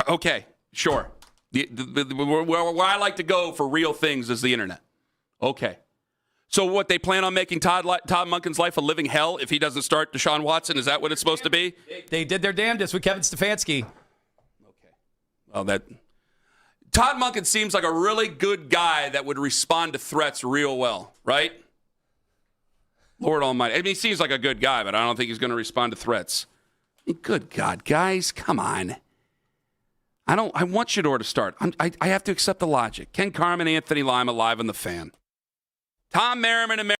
okay, sure. Where I like to go for real things is the internet. Okay. So what, they plan on making Todd Monkin's life a living hell if he doesn't start Deshaun Watson? Is that what it's supposed to be? They did their damnedest with Kevin Stefanski. Okay. Well, Todd Monkin seems like a really good guy that would respond to threats real well, right? Lord Almighty. I mean, he seems like a good guy, but I don't think he's going to respond to threats. I mean, good God, guys, come on. I want Shedeur to start. I have to accept the logic. Ken Carman, Anthony Lima, live on the Fan. Tom Merriman and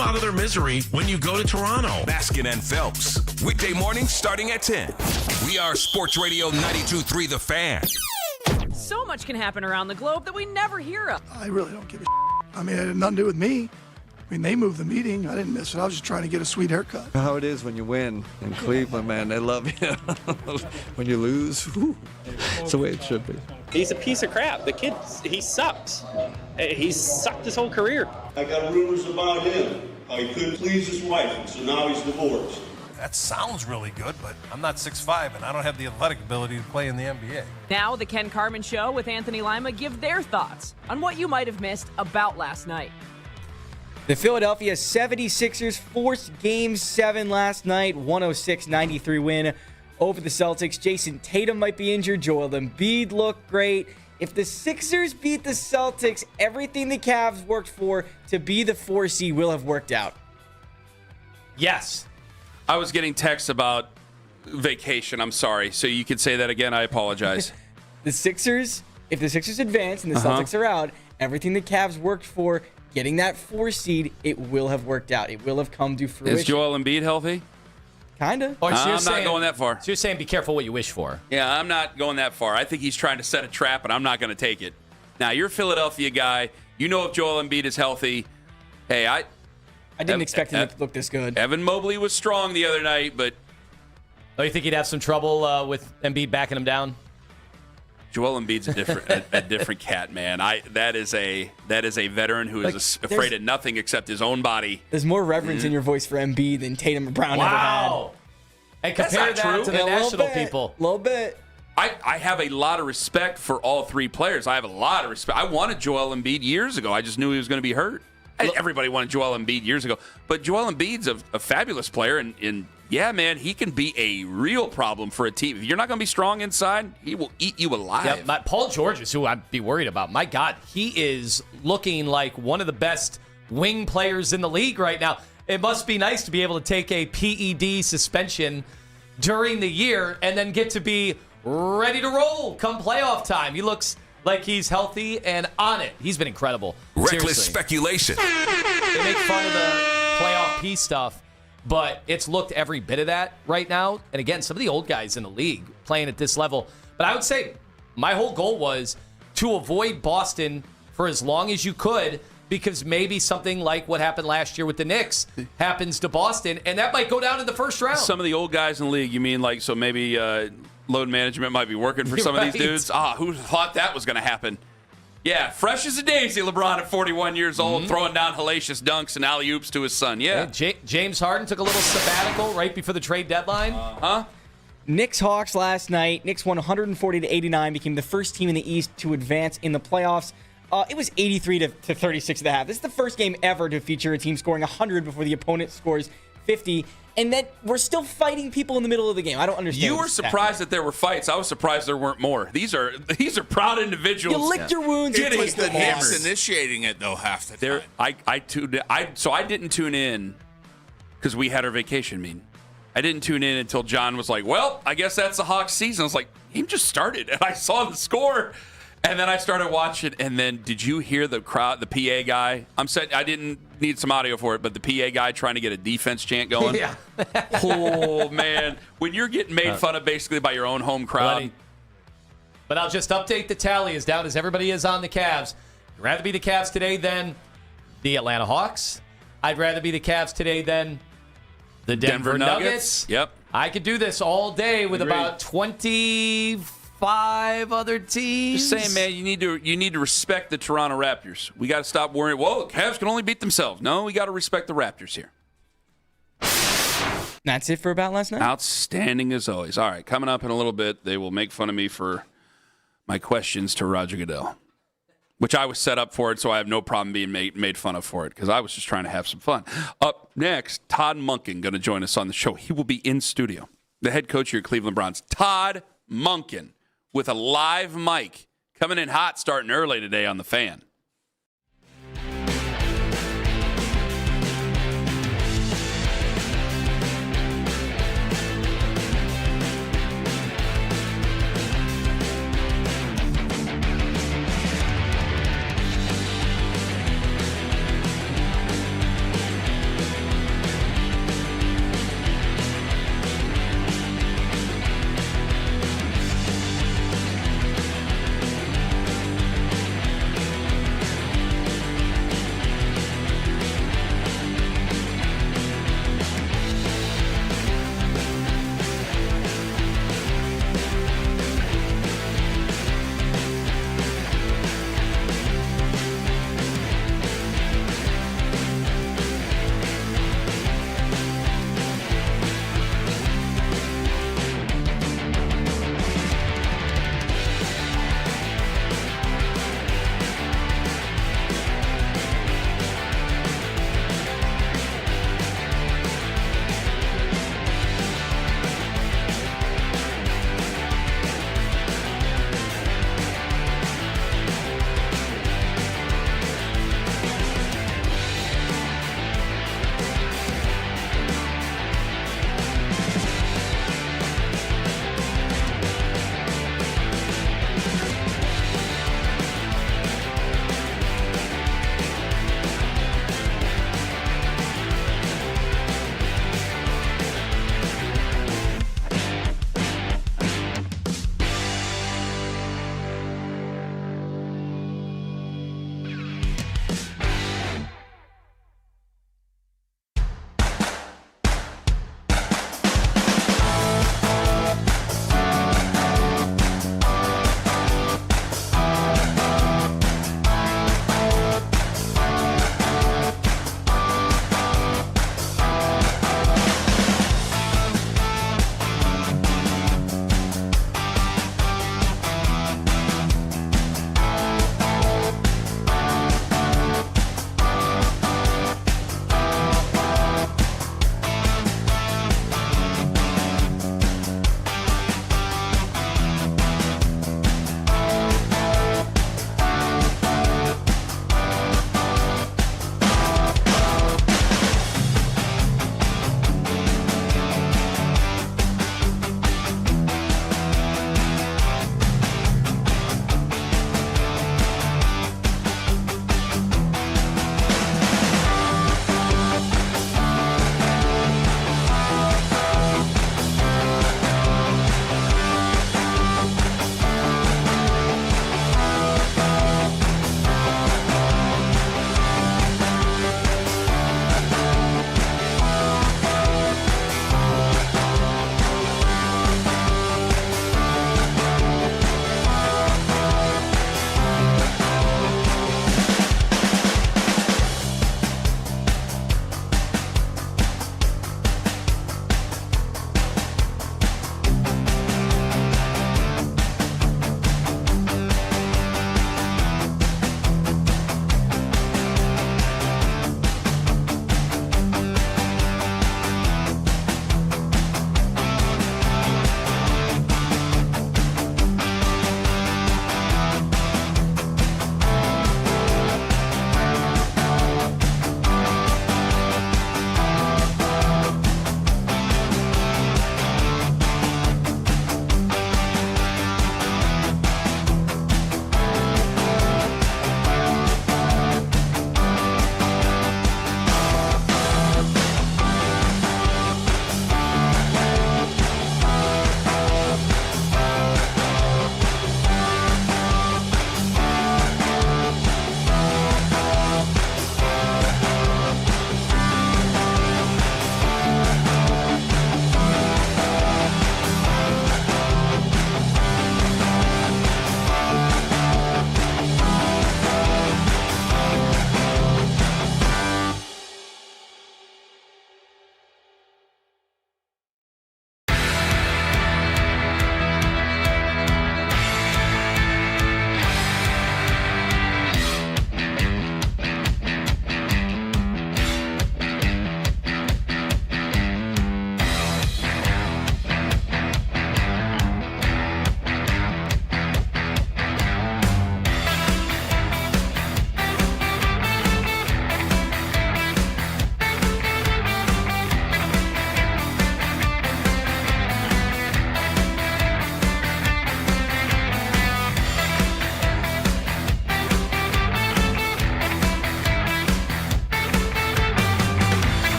them out of their misery when you go to Toronto. Baskin and Phelps, weekday mornings starting at 10. We are Sports Radio 92.3 The Fan. So much can happen around the globe that we never hear of. I really don't give a I mean, it had nothing to do with me. I mean, they moved the meeting. I didn't miss it. I was just trying to get a sweet haircut. How it is when you win in Cleveland, man. They love you. When you lose, whew, it's the way it should be. He's a piece of crap. The kid, he sucks. He's sucked his whole career. I got rumors about him. How he couldn't please his wife, so now he's divorced. That sounds really good, but I'm not 6'5", and I don't have the athletic ability to play in the NBA. Now, the Ken Carman Show with Anthony Lima give their thoughts on what you might have missed about last night. The Philadelphia 76ers forced Game 7 last night, 106-93 win over the Celtics. Jason Tatum might be injured. Joel Embiid looked great. If the Sixers beat the Celtics, everything the Cavs worked for to be the 4 seed will have worked out. Yes. I was getting texts about vacation. I'm sorry. So you could say that again. I apologize. If the Sixers advance and the Celtics are out, everything the Cavs worked for, getting that 4 seed, it will have worked out. It will have come to fruition. Is Joel Embiid healthy? Kinda. Oh, so I'm not going that far. So you're saying be careful what you wish for. Yeah, I'm not going that far. I think he's trying to set a trap, and I'm not going to take it. Now, you're a Philadelphia guy. You know if Joel Embiid is healthy. Hey, I didn't expect him to look this good. Evan Mobley was strong the other night, but... Oh, you think he'd have some trouble with Embiid backing him down? Joel Embiid's a different cat, man. That is a veteran who is afraid of nothing except his own body. There's more reverence in your voice for Embiid than Tatum or Brown ever had. And compare that to the national people. A little bit. I have a lot of respect for all three players. I have a lot of respect. I wanted Joel Embiid years ago. I just knew he was going to be hurt. Everybody wanted Joel Embiid years ago. But Joel Embiid's a fabulous player. And yeah, man, he can be a real problem for a team. If you're not going to be strong inside, he will eat you alive. Yeah, Paul George is who I'd be worried about. My God, he is looking like one of the best wing players in the league right now. It must be nice to be able to take a PED suspension during the year and then get to be ready to roll come playoff time. He looks like he's healthy and on it. He's been incredible. Reckless speculation. They make fun of the playoff P stuff, but it's looked every bit of that right now. And again, some of the old guys in the league playing at this level. But I would say my whole goal was to avoid Boston for as long as you could, because maybe something like what happened last year with the Knicks happens to Boston, and that might go down in the first round. Some of the old guys in the league, you mean like, so maybe load management might be working for some of these dudes? Who thought that was going to happen? Yeah, fresh as a daisy, LeBron at 41 years old, throwing down hellacious dunks and alley-oops to his son. Yeah. James Harden took a little sabbatical right before the trade deadline. Knicks-Hawks last night. Knicks won 140-89, became the first team in the East to advance in the playoffs. It was 83 to 36 at the half. This is the first game ever to feature a team scoring 100 before the opponent scores 50. And then we're still fighting people in the middle of the game. I don't understand. You were surprised that there were fights. I was surprised there weren't more. These are proud individuals. You licked your wounds. It was the Knicks initiating it, though, half the time. So I didn't tune in because we had our vacation meeting. I didn't tune in until John was like, well, I guess that's the Hawks season. I was like, game just started. And I saw the score. And then I started watching, and then did you hear the crowd, the PA guy? I didn't need some audio for it, but the PA guy trying to get a defense chant going. Yeah. Oh, man. When you're getting made fun of basically by your own home crowd. But I'll just update the tally as down as everybody is on the Cavs. I'd rather be the Cavs today than the Atlanta Hawks. I'd rather be the Cavs today than the Denver Nuggets. Yep. I could do this all day with about 25 other teams. Just saying, man, you need to respect the Toronto Raptors. We got to stop worrying, well, the Cavs can only beat themselves. No, we got to respect the Raptors here. That's it for About Last Night? Outstanding as always. All right, coming up in a little bit, they will make fun of me for my questions to Roger Goodell, which I was set up for it, so I have no problem being made fun of for it, because I was just trying to have some fun. Up next, Todd Monkin going to join us on the show. He will be in studio. The head coach here at Cleveland Browns, Todd Monkin, with a live mic, coming in hot, starting early today on The Fan.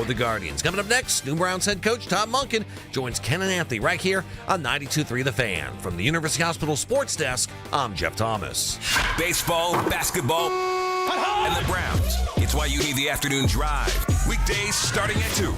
for the Guardians. Coming up next, new Browns head coach Todd Monkin joins Ken and Anthony right here on 92.3 The Fan. From the University Hospital Sports Desk, I'm Jeff Thomas. Baseball, basketball, and the Browns. It's why you need the afternoon drive. Weekdays starting at 2.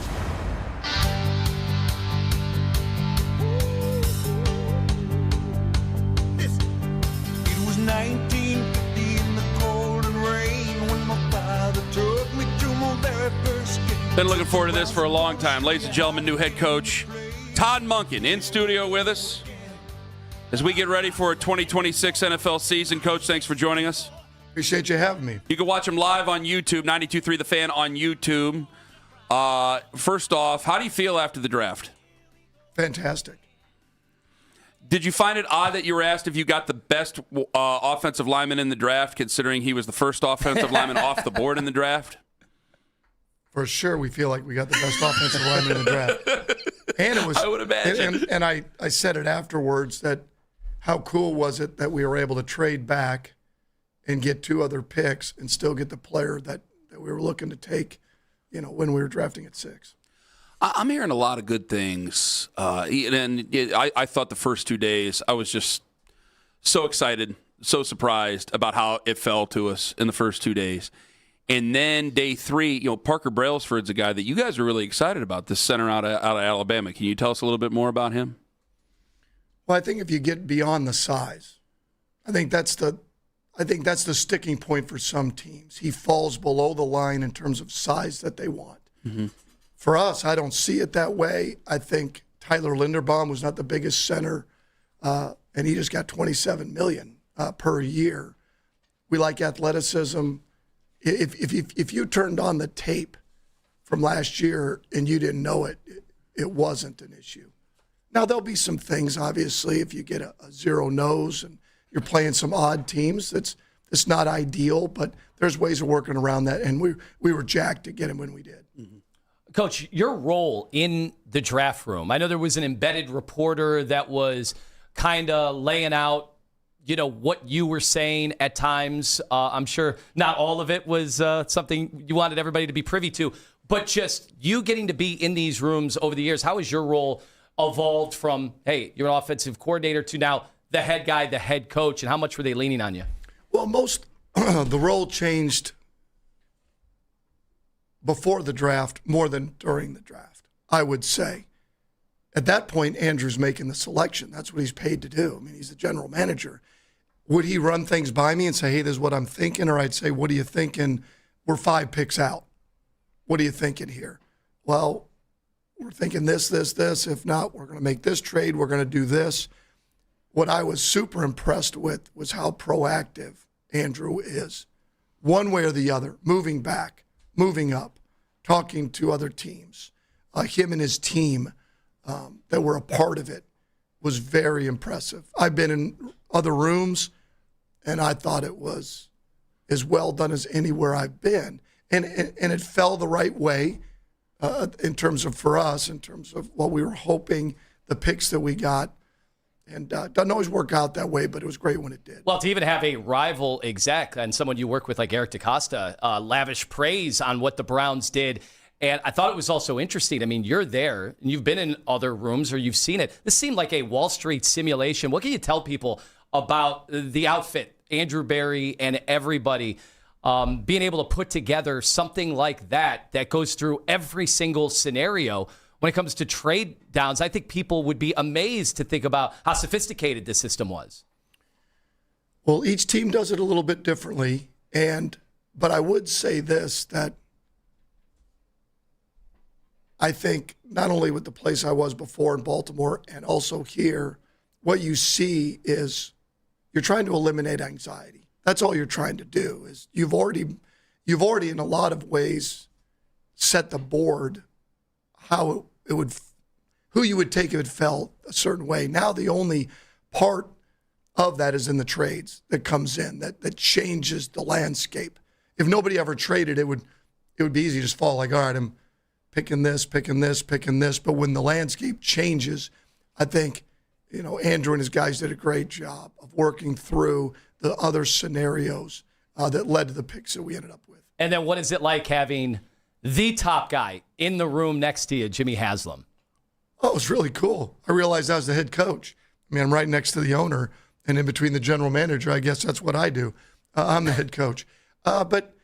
It was 1950 in the cold and rain when my father took me to my very first game. Been looking forward to this for a long time. Ladies and gentlemen, new head coach Todd Monkin in studio with us as we get ready for a 2026 NFL season. Coach, thanks for joining us. Appreciate you having me. You can watch him live on YouTube, 92.3 The Fan on YouTube. First off, how do you feel after the draft? Fantastic. Did you find it odd that you were asked if you got the best offensive lineman in the draft, considering he was the first offensive lineman off the board in the draft? For sure, we feel like we got the best offensive lineman in the draft. And it was, I would imagine. And I said it afterwards that how cool was it that we were able to trade back and get 2 other picks and still get the player that we were looking to take, when we were drafting at 6. I'm hearing a lot of good things. I thought the first 2 days, I was just so excited, so surprised about how it fell to us in the first 2 days. And then day 3, Parker Brailsford's a guy that you guys are really excited about, this center out of Alabama. Can you tell us a little bit more about him? Well, I think if you get beyond the size, I think that's the sticking point for some teams. He falls below the line in terms of size that they want. Mm-hmm. For us, I don't see it that way. I think Tyler Linderbaum was not the biggest center, and he just got $27 million per year. We like athleticism. If you turned on the tape from last year and you didn't know it, it wasn't an issue. Now, there'll be some things, obviously, if you get a zero nose and you're playing some odd teams, it's not ideal, but there's ways of working around that, and we were jacked to get him when we did. Mm-hmm. Coach, your role in the draft room, I know there was an embedded reporter that was kind of laying out, what you were saying at times. I'm sure not all of it was something you wanted everybody to be privy to, but just you getting to be in these rooms over the years, how has your role evolved from, hey, you're an offensive coordinator to now the head guy, the head coach, and how much were they leaning on you? Well, the role changed before the draft more than during the draft, I would say. At that point, Andrew's making the selection. That's what he's paid to do. I mean, he's the general manager. Would he run things by me and say, hey, this is what I'm thinking? Or I'd say, what are you thinking? We're 5 picks out. What are you thinking here? Well, we're thinking this. If not, we're going to make this trade. We're going to do this. What I was super impressed with was how proactive Andrew is. One way or the other, moving back, moving up, talking to other teams. Him and his team that were a part of it was very impressive. I've been in other rooms, and I thought it was as well done as anywhere I've been. And it fell the right way in terms of, for us, in terms of what we were hoping, the picks that we got. And doesn't always work out that way, but it was great when it did. Well, to even have a rival exec and someone you work with like Eric DaCosta lavish praise on what the Browns did. And I thought it was also interesting. I mean, you're there, and you've been in other rooms or you've seen it. This seemed like a Wall Street simulation. What can you tell people about the outfit, Andrew Berry and everybody being able to put together something like that goes through every single scenario? When it comes to trade downs, I think people would be amazed to think about how sophisticated this system was. Well, each team does it a little bit differently, but I would say this, that I think not only with the place I was before in Baltimore and also here, what you see is you're trying to eliminate anxiety. That's all you're trying to do. Is you've already in a lot of ways set the board how who you would take if it fell a certain way. Now the only part of that is in the trades that comes in, that changes the landscape. If nobody ever traded, it would be easy to just fall like, all right, I'm picking this. But when the landscape changes, I think, Andrew and his guys did a great job of working through the other scenarios that led to the picks that we ended up with. And then what is it like having the top guy in the room next to you, Jimmy Haslam. Oh, it was really cool. I realized I was the head coach. I mean, I'm right next to the owner, and in between the general manager, I guess that's what I do. I'm the head coach. But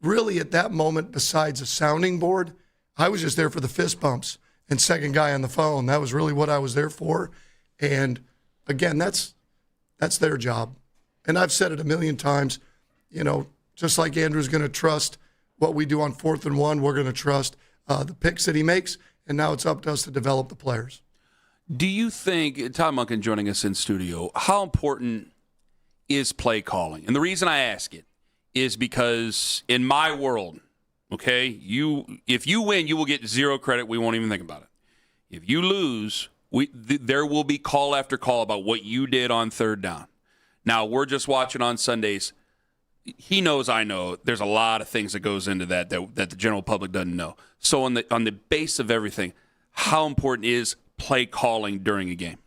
really at that moment, besides a sounding board, I was just there for the fist bumps and second guy on the phone. That was really what I was there for. And again, that's their job. And I've said it a million times, just like Andrew's going to trust what we do on 4th and 1, we're going to trust the picks that he makes. And now it's up to us to develop the players. Do you think, Todd Monkin joining us in studio, how important is play calling? And the reason I ask it is because in my world, okay, if you win, you will get zero credit. We won't even think about it. If you lose, there will be call after call about what you did on third down. Now, we're just watching on Sundays. He knows I know. There's a lot of things that goes into that the general public doesn't know. So on the base of everything, how important is play calling during a game?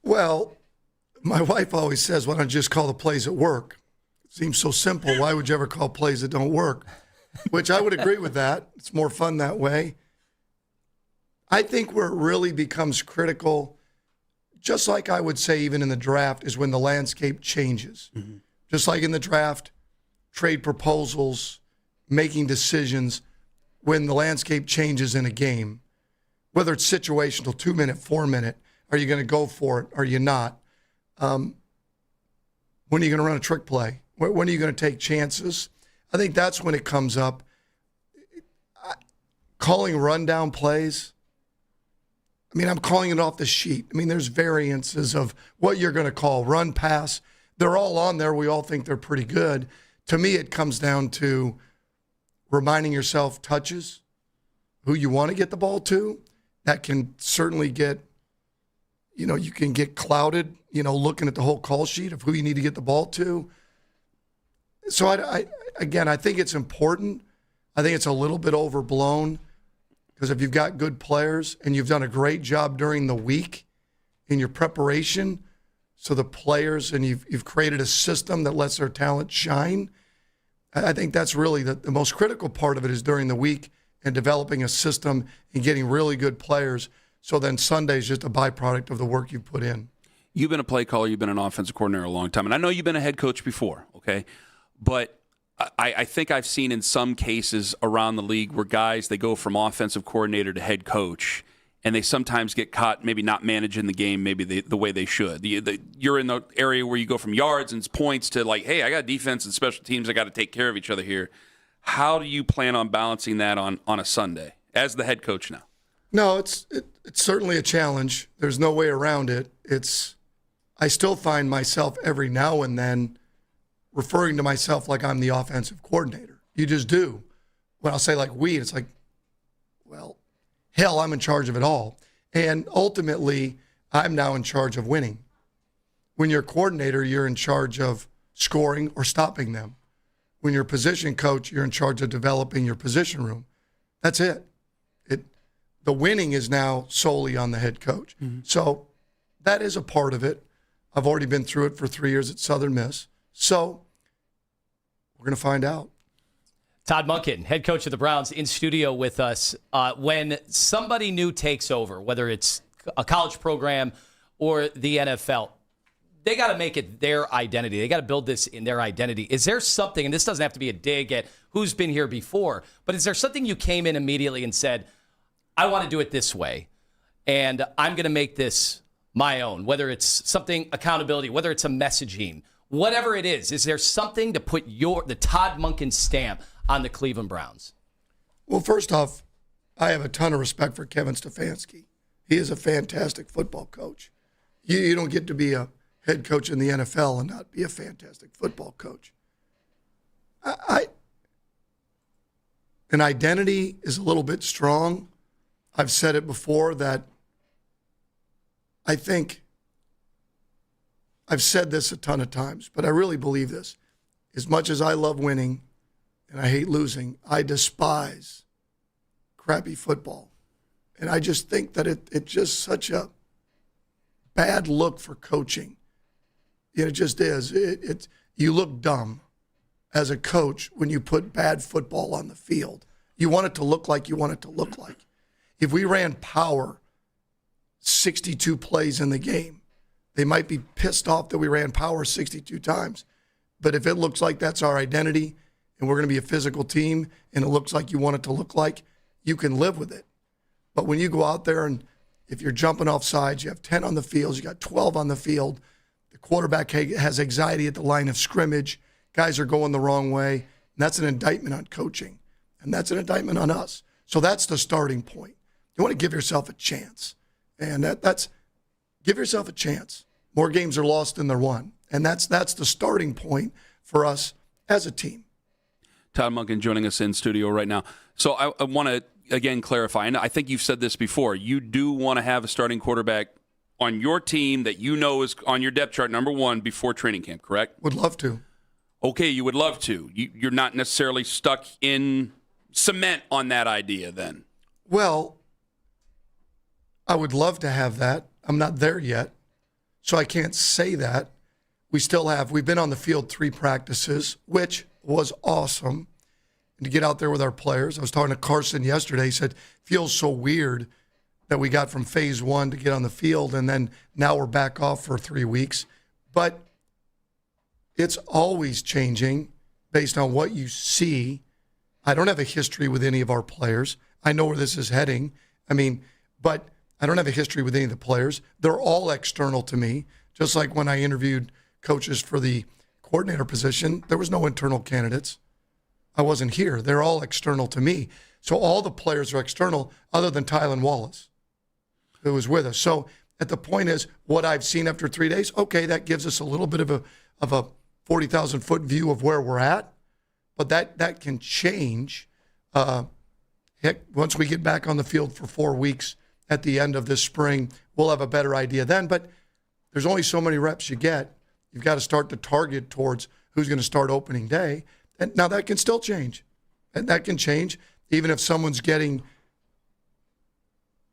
Well, my wife always says, why don't you just call the plays at work? It seems so simple. Why would you ever call plays that don't work? Which I would agree with that. It's more fun that way. I think where it really becomes critical, just like I would say even in the draft, is when the landscape changes. Mm-hmm. Just like in the draft, trade proposals, making decisions, when the landscape changes in a game, whether it's situational, 2-minute, 4-minute, are you going to go for it? Are you not? When are you going to run a trick play? When are you going to take chances? I think that's when it comes up. Calling rundown plays, I mean, I'm calling it off the sheet. I mean, there's variances of what you're going to call run, pass. They're all on there. We all think they're pretty good. To me, it comes down to reminding yourself touches, who you want to get the ball to. That can certainly get, you can get clouded, looking at the whole call sheet of who you need to get the ball to. So, I think it's important. I think it's a little bit overblown because if you've got good players and you've done a great job during the week in your preparation, so the players, and you've created a system that lets their talent shine, I think that's really the most critical part of it is during the week and developing a system and getting really good players. So then Sunday is just a byproduct of the work you've put in. You've been a play caller. You've been an offensive coordinator a long time. And I know you've been a head coach before, okay? But I think I've seen in some cases around the league where guys, they go from offensive coordinator to head coach, and they sometimes get caught maybe not managing the game maybe the way they should. You're in the area where you go from yards and points to like, hey, I got defense and special teams. I got to take care of each other here. How do you plan on balancing that on a Sunday as the head coach now? No, it's certainly a challenge. There's no way around it. I still find myself every now and then referring to myself like I'm the offensive coordinator. You just do. When I'll say like we, it's like, well, hell, I'm in charge of it all. And ultimately, I'm now in charge of winning. When you're a coordinator, you're in charge of scoring or stopping them. When you're a position coach, you're in charge of developing your position room. That's it. The winning is now solely on the head coach. Mm-hmm. So that is a part of it. I've already been through it for 3 years at Southern Miss. So we're going to find out. Todd Monkin, head coach of the Browns, in studio with us. When somebody new takes over, whether it's a college program or the NFL, they got to make it their identity. They got to build this in their identity. Is there something, and this doesn't have to be a dig at who's been here before, but is there something you came in immediately and said, I want to do it this way, and I'm going to make this my own, whether it's something accountability, whether it's a messaging, whatever it is there something to put the Todd Monkin stamp on the Cleveland Browns? Well, first off, I have a ton of respect for Kevin Stefanski. He is a fantastic football coach. You don't get to be a head coach in the NFL and not be a fantastic football coach. An identity is a little bit strong. I've said it before that I think I've said this a ton of times, but I really believe this. As much as I love winning and I hate losing, I despise crappy football. And I just think that it's just such a bad look for coaching. It just is. You look dumb as a coach when you put bad football on the field. You want it to look like you want it to look like. If we ran power 62 plays in the game, they might be pissed off that we ran power 62 times. But if it looks like that's our identity and we're going to be a physical team and it looks like you want it to look like, you can live with it. But when you go out there and if you're jumping off sides, you have 10 on the field, you got 12 on the field, the quarterback has anxiety at the line of scrimmage, guys are going the wrong way, and that's an indictment on coaching, and that's an indictment on us. So that's the starting point. You want to give yourself a chance, and that's give yourself a chance. More games are lost than they're won, and that's the starting point for us as a team. Todd Monkin joining us in studio right now. So I want to, again, clarify, and I think you've said this before, you do want to have a starting quarterback on your team that you know is on your depth chart, number one, before training camp, correct? Would love to. Okay, you would love to. You're not necessarily stuck in cement on that idea then. Well, I would love to have that. I'm not there yet, so I can't say that. We've been on the field 3 practices, which was awesome. And to get out there with our players. I was talking to Carson yesterday. He said, feels so weird that we got from phase 1 to get on the field, and then now we're back off for 3 weeks. But it's always changing based on what you see. I don't have a history with any of our players. I know where this is heading. But I don't have a history with any of the players. They're all external to me. Just like when I interviewed coaches for the coordinator position, there was no internal candidates. I wasn't here. They're all external to me. So all the players are external other than Tylan Wallace, who was with us. So at the point is, what I've seen after 3 days, okay, that gives us a little bit of a 40,000-foot view of where we're at. But that can change. Once we get back on the field for 4 weeks at the end of this spring, we'll have a better idea then. But there's only so many reps you get. You've got to start to target towards who's going to start opening day. And now that can still change. And that can change even if someone's getting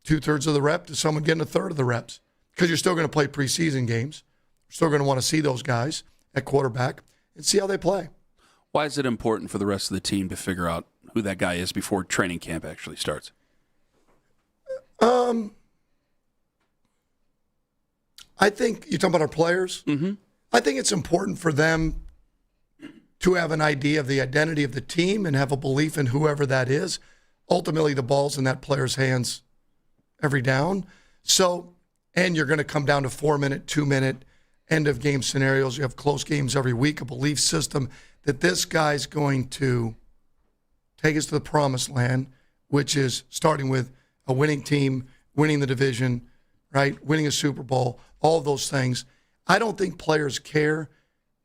2/3 of the rep to someone getting 1/3 of the reps. Because you're still going to play preseason games. You're still going to want to see those guys at quarterback and see how they play. Why is it important for the rest of the team to figure out who that guy is before training camp actually starts? I think you're talking about our players. Mm-hmm. I think it's important for them to have an idea of the identity of the team and have a belief in whoever that is. Ultimately, the ball's in that player's hands every down. So, and you're going to come down to 4-minute, 2-minute, end-of-game scenarios. You have close games every week, a belief system that this guy's going to take us to the promised land, which is starting with a winning team, winning the division, right? Winning a Super Bowl, all of those things. I don't think players care.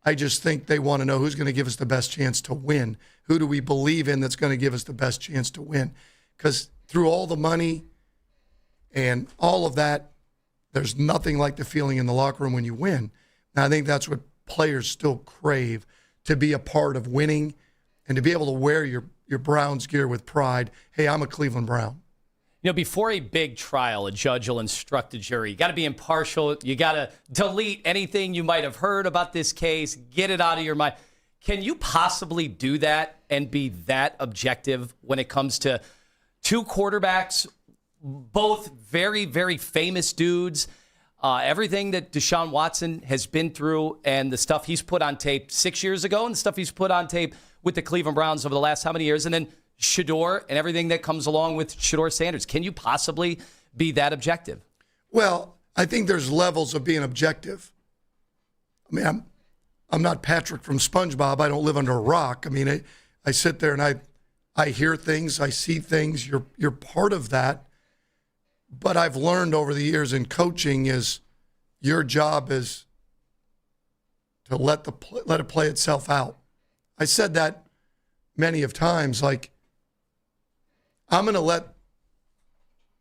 I just think they want to know who's going to give us the best chance to win. Who do we believe in that's going to give us the best chance to win? Because through all the money and all of that, there's nothing like the feeling in the locker room when you win. And I think that's what players still crave, to be a part of winning and to be able to wear your Browns gear with pride. Hey, I'm a Cleveland Brown. Before a big trial, a judge will instruct a jury. You got to be impartial. You got to delete anything you might have heard about this case. Get it out of your mind. Can you possibly do that and be that objective when it comes to 2 quarterbacks, both very, very famous dudes? Everything that Deshaun Watson has been through and the stuff he's put on tape 6 years ago and the stuff he's put on tape with the Cleveland Browns over the last how many years? And then Shedeur and everything that comes along with Shedeur Sanders. Can you possibly be that objective? Well, I think there's levels of being objective. I mean, I'm not Patrick from SpongeBob. I don't live under a rock. I mean, I sit there and I hear things, I see things. You're part of that. But I've learned over the years in coaching is your job is to let it play itself out. I said that many of times, like, I'm going to let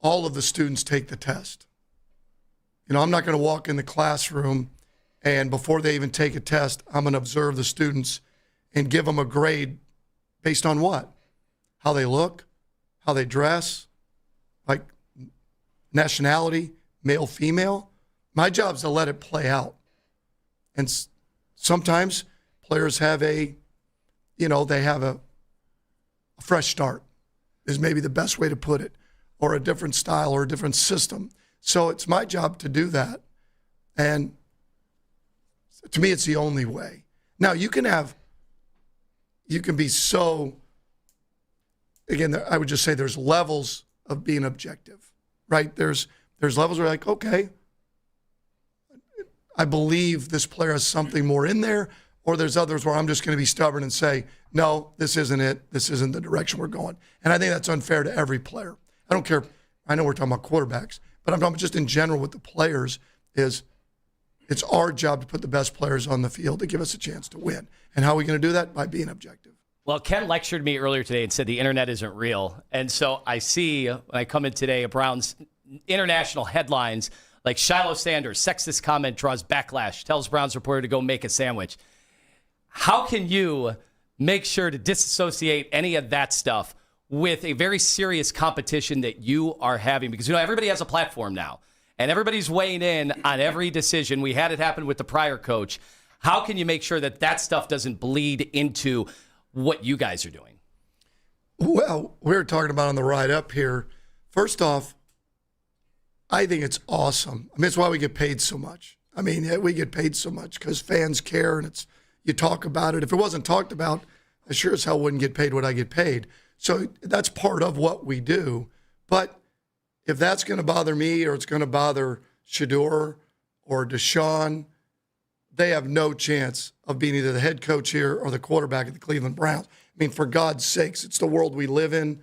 all of the students take the test. I'm not going to walk in the classroom and before they even take a test, I'm going to observe the students and give them a grade based on what? How they look, how they dress, like nationality, male, female. My job is to let it play out. And sometimes players have they have a fresh start. is maybe the best way to put it, or a different style or a different system. So it's my job to do that. And to me, it's the only way. Now, you can be so, again, I would just say there's levels of being objective, right? There's levels where you're like, okay, I believe this player has something more in there, or there's others where I'm just going to be stubborn and say, no, this isn't it. This isn't the direction we're going. And I think that's unfair to every player. I don't care. I know we're talking about quarterbacks, but I'm talking just in general with the players is it's our job to put the best players on the field to give us a chance to win. And how are we going to do that? By being objective. Well, Ken lectured me earlier today and said the internet isn't real. And so I see when I come in today, Brown's international headlines like Shiloh Sanders, sexist comment draws backlash, tells Browns reporter to go make a sandwich. How can you make sure to disassociate any of that stuff with a very serious competition that you are having? Because, everybody has a platform now, and everybody's weighing in on every decision. We had it happen with the prior coach. How can you make sure that that stuff doesn't bleed into what you guys are doing? Well, we were talking about on the ride up here. First off, I think it's awesome. It's why we get paid so much. We get paid so much because fans care, and you talk about it. If it wasn't talked about, I sure as hell wouldn't get paid what I get paid. So that's part of what we do. But if that's going to bother me or it's going to bother Shedeur or Deshaun, they have no chance of being either the head coach here or the quarterback of the Cleveland Browns. For God's sakes, it's the world we live in.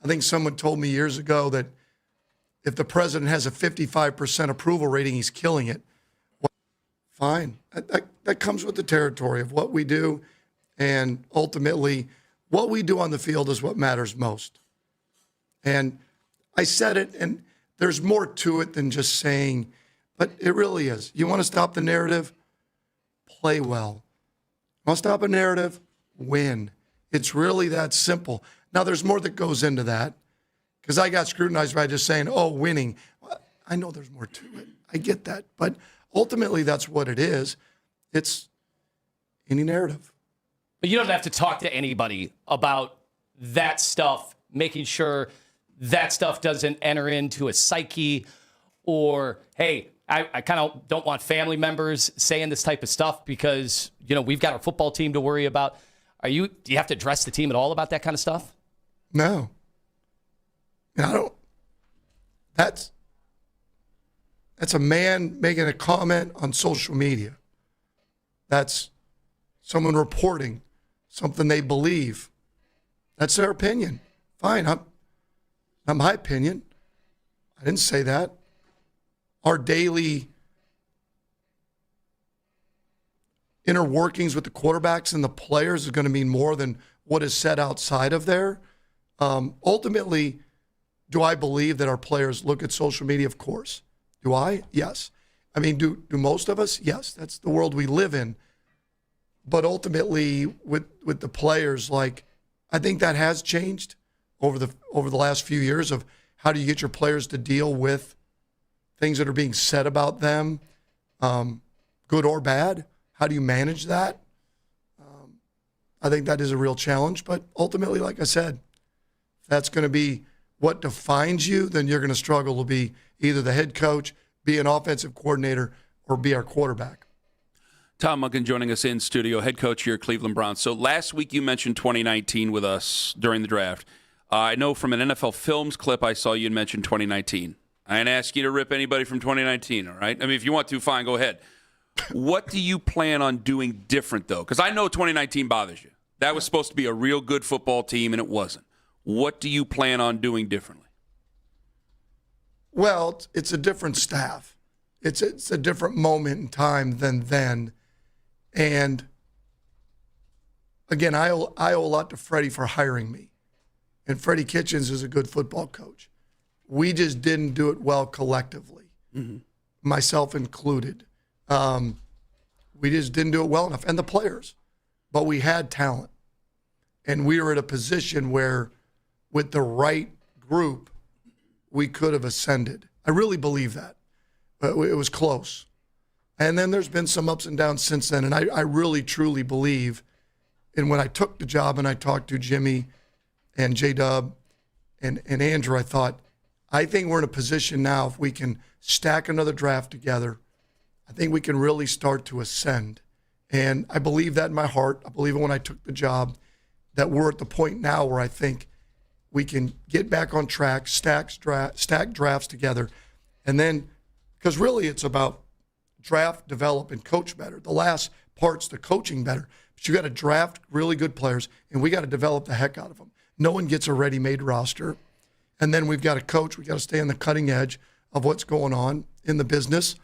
I think someone told me years ago that if the president has a 55% approval rating, he's killing it. Well, fine. That comes with the territory of what we do. And ultimately, what we do on the field is what matters most. And I said it, and there's more to it than just saying, but it really is. You want to stop the narrative? Play well. You want to stop a narrative? Win. It's really that simple. Now, there's more that goes into that. Because I got scrutinized by just saying, winning. Well, I know there's more to it. I get that. But ultimately, that's what it is. It's any narrative. But you don't have to talk to anybody about that stuff, making sure that stuff doesn't enter into a psyche or, hey, I kind of don't want family members saying this type of stuff because, we've got our football team to worry about. Do you have to address the team at all about that kind of stuff? No. I don't. That's a man making a comment on social media. That's someone reporting something they believe. That's their opinion. Fine. Not my opinion. I didn't say that. Our daily inner workings with the quarterbacks and the players is going to mean more than what is said outside of there. Ultimately, do I believe that our players look at social media? Of course. Do I? Yes. Do most of us? Yes. That's the world we live in. But ultimately, with the players, I think that has changed over the last few years of how do you get your players to deal with things that are being said about them, good or bad? How do you manage that? I think that is a real challenge. But ultimately, like I said, if that's going to be what defines you, then you're going to struggle to be either the head coach, be an offensive coordinator, or be our quarterback. Todd Monkin joining us in studio, head coach here at Cleveland Browns. So last week you mentioned 2019 with us during the draft. I know from an NFL Films clip I saw you had mentioned 2019. I didn't ask you to rip anybody from 2019, all right? If you want to, fine, go ahead. What do you plan on doing different, though? Because I know 2019 bothers you. That was supposed to be a real good football team, and it wasn't. What do you plan on doing differently? Well, it's a different staff. It's a different moment in time than then. And, again, I owe a lot to Freddie for hiring me. And Freddie Kitchens is a good football coach. We just didn't do it well collectively, myself included. We just didn't do it well enough, and the players. But we had talent. And we were at a position where, with the right group, we could have ascended. I really believe that. But it was close. And then there's been some ups and downs since then. And I really, truly believe, and when I took the job and I talked to Jimmy and J-Dub and Andrew, I think we're in a position now, if we can stack another draft together, I think we can really start to ascend. And I believe that in my heart. I believe it when I took the job, that we're at the point now where I think we can get back on track, stack drafts together, and then, because really it's about draft, develop, and coach better. The last part's the coaching better. But you got to draft really good players, and we got to develop the heck out of them. No one gets a ready-made roster. And then we've got to coach. We've got to stay on the cutting edge of what's going on in the business.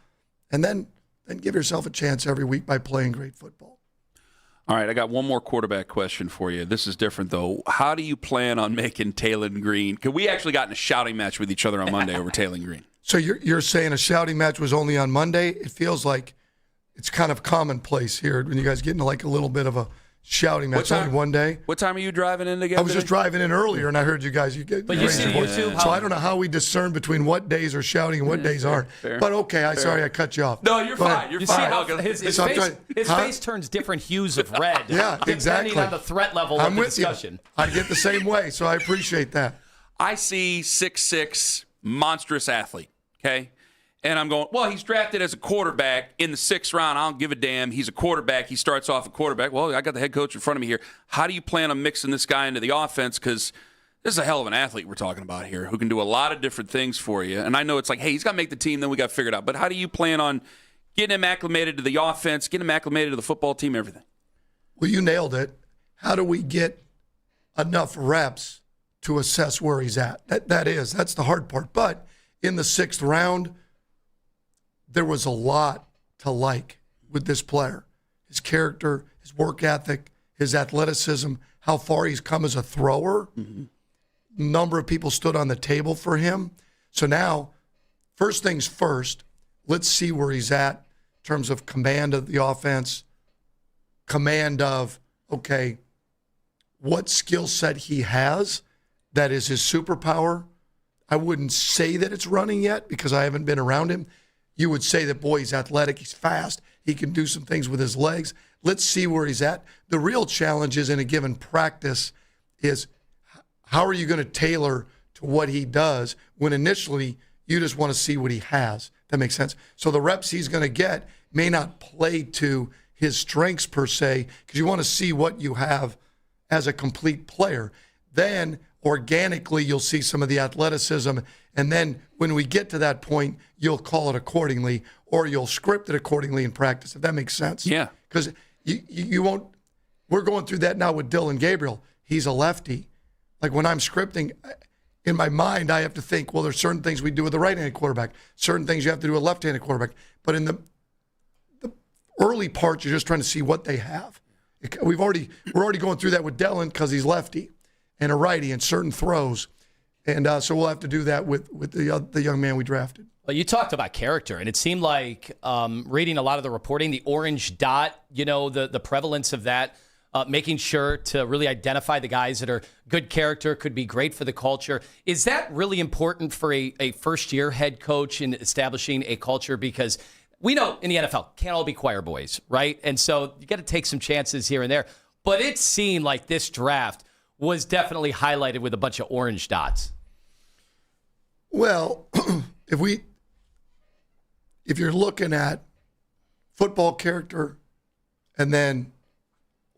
And then give yourself a chance every week by playing great football. All right, I got one more quarterback question for you. This is different, though. How do you plan on making Taylon Green? Because we actually got in a shouting match with each other on Monday over Taylon Green. So you're saying a shouting match was only on Monday? It feels like it's kind of commonplace here when you guys get into like a little bit of a shouting match only one day. What time are you driving in again? I was just driving in earlier, and I heard you guys. But you see YouTube. So I don't know how we discern between what days are shouting and what days aren't. Fair. But okay, sorry I cut you off. No, you're fine. You're you fine. see how his face turns different hues of red. Yeah, exactly. Depending on the threat level of the discussion. I get the same way, so I appreciate that. I see 6'6", monstrous athlete, okay? And I'm going, well, he's drafted as a quarterback in the 6th round. I don't give a damn. He's a quarterback. He starts off a quarterback. Well, I got the head coach in front of me here. How do you plan on mixing this guy into the offense? Because this is a hell of an athlete we're talking about here who can do a lot of different things for you. And I know it's like, hey, he's got to make the team, then we got to figure it out. But how do you plan on getting him acclimated to the offense, getting him acclimated to the football team, everything? Well, you nailed it. How do we get enough reps to assess where he's at? That's the hard part. But in the 6th round, there was a lot to like with this player. His character, his work ethic, his athleticism, how far he's come as a thrower. Mm-hmm. Number of people stood on the table for him. So now, first things first, let's see where he's at in terms of command of the offense, command of, okay, what skill set he has that is his superpower. I wouldn't say that it's running yet because I haven't been around him. You would say that, boy, he's athletic, he's fast, he can do some things with his legs. Let's see where he's at. The real challenge is in a given practice is how are you going to tailor to what he does when initially you just want to see what he has. That makes sense. So the reps he's going to get may not play to his strengths per se because you want to see what you have as a complete player. Then organically you'll see some of the athleticism, and then when we get to that point, you'll call it accordingly or you'll script it accordingly in practice, if that makes sense. Yeah. Because you won't – we're going through that now with Dylan Gabriel. He's a lefty. Like when I'm scripting, in my mind I have to think, well, there's certain things we do with the right-handed quarterback, certain things you have to do with a left-handed quarterback. But in the early parts, you're just trying to see what they have. We're already going through that with Dylan because he's lefty and a righty and certain throws. And so we'll have to do that with the young man we drafted. Well, you talked about character, and it seemed like reading a lot of the reporting, the orange dot, the prevalence of that, making sure to really identify the guys that are good character, could be great for the culture. Is that really important for a first-year head coach in establishing a culture? Because we know in the NFL, can't all be choir boys, right? And so you got to take some chances here and there. But it seemed like this draft was definitely highlighted with a bunch of orange dots. Well, if you're looking at football character and then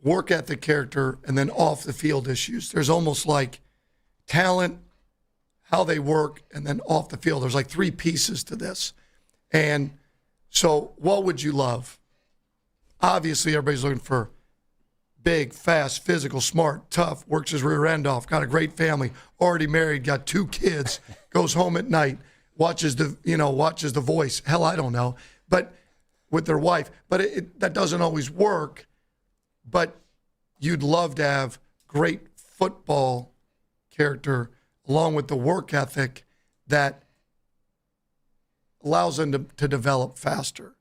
work ethic character and then off the field issues, there's almost like talent, how they work, and then off the field. There's like 3 pieces to this. And so what would you love? Obviously, everybody's looking for big, fast, physical, smart, tough, works his rear end off, got a great family, already married, got 2 kids, goes home at night, watches The Voice. Hell, I don't know, but with their wife. But that doesn't always work. But you'd love to have great football character along with the work ethic that allows them to develop faster.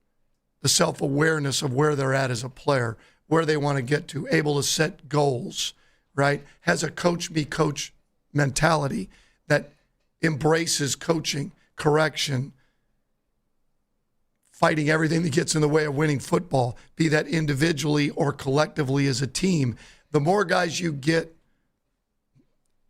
The self-awareness of where they're at as a player, where they want to get to, able to set goals, right? Has a coach-me-coach mentality that embraces coaching, correction, fighting everything that gets in the way of winning football, be that individually or collectively as a team. The more guys you get,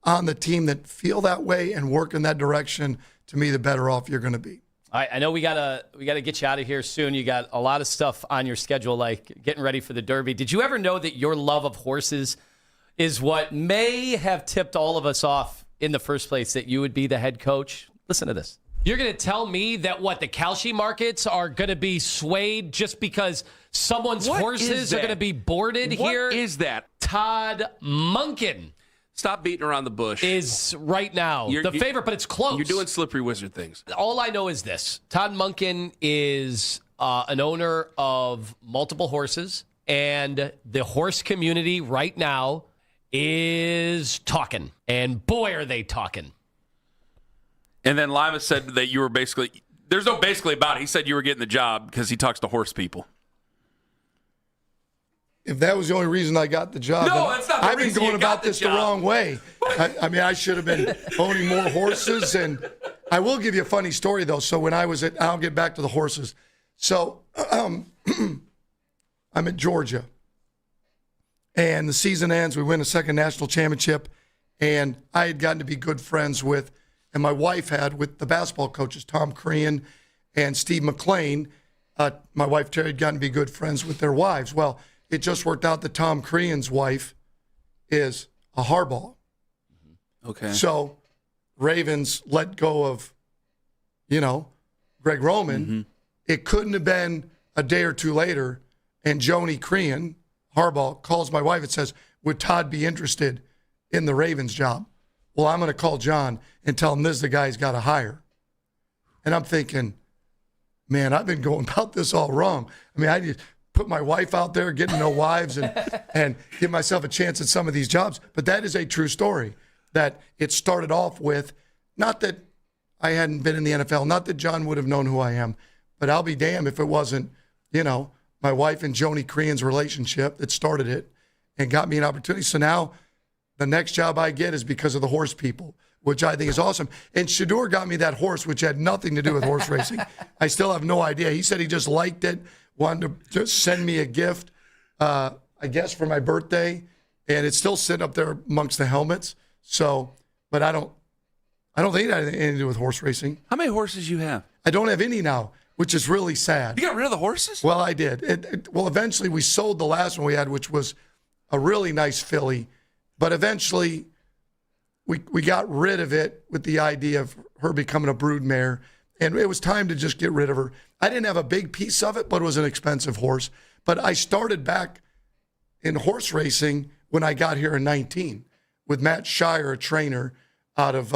on the team that feel that way and work in that direction, to me, the better off you're going to be. All right, I know we gotta get you out of here soon. You got a lot of stuff on your schedule, like getting ready for the Derby. Did you ever know that your love of horses is what may have tipped all of us off in the first place, that you would be the head coach? Listen to this. You're going to tell me that the Kalshi markets are going to be swayed just because someone's horses are going to be boarded here? What is that? Todd Monkin. Stop beating around the bush. Is right now the favorite, but it's close. You're doing slippery wizard things. All I know is this. Todd Monkin is an owner of multiple horses, and the horse community right now is talking. And boy, are they talking. And then Lima said that you were basically, there's no basically about it. He said you were getting the job because he talks to horse people. If that was the only reason I got the job, no, that's not the I've been reason going you got about the this job. the wrong way. I mean, I should have been owning more horses. And I will give you a funny story, though. So when I'll get back to the horses. So I'm at Georgia, and the season ends. We win a second national championship, and I had gotten to be good friends with, and my wife had, with the basketball coaches, Tom Crean and Steve McLean. My wife, Terry, had gotten to be good friends with their wives. Well, it just worked out that Tom Crean's wife is a Harbaugh. Okay. So Ravens let go of, Greg Roman. Mm-hmm. It couldn't have been a day or two later, and Joni Crean, Harbaugh, calls my wife and says, would Todd be interested in the Ravens job? Well, I'm going to call John and tell him this is the guy he's got to hire. And I'm thinking, man, I've been going about this all wrong. I mean, I just put my wife out there, getting no wives, and give myself a chance at some of these jobs. But that is a true story, that it started off with, not that I hadn't been in the NFL, not that John would have known who I am, but I'll be damned if it wasn't, my wife and Joni Crean's relationship that started it and got me an opportunity. So now the next job I get is because of the horse people, which I think is awesome. And Shador got me that horse, which had nothing to do with horse racing. I still have no idea. He said he just liked it, wanted to just send me a gift, I guess, for my birthday. And it's still sitting up there amongst the helmets. So, but I don't think it had anything to do with horse racing. How many horses you have? I don't have any now, which is really sad. You got rid of the horses? Well, I did. Well, eventually we sold the last one we had, which was a really nice filly. But eventually we got rid of it with the idea of her becoming a brood mare. And it was time to just get rid of her. I didn't have a big piece of it, but it was an expensive horse. But I started back in horse racing when I got here in 19 with Matt Shire, a trainer out of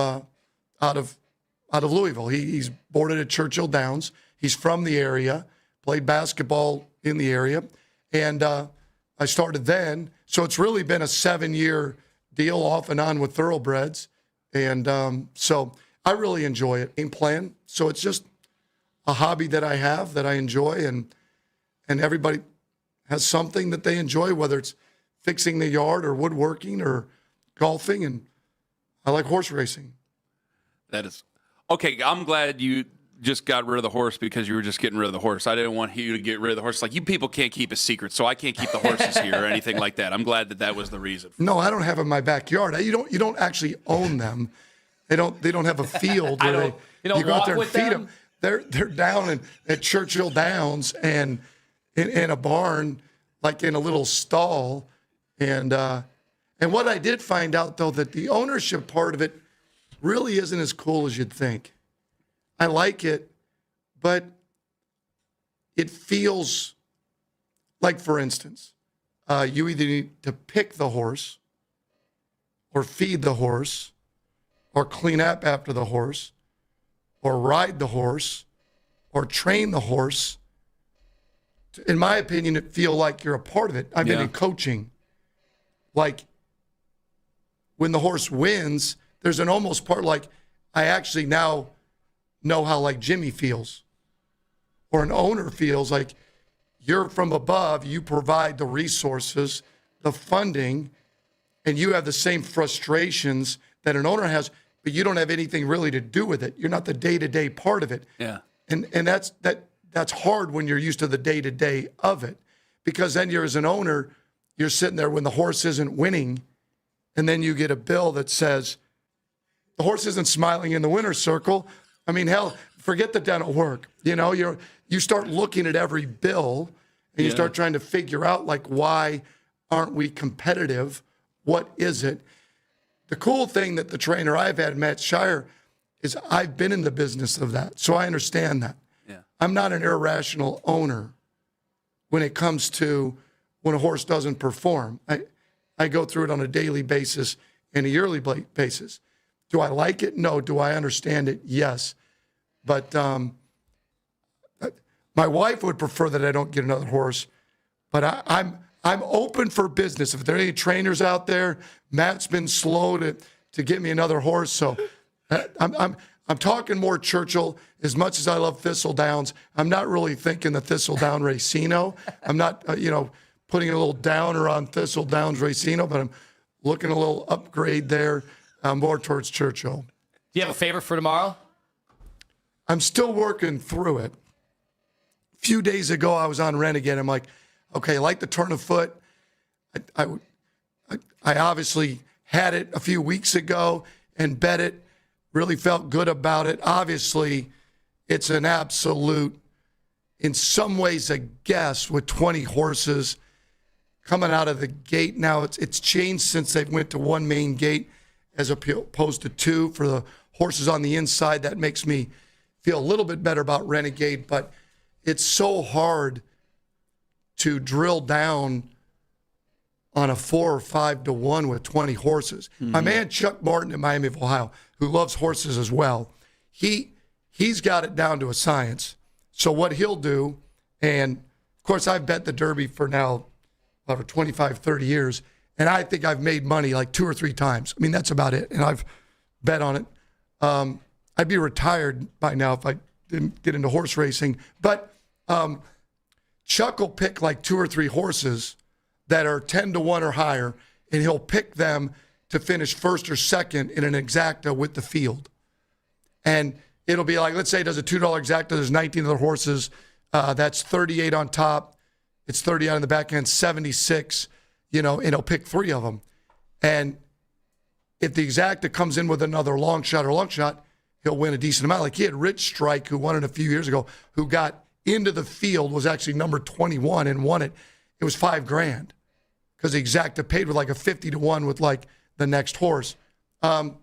Louisville. He's boarded at Churchill Downs. He's from the area, played basketball in the area. And I started then. So it's really been a 7-year deal off and on with thoroughbreds. And so I really enjoy it. Game plan. So it's just a hobby that I have that I enjoy, and everybody has something that they enjoy, whether it's fixing the yard or woodworking or golfing, and I like horse racing. That is okay. I'm glad you just got rid of the horse because you were just getting rid of the horse. I didn't want you to get rid of the horse. Like, you people can't keep a secret, so I can't keep the horses here or anything like that. I'm glad that was the reason. No, I don't have them in my backyard. You don't actually own them. They don't have a field where you go out there and feed them. They're down at Churchill Downs and in a barn, like in a little stall. And what I did find out, though, that the ownership part of it really isn't as cool as you'd think. I like it, but it feels like, for instance, you either need to pick the horse or feed the horse or clean up after the horse or ride the horse or train the horse. In my opinion, it feels like you're a part of it. I've been in coaching. Like, when the horse wins, there's an almost part like I actually now know how, like, Jimmy feels or an owner feels. Like, you're from above, you provide the resources, the funding, and you have the same frustrations that an owner has, but you don't have anything really to do with it. You're not the day-to-day part of it. Yeah. And that's hard when you're used to the day-to-day of it, because then you're, as an owner, you're sitting there when the horse isn't winning and then you get a bill that says the horse isn't smiling in the winner's circle. I mean, hell, forget the dental work. You start looking at every bill and you start trying to figure out, like, why aren't we competitive? What is it? The cool thing that the trainer I've had, Matt Shire, is I've been in the business of that, so I understand that. Yeah. I'm not an irrational owner when it comes to when a horse doesn't perform. I go through it on a daily basis and a yearly basis. Do I like it? No. Do I understand it? Yes. But my wife would prefer that I don't get another horse. But I'm open for business. If there are any trainers out there, Matt's been slow to get me another horse. So I'm talking more Churchill. As much as I love Thistledowns, I'm not really thinking the Thistledown Racino. I'm not, putting a little downer on Thistledowns Racino, but I'm looking a little upgrade there, more towards Churchill. Do you have a favorite for tomorrow? I'm still working through it. A few days ago, I was on Renegade. I'm like, okay, I like the turn of foot. I obviously had it a few weeks ago and bet it. Really felt good about it. Obviously, it's an absolute, in some ways, a guess with 20 horses coming out of the gate. Now, it's changed since they went to one main gate as opposed to two for the horses on the inside. That makes me feel a little bit better about Renegade, but it's so hard to drill down on a 4 or 5 to 1 with 20 horses. Mm-hmm. My man Chuck Martin in Miami of Ohio, who loves horses as well, he's got it down to a science. So what he'll do, and of course I've bet the Derby for now over 25, 30 years, and I think I've made money like 2 or 3 times. I mean, that's about it, and I've bet on it. I'd be retired by now if I didn't get into horse racing. But Chuck will pick like 2 or 3 horses that are 10 to 1 or higher, and he'll pick them to finish first or second in an exacta with the field. And it'll be like, let's say he does a $2 exacta, there's 19 other horses, that's 38 on top, it's 30 on the back end, 76, and he'll pick 3 of them. And if the exacta comes in with another long shot, he'll win a decent amount. Like he had Rich Strike, who won it a few years ago, who got into the field, was actually number 21 and won it. It was $5,000 because the exacta paid with like a 50 to 1 with like the next horse. I'm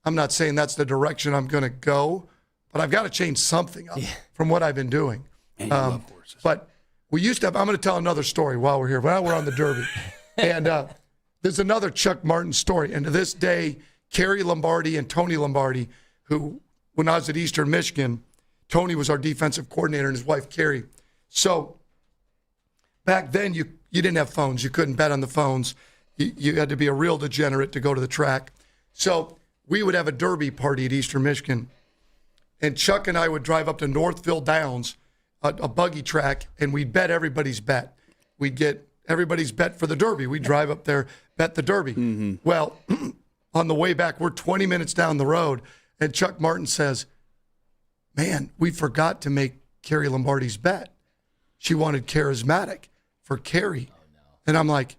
not saying that's the direction I'm going to go, but I've got to change something up from what I've been doing. And you love horses. But we used to have, I'm going to tell another story while we're here. Now we're on the Derby. And there's another Chuck Martin story. And to this day, Kerry Lombardi and Tony Lombardi, who, when I was at Eastern Michigan, Tony was our defensive coordinator and his wife, Kerry. So back then, you didn't have phones. You couldn't bet on the phones. You had to be a real degenerate to go to the track. So we would have a Derby party at Eastern Michigan. And Chuck and I would drive up to Northville Downs, a buggy track, and we'd bet everybody's bet. We'd get everybody's bet for the Derby. We'd drive up there, bet the Derby. Mm-hmm. Well, on the way back, we're 20 minutes down the road, and Chuck Martin says, man, we forgot to make Kerry Lombardi's bet. She wanted charismatic for Kerry. Oh, no. And I'm like,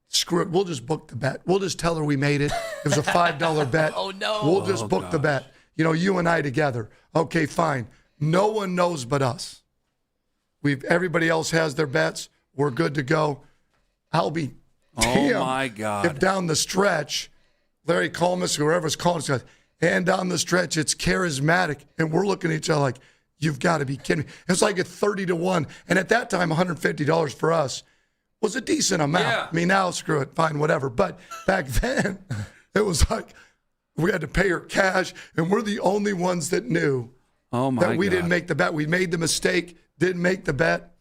screw it. We'll just book the bet. We'll just tell her we made it. It was a $5 bet. Oh, no. We'll just book the bet. You and I together. Okay, fine. No one knows but us. Everybody else has their bets. We're good to go. I'll be damned my God. if down the stretch, Larry Colmus, whoever's calling us, and down the stretch, it's charismatic. And we're looking at each other like, you've got to be kidding me. It's like a 30 to 1. And at that time, $150 for us was a decent amount. Yeah. I mean, now screw it, fine, whatever. But back then, it was like we had to pay her cash, and we're the only ones that knew that we didn't make the bet. We made the mistake, didn't make the bet,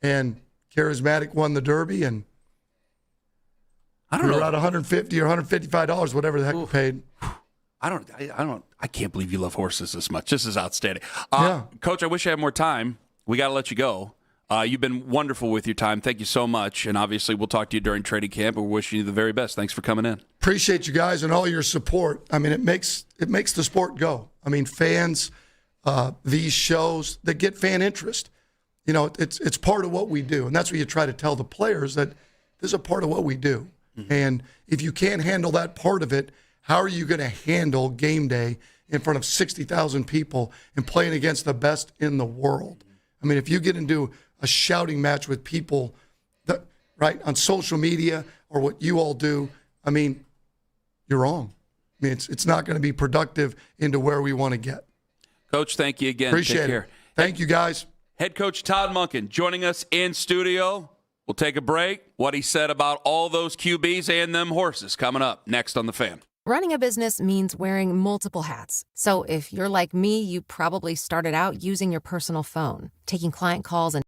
and Charismatic won the Derby, and we were at $150 or $155, whatever the heck we paid. I can't believe you love horses this much. This is outstanding. Yeah. Coach, I wish I had more time. We got to let you go. You've been wonderful with your time. Thank you so much. And obviously, we'll talk to you during training camp. We're wishing you the very best. Thanks for coming in. Appreciate you guys and all your support. I mean, it makes the sport go. I mean, fans, these shows that get fan interest. It's part of what we do, and that's what you try to tell the players, that this is a part of what we do. And if you can't handle that part of it, how are you going to handle game day in front of 60,000 people and playing against the best in the world? I mean, if you get into a shouting match with people that, right, on social media or what you all do, I mean, you're wrong. I mean, it's not going to be productive into where we want to get. Coach, thank you again. Appreciate Take it. care. Thank you, guys. Head coach Todd Monkin joining us in studio. We'll take a break. What he said about all those QBs and them horses coming up next on The Fan. Running a business means wearing multiple hats. So if you're like me, you probably started out using your personal phone, taking client calls and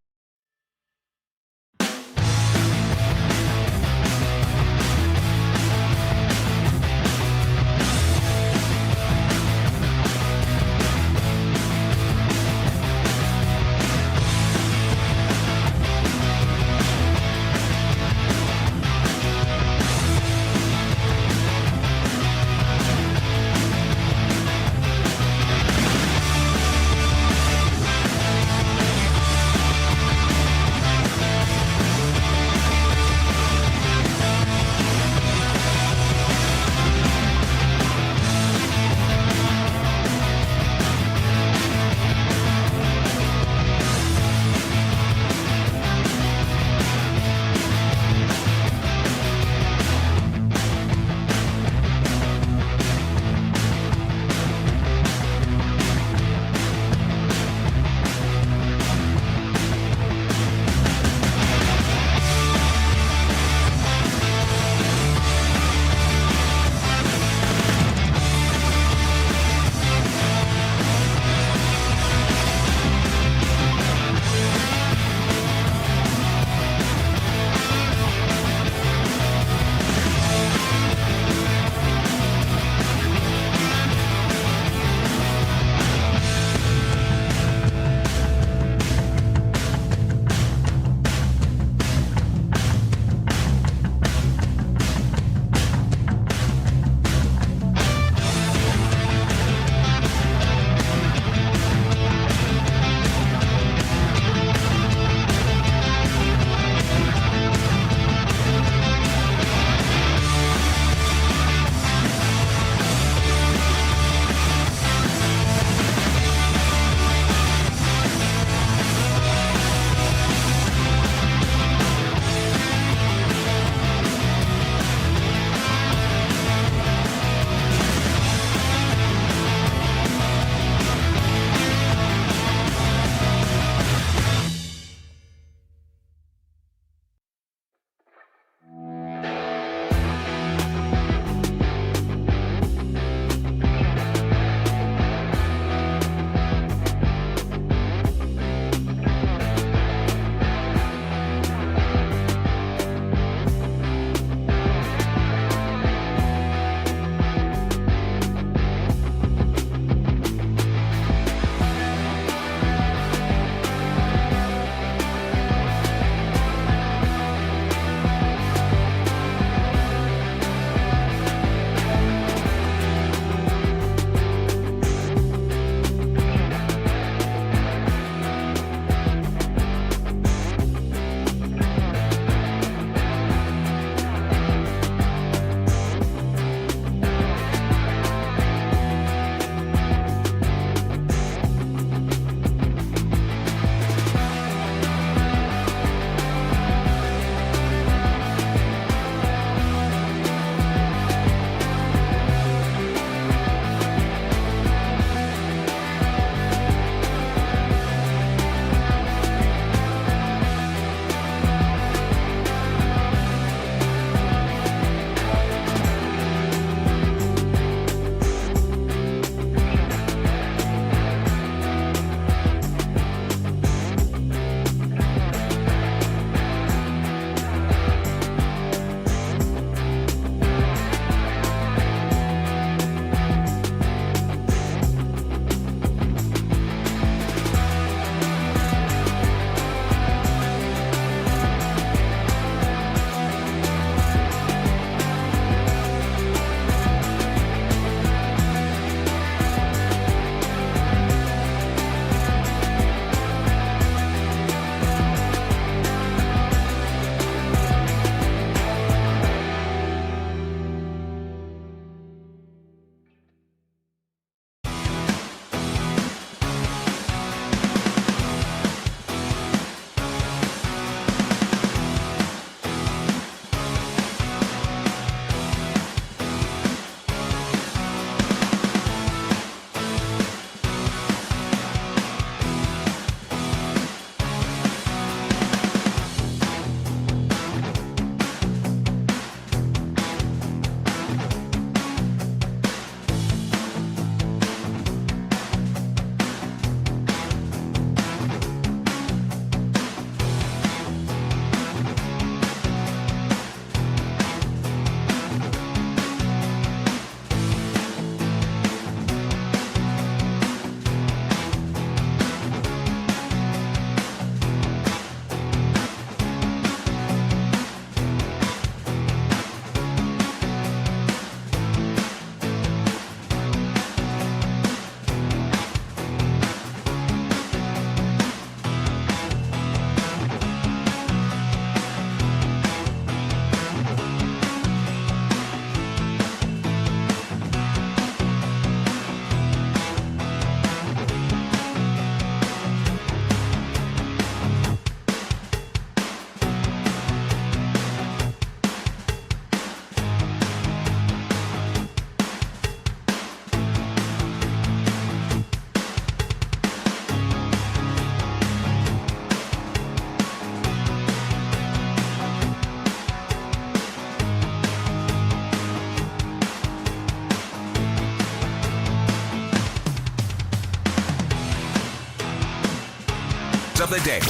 of the day.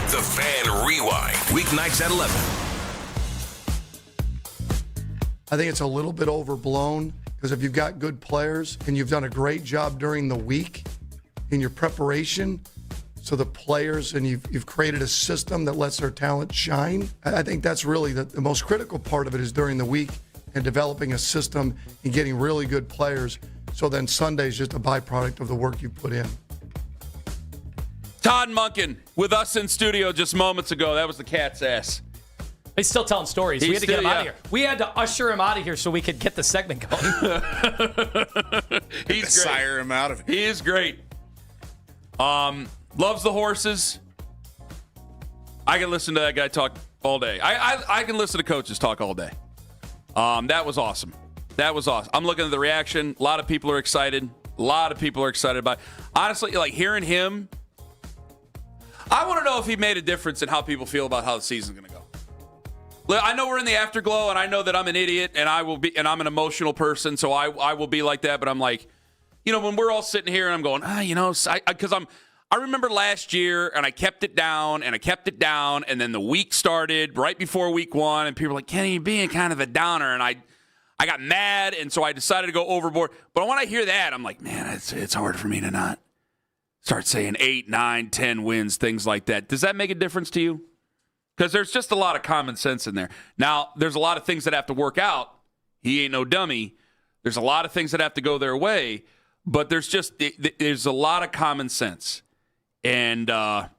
The Fan Rewind, weeknights at 11. I think it's a little bit overblown because if you've got good players and you've done a great job during the week in your preparation, so the players and you've created a system that lets their talent shine. I think that's really the most critical part of it is during the week and developing a system and getting really good players. So then Sunday is just a byproduct of the work you put in. Todd Monkin with us in studio just moments ago. That was the cat's ass. He's still telling stories. We had to get him out of here. We had to usher him out of here so we could get the segment going. He's great. Sire him out of here. He is great. Loves the horses. I can listen to that guy talk all day. I can listen to coaches talk all day. That was awesome. That was awesome. I'm looking at the reaction. A lot of people are excited. A lot of people are excited about it. Honestly, like hearing him, I want to know if he made a difference in how people feel about how the season's going to go. I know we're in the afterglow, and I know that I'm an idiot, and I'm an emotional person, so I will be like that. But I'm like, when we're all sitting here, and I'm going, because I remember last year, and I kept it down, and then the week started right before week one, and people were like, Kenny, you're being kind of a downer, and I got mad, and so I decided to go overboard. But when I hear that, I'm like, man, it's hard for me to not start saying 8, 9, 10 wins, things like that. Does that make a difference to you? Because there's just a lot of common sense in there. Now, there's a lot of things that have to work out. He ain't no dummy. There's a lot of things that have to go their way, but there's a lot of common sense. And, God,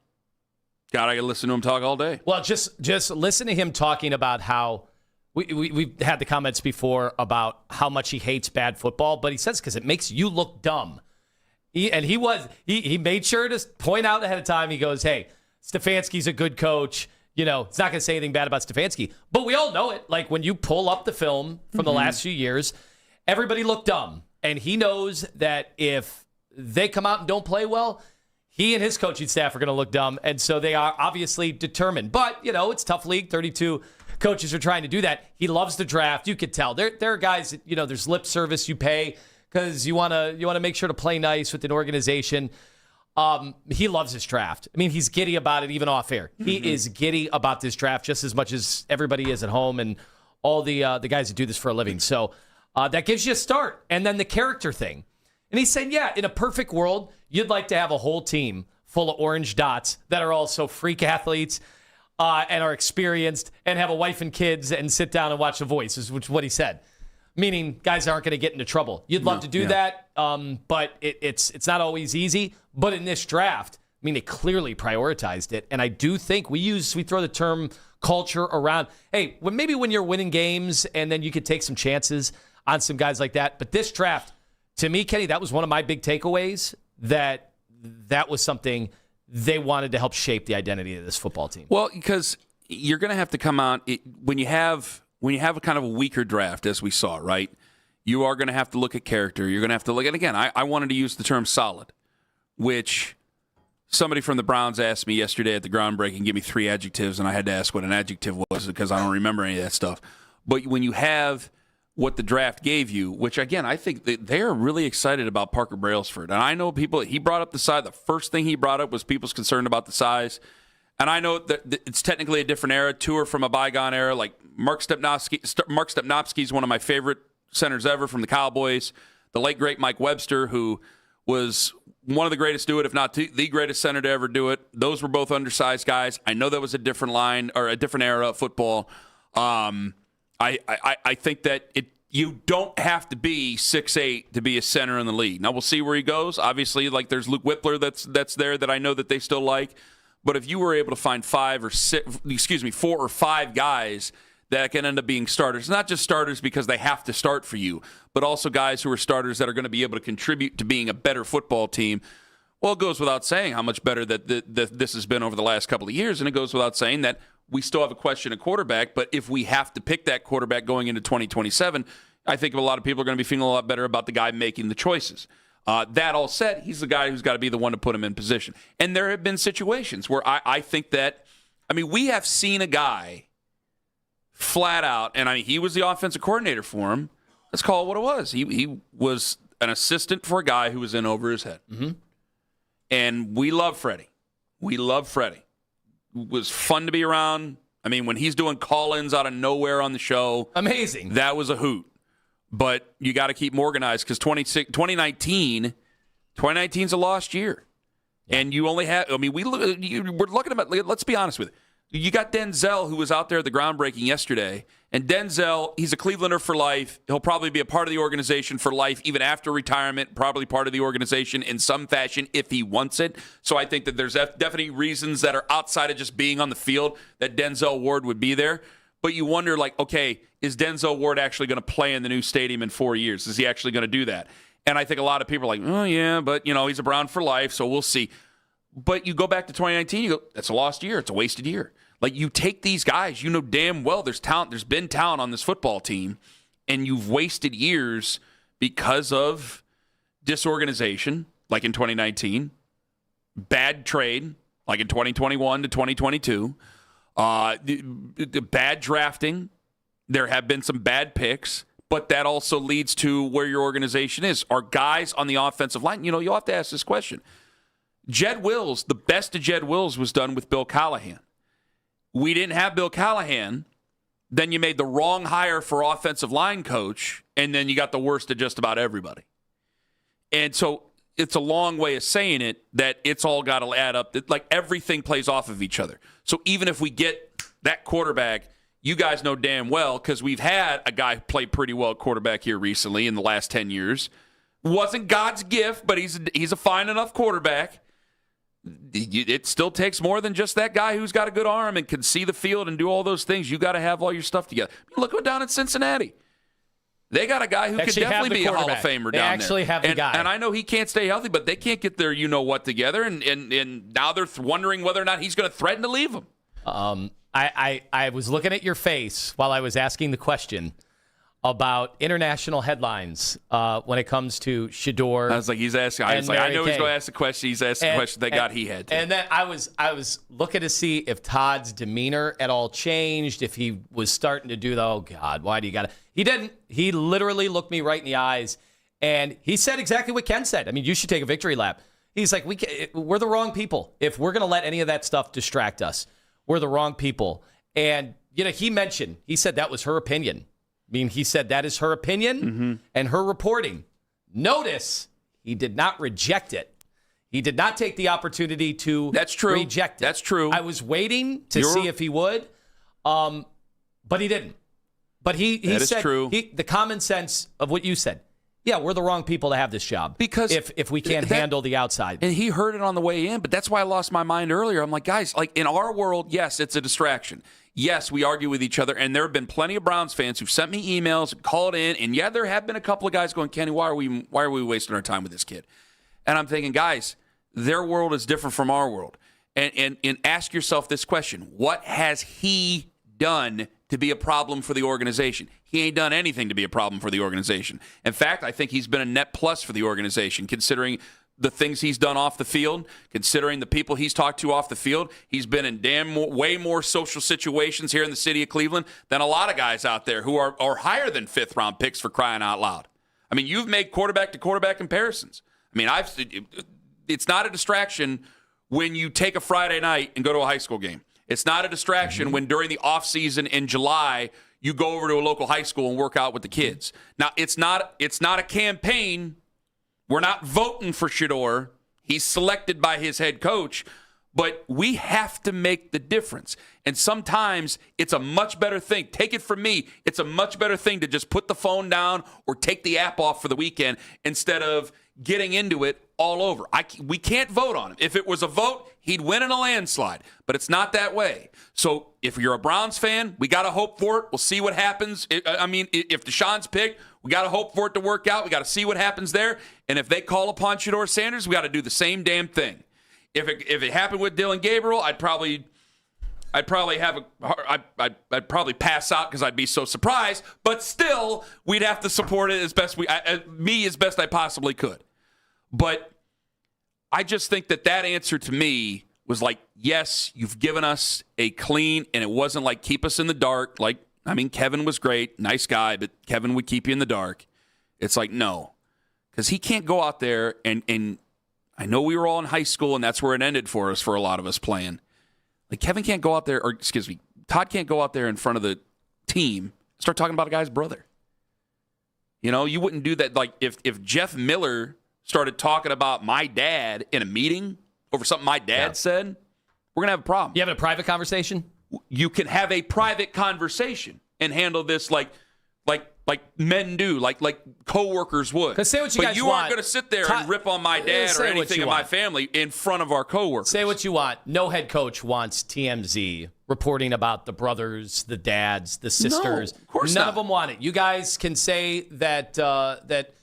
I can listen to him talk all day. Well, just listen to him talking about how we've had the comments before about how much he hates bad football, but he says because it makes you look dumb. He made sure to point out ahead of time. He goes, hey, Stefanski's a good coach. It's not going to say anything bad about Stefanski. But we all know it. Like, when you pull up the film from the last few years, everybody looked dumb. And he knows that if they come out and don't play well, he and his coaching staff are going to look dumb. And so they are obviously determined. But, it's a tough league. 32 coaches are trying to do that. He loves the draft. You could tell. There are guys that, there's lip service you pay because you want to make sure to play nice with an organization. He loves his draft. I mean, he's giddy about it even off air. He is giddy about this draft just as much as everybody is at home and all the guys that do this for a living. So that gives you a start. And then the character thing. And he said, yeah, in a perfect world, you'd like to have a whole team full of orange dots that are also freak athletes and are experienced and have a wife and kids and sit down and watch The Voice, which is what he said. Meaning guys aren't going to get into trouble. You'd love to do that, but it's not always easy. But in this draft, I mean, they clearly prioritized it. And I do think we throw the term culture around. Hey, maybe when you're winning games and then you could take some chances on some guys like that. But this draft, to me, Kenny, that was one of my big takeaways, that was something they wanted to help shape the identity of this football team. Well, because you're going to have to come out when you have a kind of a weaker draft, as we saw, right? You are going to have to look at character. You're going to have to look at, again, I wanted to use the term solid, which somebody from the Browns asked me yesterday at the groundbreaking, give me 3 adjectives, and I had to ask what an adjective was because I don't remember any of that stuff. But when you have what the draft gave you, which, again, I think they're really excited about Parker Brailsford. And I know he brought up the size. The first thing he brought up was people's concern about the size. And I know that it's technically a different era. 2 are from a bygone era. Like Mark Stepnowski is one of my favorite centers ever from the Cowboys. The late, great Mike Webster, who was one of the greatest to do it, if not the greatest center to ever do it. Those were both undersized guys. I know that was a different line or a different era of football. I think that you don't have to be 6'8" to be a center in the league. Now, we'll see where he goes. Obviously, like there's Luke Whippler that's there that I know that they still like. But if you were able to find 4 or 5 guys that can end up being starters, not just starters because they have to start for you, but also guys who are starters that are going to be able to contribute to being a better football team, well, it goes without saying how much better that this has been over the last couple of years, and it goes without saying that we still have a question at quarterback, but if we have to pick that quarterback going into 2027, I think a lot of people are going to be feeling a lot better about the guy making the choices. That all said, he's the guy who's got to be the one to put him in position. And there have been situations where I think that, we have seen a guy flat out, and he was the offensive coordinator for him. Let's call it what it was. He was an assistant for a guy who was in over his head. Mm-hmm. And we love Freddie. We love Freddie. It was fun to be around. I mean, when he's doing call-ins out of nowhere on the show. Amazing. That was a hoot. But you got to keep them organized because 2019's a lost year. Yeah. And you only have, we're looking at, let's be honest with it. You got Denzel, who was out there at the groundbreaking yesterday. And Denzel, he's a Clevelander for life. He'll probably be a part of the organization for life, even after retirement, probably part of the organization in some fashion if he wants it. So I think that there's definitely reasons that are outside of just being on the field that Denzel Ward would be there. But you wonder, okay, is Denzel Ward actually going to play in the new stadium in 4 years? Is he actually going to do that? And I think a lot of people are like, oh, yeah, but, he's a Brown for life, so we'll see. But you go back to 2019, you go, that's a lost year. It's a wasted year. You take these guys, damn well there's talent. There's been talent on this football team, and you've wasted years because of disorganization, like in 2019, bad trade, like in 2021 to 2022, the bad drafting. There have been some bad picks, but that also leads to where your organization is. Are guys on the offensive line? You'll have to ask this question. Jed Wills, the best of Jed Wills was done with Bill Callahan. We didn't have Bill Callahan, then you made the wrong hire for offensive line coach, and then you got the worst of just about everybody. And so it's a long way of saying it that it's all got to add up. Everything plays off of each other. So even if we get that quarterback, you guys know damn well, because we've had a guy play pretty well at quarterback here recently in the last 10 years. Wasn't God's gift, but he's a fine enough quarterback. It still takes more than just that guy who's got a good arm and can see the field and do all those things. You got to have all your stuff together. Look down in Cincinnati. They got a guy who could definitely be a Hall of Famer down there. They actually have the guy. And I know he can't stay healthy, but they can't get their you-know-what together, and now they're wondering whether or not he's going to threaten to leave them. I was looking at your face while I was asking the question about international headlines when it comes to Shedeur. I was like, he's asking. I was like, I know he's going to ask the question. He's asking the question. Thank God he had to. And then I was looking to see if Todd's demeanor at all changed, if he was starting to do the, oh God, why do you got to? He didn't. He literally looked me right in the eyes, and he said exactly what Ken said. I mean, you should take a victory lap. He's like, we're the wrong people. If we're going to let any of that stuff distract us, we're the wrong people. And he said that was her opinion. I mean, he said that is her opinion and her reporting. Notice he did not reject it. He did not take the opportunity to reject it. That's true. I was waiting to see if he would, but he didn't. But he said true. The common sense of what you said. Yeah, we're the wrong people to have this job because if we can't handle the outside. And he heard it on the way in, but that's why I lost my mind earlier. I'm like, guys, in our world, yes, it's a distraction. Yes, we argue with each other, and there have been plenty of Browns fans who've sent me emails, called in, and yeah, there have been a couple of guys going, Kenny, why are we wasting our time with this kid? And I'm thinking, guys, their world is different from our world. And ask yourself this question. What has he done to be a problem for the organization? He ain't done anything to be a problem for the organization. In fact, I think he's been a net plus for the organization, considering the things he's done off the field, considering the people he's talked to off the field. He's been in way more social situations here in the city of Cleveland than a lot of guys out there who are higher than fifth-round picks, for crying out loud. I mean, you've made quarterback-to-quarterback comparisons. I mean, it's not a distraction when you take a Friday night and go to a high school game. It's not a distraction when during the offseason in July you go over to a local high school and work out with the kids. Now, it's not a campaign. We're not voting for Shedeur. He's selected by his head coach, but we have to make the difference. And sometimes it's a much better thing. Take it from me. It's a much better thing to just put the phone down or take the app off for the weekend instead of getting into it all over. We can't vote on him. If it was a vote, he'd win in a landslide, but it's not that way. So if you're a Browns fan, we got to hope for it. We'll see what happens. If Deshaun's picked, we got to hope for it to work out. We got to see what happens there. And if they call upon Shedeur Sanders, we got to do the same damn thing. If it happened with Dylan Gabriel, I'd probably pass out because I'd be so surprised. But still, we'd have to support it as best I possibly could. But I just think that answer to me was like, yes, you've given us a clean, and it wasn't like keep us in the dark. Kevin was great, nice guy, but Kevin would keep you in the dark. It's like, no, because he can't go out there and I know we were all in high school, and that's where it ended for us, for a lot of us playing. Like, Kevin can't go out there, or excuse me, Todd can't go out there in front of the team and start talking about a guy's brother. You know, you wouldn't do that. Like, if Jeff Miller started talking about my dad in a meeting over something my dad said, we're going to have a problem. You having a private conversation? You can have a private conversation and handle this like men do, like coworkers would. Because say what you but guys you want. aren't going to sit there and rip on my dad or anything in my family in front of our coworkers. Say what you want. No head coach wants TMZ reporting about the brothers, the dads, the sisters. No, of course None not. of them want it. You guys can say that that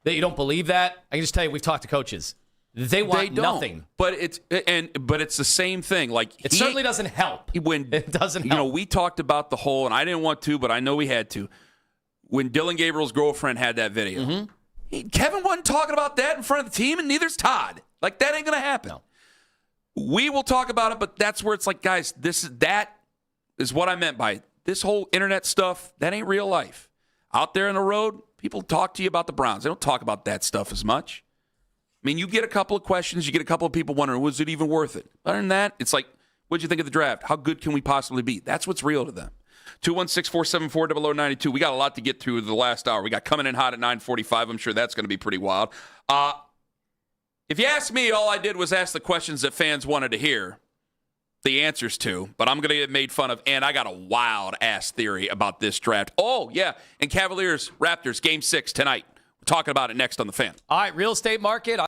you don't believe that. I can just tell you, we've talked to coaches. They want nothing. But it's the same thing. Like, it certainly doesn't help. It doesn't help. You know, we talked about the whole, and I didn't want to, but I know we had to. When Dylan Gabriel's girlfriend had that video, Kevin wasn't talking about that in front of the team, and neither's Todd. Like, that ain't going to happen. No. We will talk about it, but that's where it's like, guys, that is what I meant by it. This whole internet stuff, that ain't real life. Out there on the road, people talk to you about the Browns. They don't talk about that stuff as much. I mean, you get a couple of questions. You get a couple of people wondering, was it even worth it? Other than that, it's like, what'd you think of the draft? How good can we possibly be? That's what's real to them. 216-474-0092. We got a lot to get through the last hour. We got coming in hot at 9:45. I'm sure that's going to be pretty wild. If you ask me, all I did was ask the questions that fans wanted to hear the answers to, but I'm going to get made fun of, and I got a wild-ass theory about this draft. Oh, yeah, and Cavaliers-Raptors, Game 6 tonight. We're talking about it next on The Fan. All right, real estate market.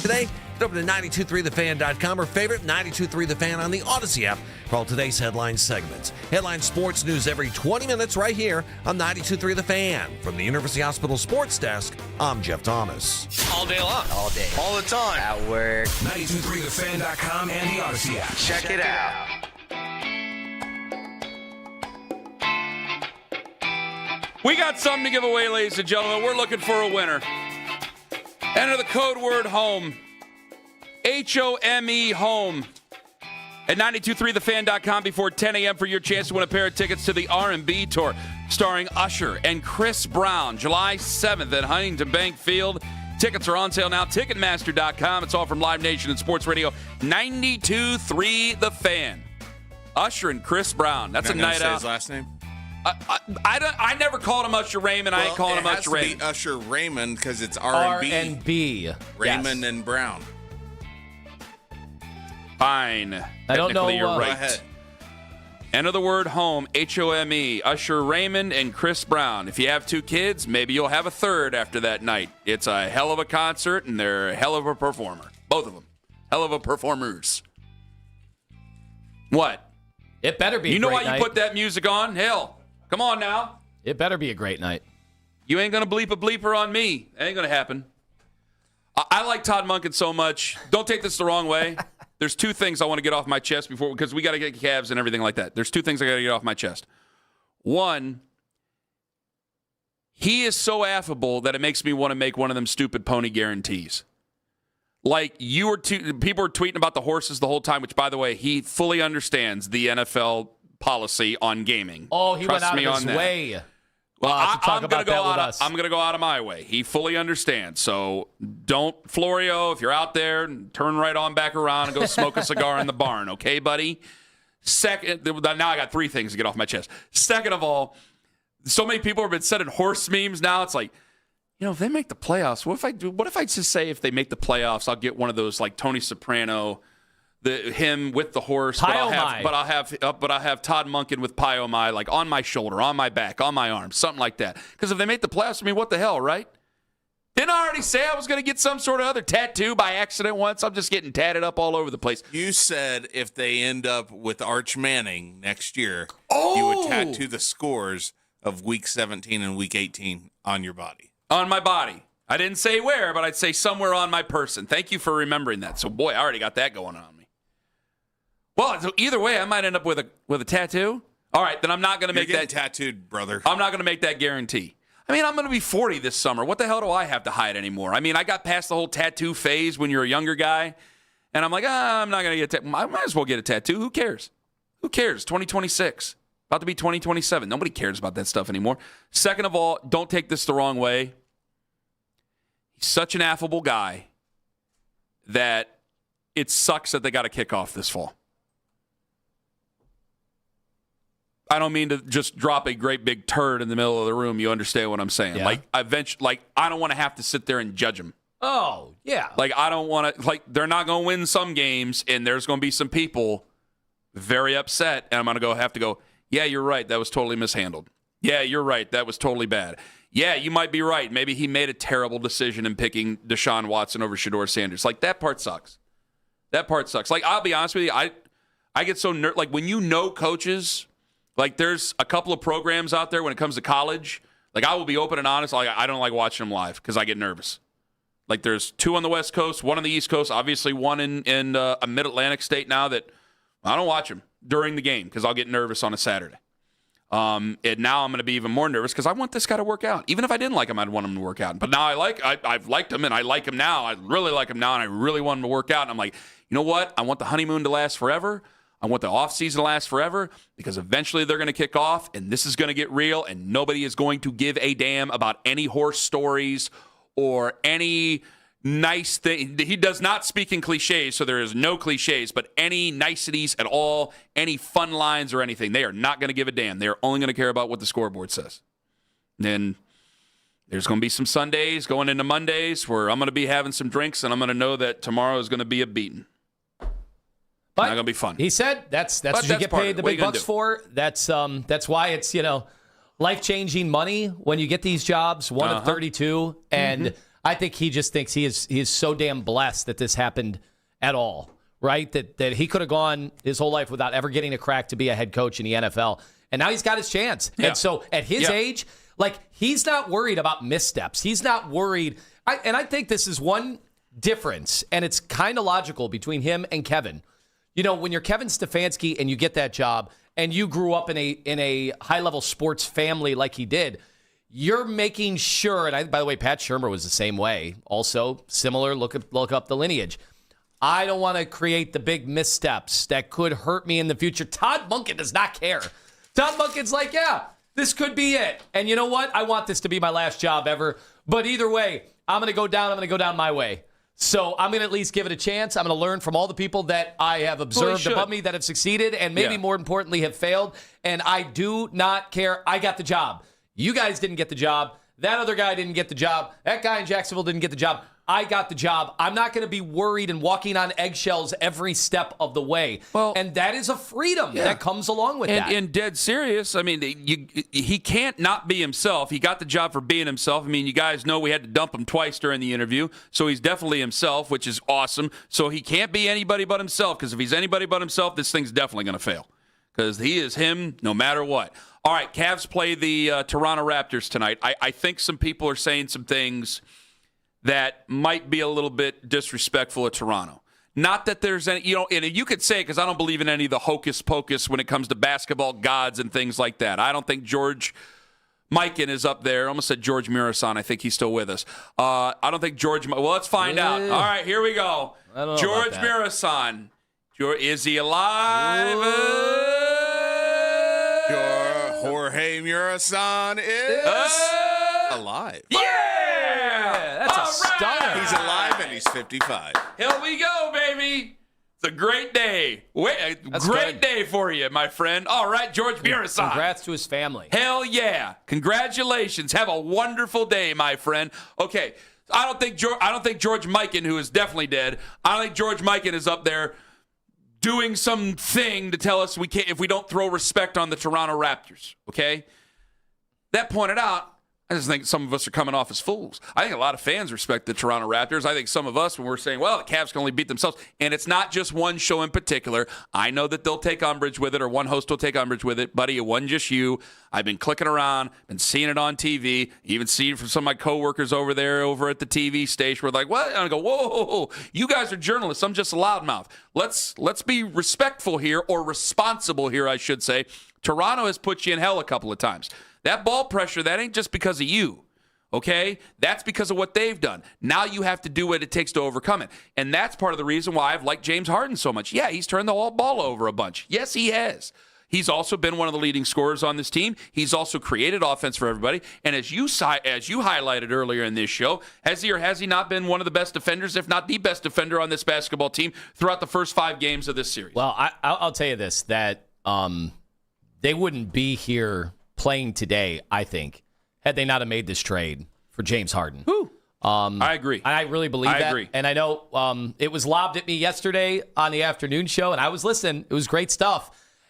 today, head over to 923thefan.com or favorite 923 The Fan on the Odyssey app for all today's headline segments. Headline sports news every 20 minutes right here on 923 The Fan. From the University Hospital Sports Desk, I'm Jeff Thomas. All day long. All day. All the time. At work. 923thefan.com and the Odyssey app. Check it out. We got something to give away, ladies and gentlemen. We're looking for a winner. Enter the code word HOME. HOME, HOME. At 923thefan.com before 10 a.m. for your chance to win a pair of tickets to the R&B tour starring Usher and Chris Brown, July 7th at Huntington Bank Field. Tickets are on sale now. Ticketmaster.com. It's all from Live Nation and Sports Radio 92.3 The Fan. Usher and Chris Brown. That's a night out. His last name? I never called him Usher Raymond. I ain't calling him Usher Raymond. It has to be Usher Raymond because it's R&B. R&B. Raymond Yes. and Brown. Fine. I don't know. Technically, you're right. Go ahead. Enter the word home, HOME, Usher Raymond and Chris Brown. If you have two kids, maybe you'll have a third after that night. It's a hell of a concert, and they're a hell of a performer. Both of them. Hell of a performers. What? It better be a You know great why night. you put that music on? Hell. Come on now. It better be a great night. You ain't going to bleep a bleeper on me. That ain't going to happen. I like Todd Monkin so much. Don't take this the wrong way. There's two things I want to get off my chest because we got to get Cavs and everything like that. There's two things I got to get off my chest. One, he is so affable that it makes me want to make one of them stupid pony guarantees. Like people were tweeting about the horses the whole time, which, by the way, he fully understands the NFL policy on gaming. Oh, he Trust went out me of his on that. way. Well, I'm going to go out. with us. I'm going to go out of my way. He fully understands. So don't, Florio, if you're out there, turn right on back around and go smoke a cigar in the barn, okay, buddy? Second, now I got three things to get off my chest. Second of all, so many people have been sending horse memes now. It's like, if they make the playoffs, what if I just say if they make the playoffs, I'll get one of those like Tony Soprano, him with the horse, but I'll have Todd Monkin with Pio-Mai like on my shoulder, on my back, on my arm, something like that. Because if they make the playoffs, I mean, what the hell, right? Didn't I already say I was going to get some sort of other tattoo by accident once? I'm just getting tatted up all over the place. You said if they end up with Arch Manning next year, you would tattoo the scores of Week 17 and Week 18 on your body. On my body. I didn't say where, but I'd say somewhere on my person. Thank you for remembering that. So, boy, I already got that going on me. Well, so either way, I might end up with a tattoo. All right, then I'm not going to make that tattooed, brother. I'm not going to make that guarantee. I mean, I'm going to be 40 this summer. What the hell do I have to hide anymore? I mean, I got past the whole tattoo phase when you're a younger guy, and I'm like, I'm not going to get a tattoo. I might as well get a tattoo. Who cares? Who cares? 2026. About to be 2027. Nobody cares about that stuff anymore. Second of all, don't take this the wrong way. He's such an affable guy that it sucks that they got to kick off this fall. I don't mean to just drop a great big turd in the middle of the room. You understand what I'm saying? Yeah. I don't want to have to sit there and judge him. Oh, yeah. I don't want to, they're not going to win some games, and there's going to be some people very upset, and I'm going to have to go, yeah, you're right. That was totally mishandled. Yeah, you're right. That was totally bad. Yeah, you might be right. Maybe he made a terrible decision in picking Deshaun Watson over Shedeur Sanders. That part sucks. That part sucks. I'll be honest with you. I get so when you know coaches, there's a couple of programs out there when it comes to college. I will be open and honest. I don't like watching them live because I get nervous. There's two on the West Coast, one on the East Coast, obviously one in a Mid-Atlantic state now that I don't watch them during the game because I'll get nervous on a Saturday. And now I'm going to be even more nervous because I want this guy to work out. Even if I didn't like him, I'd want him to work out. But now I've liked him, and I like him now. I really like him now, and I really want him to work out. And I'm like, you know what? I want the honeymoon to last forever. I want the offseason to last forever because eventually they're going to kick off, and this is going to get real, and nobody is going to give a damn about any horse stories or any nice thing. He does not speak in cliches, so there is no cliches, but any niceties at all, any fun lines or anything, they are not going to give a damn. They are only going to care about what the scoreboard says. Then there's going to be some Sundays going into Mondays where I'm going to be having some drinks, and I'm going to know that tomorrow is going to be a beating. But not going to be fun. He said that's what you get paid the big bucks for. That's why it's life-changing money when you get these jobs, one of 32. And I think he just thinks he is so damn blessed that this happened at all, right? That he could have gone his whole life without ever getting a crack to be a head coach in the NFL. And now he's got his chance. Yeah. And so at his age, like, he's not worried about missteps. He's not worried. And I think this is one difference, and it's kind of logical between him and Kevin. You know, when you're Kevin Stefanski and you get that job and you grew up in a high-level sports family like he did, you're making sure, and by the way, Pat Shurmur was the same way. Also, similar, look up the lineage. I don't want to create the big missteps that could hurt me in the future. Todd Monkin does not care. Todd Monkin's like, yeah, this could be it. And you know what? I want this to be my last job ever. But either way, I'm going to go down my way. So I'm going to at least give it a chance. I'm going to learn from all the people that I have observed above me that have succeeded and maybe more importantly have failed. And I do not care. I got the job. You guys didn't get the job. That other guy didn't get the job. That guy in Jacksonville didn't get the job. I got the job. I'm not going to be worried and walking on eggshells every step of the way. Well, and that is a freedom that comes along with that. And dead serious, I mean, he can't not be himself. He got the job for being himself. I mean, you guys know we had to dump him twice during the interview, so he's definitely himself, which is awesome. So he can't be anybody but himself, because if he's anybody but himself, this thing's definitely going to fail, because he is him no matter what. All right, Cavs play the Toronto Raptors tonight. I think some people are saying some things that might be a little bit disrespectful of Toronto. Not that there's any, and you could say, because I don't believe in any of the hocus pocus when it comes to basketball gods and things like that. I don't think George Mikan is up there. I almost said George Mirasan. I think he's still with us. I don't think George, well, let's find out. All right, here we go. George Mirasan. Is he alive? Jorge Mirasan is alive. That's a stunner. He's alive and he's 55. Here we go, baby. It's a great day. Great day for you, my friend. All right, George Mirasan. Congrats to his family. Hell yeah. Congratulations. Have a wonderful day, my friend. Okay, I don't think George Mikan, who is definitely dead, I don't think George Mikan is up there doing something to tell us we can't if we don't throw respect on the Toronto Raptors, okay? That pointed out, I just think some of us are coming off as fools. I think a lot of fans respect the Toronto Raptors. I think some of us, when we're saying, well, the Cavs can only beat themselves, and it's not just one show in particular. I know that they'll take umbrage with it, or one host will take umbrage with it. Buddy, it wasn't just you. I've been clicking around, been seeing it on TV, even seeing it from some of my coworkers over at the TV station. We're like, what? And I go, whoa, you guys are journalists. I'm just a loudmouth. Let's be respectful here, or responsible here, I should say. Toronto has put you in hell a couple of times. That ball pressure, that ain't just because of you, okay? That's because of what they've done. Now you have to do what it takes to overcome it. And that's part of the reason why I've liked James Harden so much. Yeah, he's turned the whole ball over a bunch. Yes, he has. He's also been one of the leading scorers on this team. He's also created offense for everybody. And as you highlighted earlier in this show, has he or has he not been one of the best defenders, if not the best defender on this basketball team throughout the first 5 games of this series? Well, I'll tell you this, that they wouldn't be here playing today, I think, had they not have made this trade for James Harden. I agree. I really believe that. I agree. And I know it was lobbed at me yesterday on the afternoon show, and I was listening. It was great stuff.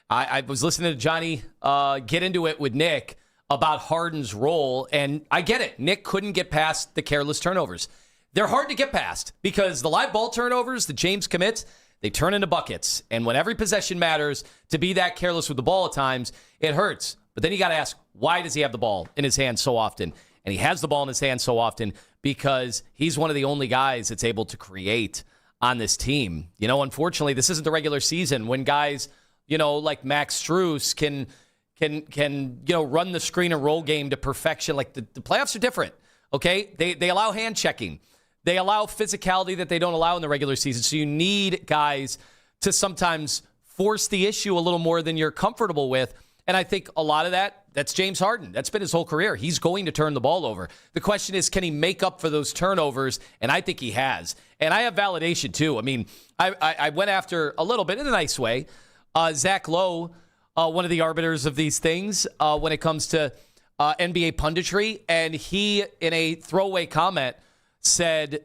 I was listening to Johnny get into it with Nick about Harden's role, and I get it. Nick couldn't get past the careless turnovers. They're hard to get past because the live ball turnovers that James commits, they turn into buckets. And when every possession matters, to be that careless with the ball at times, it hurts. But then you got to ask, why does he have the ball in his hand so often? And he has the ball in his hand so often because he's one of the only guys that's able to create on this team. You know, unfortunately, this isn't the regular season when guys, like Max Strus can run the screen and roll game to perfection. Like the playoffs are different, okay? They allow hand checking. They allow physicality that they don't allow in the regular season. So you need guys to sometimes force the issue a little more than you're comfortable with. And I think a lot of that's James Harden. That's been his whole career. He's going to turn the ball over. The question is, can he make up for those turnovers? And I think he has. And I have validation, too. I mean, I went after a little bit in a nice way. Zach Lowe, one of the arbiters of these things when it comes to NBA punditry. And he, in a throwaway comment, said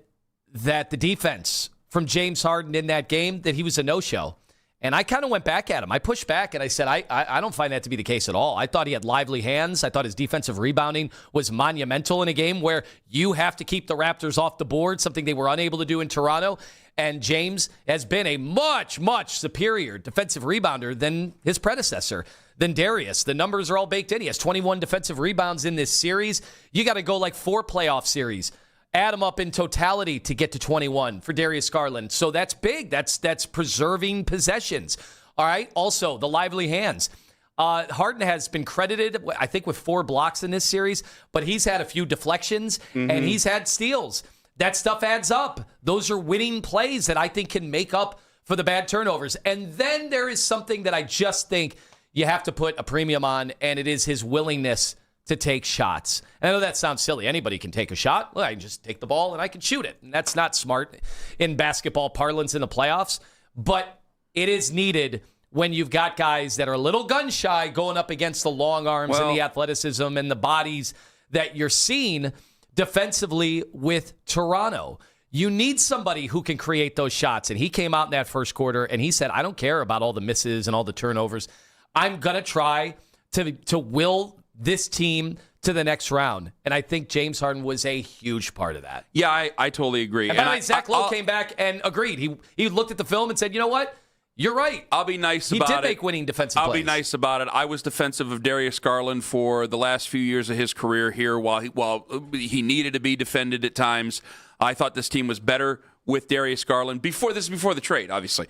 that the defense from James Harden in that game, that he was a no-show. And I kind of went back at him. I pushed back and I said, I don't find that to be the case at all. I thought he had lively hands. I thought his defensive rebounding was monumental in a game where you have to keep the Raptors off the board, something they were unable to do in Toronto. And James has been a much, much superior defensive rebounder than his predecessor, than Darius. The numbers are all baked in. He has 21 defensive rebounds in this series. You got to go like 4 playoff series. Add them up in totality to get to 21 for Darius Garland. So that's big. That's preserving possessions. All right. Also, the lively hands. Harden has been credited, I think, with 4 blocks in this series, but he's had a few deflections and he's had steals. That stuff adds up. Those are winning plays that I think can make up for the bad turnovers. And then there is something that I just think you have to put a premium on, and it is his willingness to take shots. And I know that sounds silly. Anybody can take a shot. Well, I can just take the ball and I can shoot it. And that's not smart in basketball parlance in the playoffs. But it is needed when you've got guys that are a little gun shy going up against the long arms and the athleticism and the bodies that you're seeing defensively with Toronto. You need somebody who can create those shots. And he came out in that first quarter and he said, I don't care about all the misses and all the turnovers. I'm going to try to will this team to the next round. And I think James Harden was a huge part of that. Yeah, I totally agree. And by the way, Zach Lowe came back and agreed. He looked at the film and said, you know what? You're right. I'll be nice about it. He did make winning defensive plays. I'll be nice about it. I was defensive of Darius Garland for the last few years of his career here while he needed to be defended at times. I thought this team was better with Darius Garland before the trade, obviously.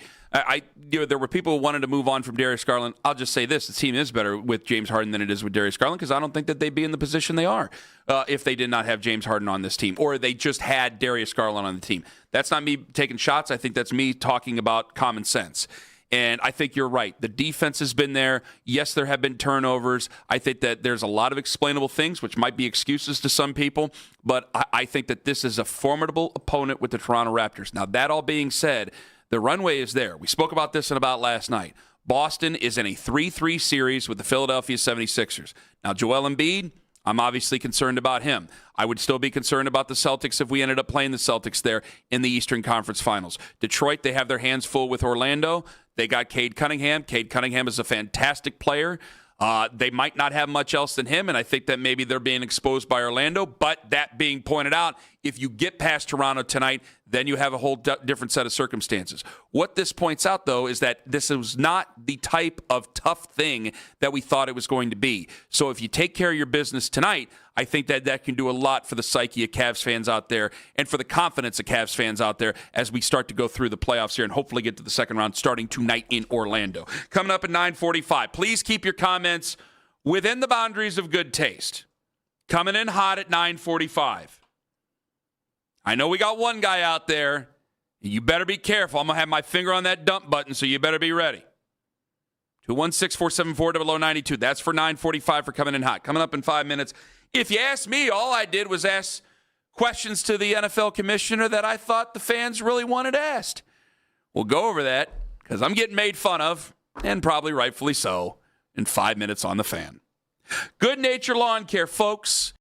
There were people who wanted to move on from Darius Garland. I'll just say this. The team is better with James Harden than it is with Darius Garland because I don't think that they'd be in the position they are if they did not have James Harden on this team or they just had Darius Garland on the team. That's not me taking shots. I think that's me talking about common sense. And I think you're right. The defense has been there. Yes, there have been turnovers. I think that there's a lot of explainable things, which might be excuses to some people. But I think that this is a formidable opponent with the Toronto Raptors. Now, that all being said, the runway is there. We spoke about this about last night. Boston is in a 3-3 series with the Philadelphia 76ers. Now, Joel Embiid, I'm obviously concerned about him. I would still be concerned about the Celtics if we ended up playing the Celtics there in the Eastern Conference Finals. Detroit, they have their hands full with Orlando. They got Cade Cunningham. Cade Cunningham is a fantastic player. They might not have much else than him, and I think that maybe they're being exposed by Orlando. But that being pointed out, if you get past Toronto tonight, then you have a whole different set of circumstances. What this points out, though, is that this is not the type of tough thing that we thought it was going to be. So if you take care of your business tonight, I think that can do a lot for the psyche of Cavs fans out there and for the confidence of Cavs fans out there as we start to go through the playoffs here and hopefully get to the second round starting tonight in Orlando. Coming up at 9:45. Please keep your comments within the boundaries of good taste. Coming in hot at 9:45. I know we got one guy out there. You better be careful. I'm going to have my finger on that dump button, so you better be ready. 216-474-0092. That's for 9:45 for coming in hot. Coming up in 5 minutes. If you ask me, all I did was ask questions to the NFL commissioner that I thought the fans really wanted asked. We'll go over that because I'm getting made fun of, and probably rightfully so, in 5 minutes on The Fan. Good Nature Lawn Care, folks.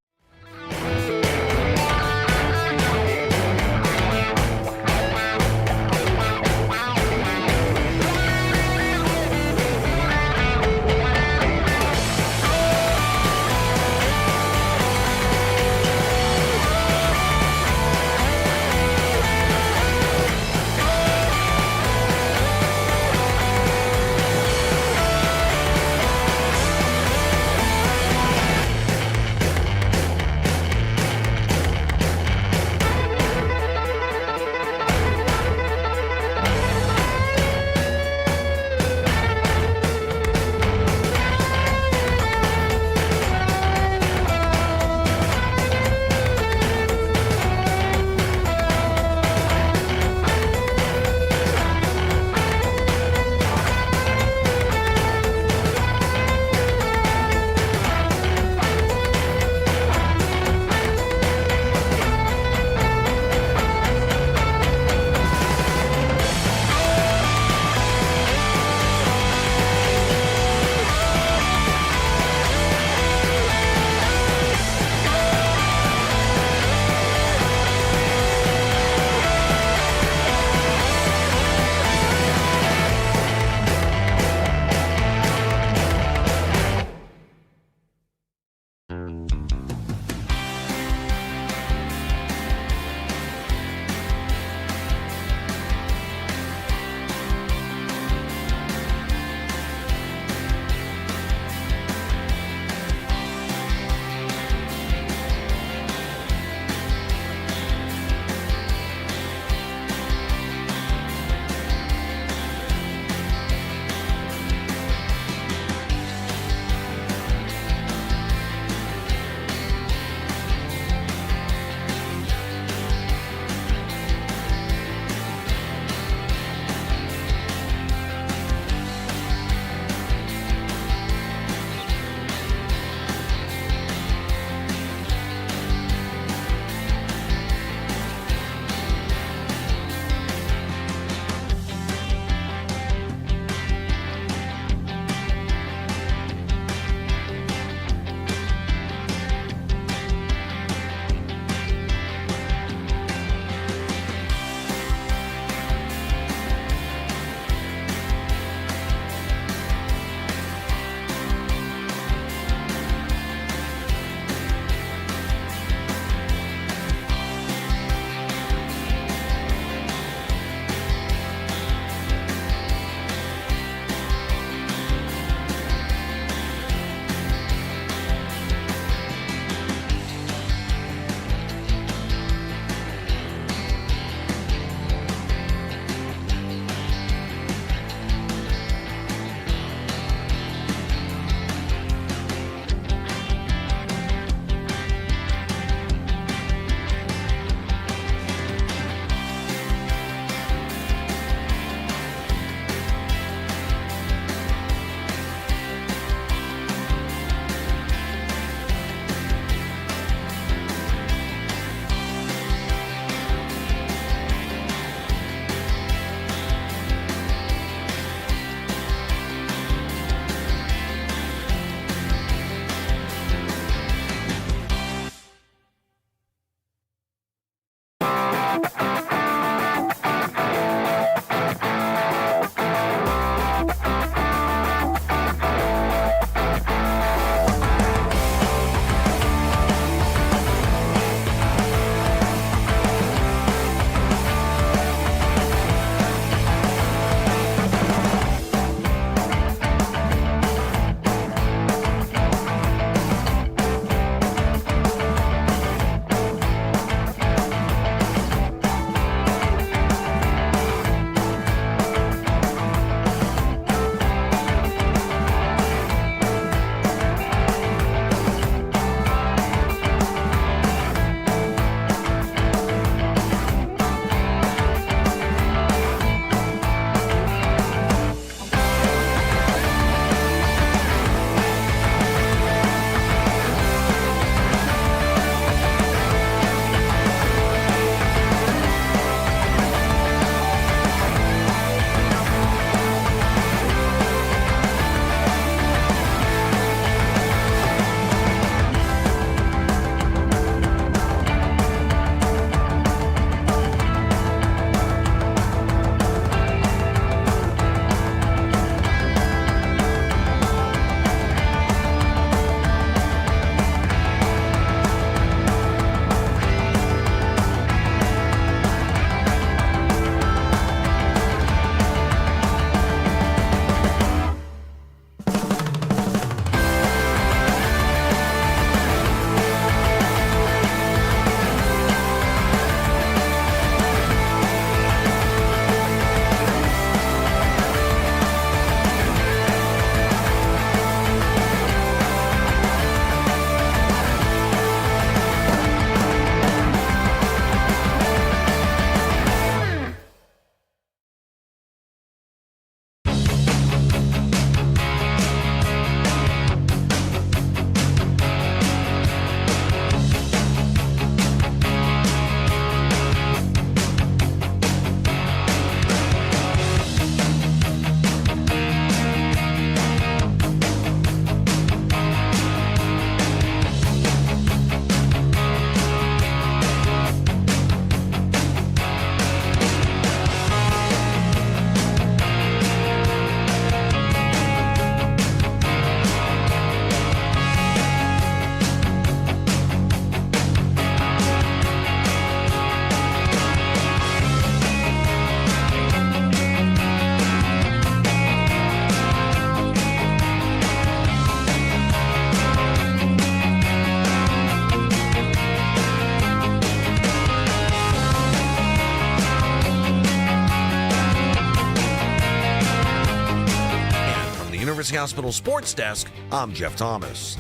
Mercy Hospital Sports Desk, I'm Jeff Thomas.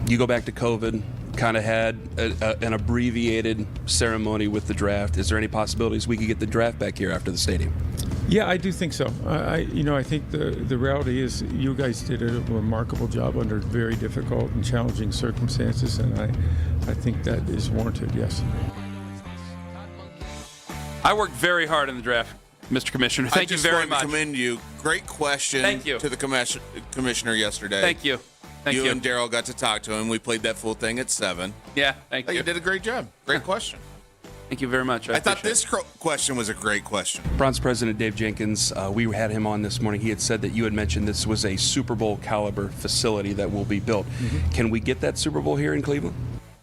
You go back to COVID, kind of had an abbreviated ceremony with the draft. Is there any possibilities we could get the draft back here after the stadium? Yeah, I do think so. I think the reality is you guys did a remarkable job under very difficult and challenging circumstances, and I think that is warranted, yes. I worked very hard in the draft, Mr. Commissioner. Thank you very much. I just want to commend you. Great question. Thank you. To the commissioner yesterday. Thank you. Thank you. And Daryl got to talk to him. We played that full thing at 7. Yeah, thank you. You did a great job. Great question. Thank you very much. I thought this question was a great question. Browns President Dave Jenkins, we had him on this morning. He had said that you had mentioned this was a Super Bowl caliber facility that will be built. Mm-hmm. Can we get that Super Bowl here in Cleveland?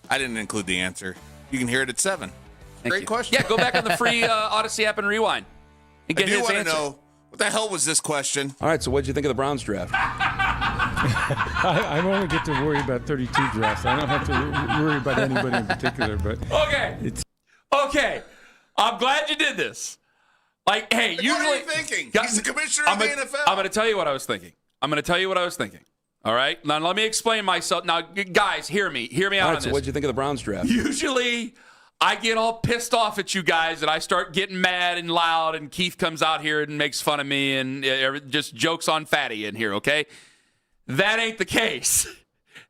I didn't include the answer. You can hear it at 7. Great question. Yeah, go back on the free Odyssey app and rewind. And get I do his want to answer. know, what the hell was this question? All right, so what did you think of the Browns draft? I only get to worry about 32 drafts. I don't have to worry about anybody in particular. But Okay. I'm glad you did this. Like, hey, usually. What are you thinking? He's the commissioner of the NFL. I'm going to tell you what I was thinking. All right? Now, let me explain myself. Now, guys, hear me. Hear me out on this. So what did you think of the Browns draft? Usually, I get all pissed off at you guys, and I start getting mad and loud, and Keith comes out here and makes fun of me and just jokes on Fatty in here, okay? That ain't the case.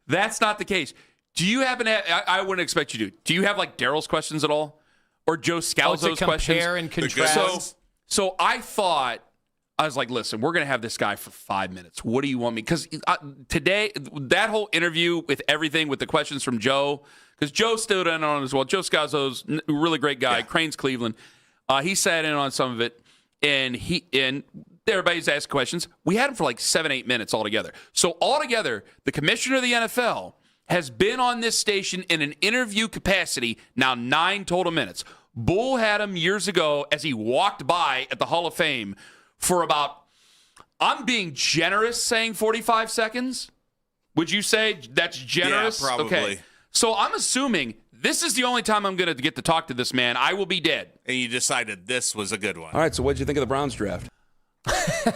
That's not the case. Do you happen to have, I wouldn't expect you to. Do you have, like, Daryl's questions at all? Or Joe Scalzo's questions? Compare and contrast. So I thought, I was like, listen, we're going to have this guy for 5 minutes. What do you want me? Because today, that whole interview with everything, with the questions from Joe, because Joe stood in on it as well. Joe Scalzo's a really great guy, Cranes Cleveland. He sat in on some of it, and everybody's asked questions. We had him for like 7-8 minutes altogether. So altogether, the commissioner of the NFL has been on this station in an interview capacity now 9 total minutes. Bull had him years ago as he walked by at the Hall of Fame for about, I'm being generous saying 45 seconds. Would you say that's generous? Yeah, probably. Okay. So I'm assuming this is the only time I'm going to get to talk to this man. I will be dead. And you decided this was a good one. All right, so what did you think of the Browns draft?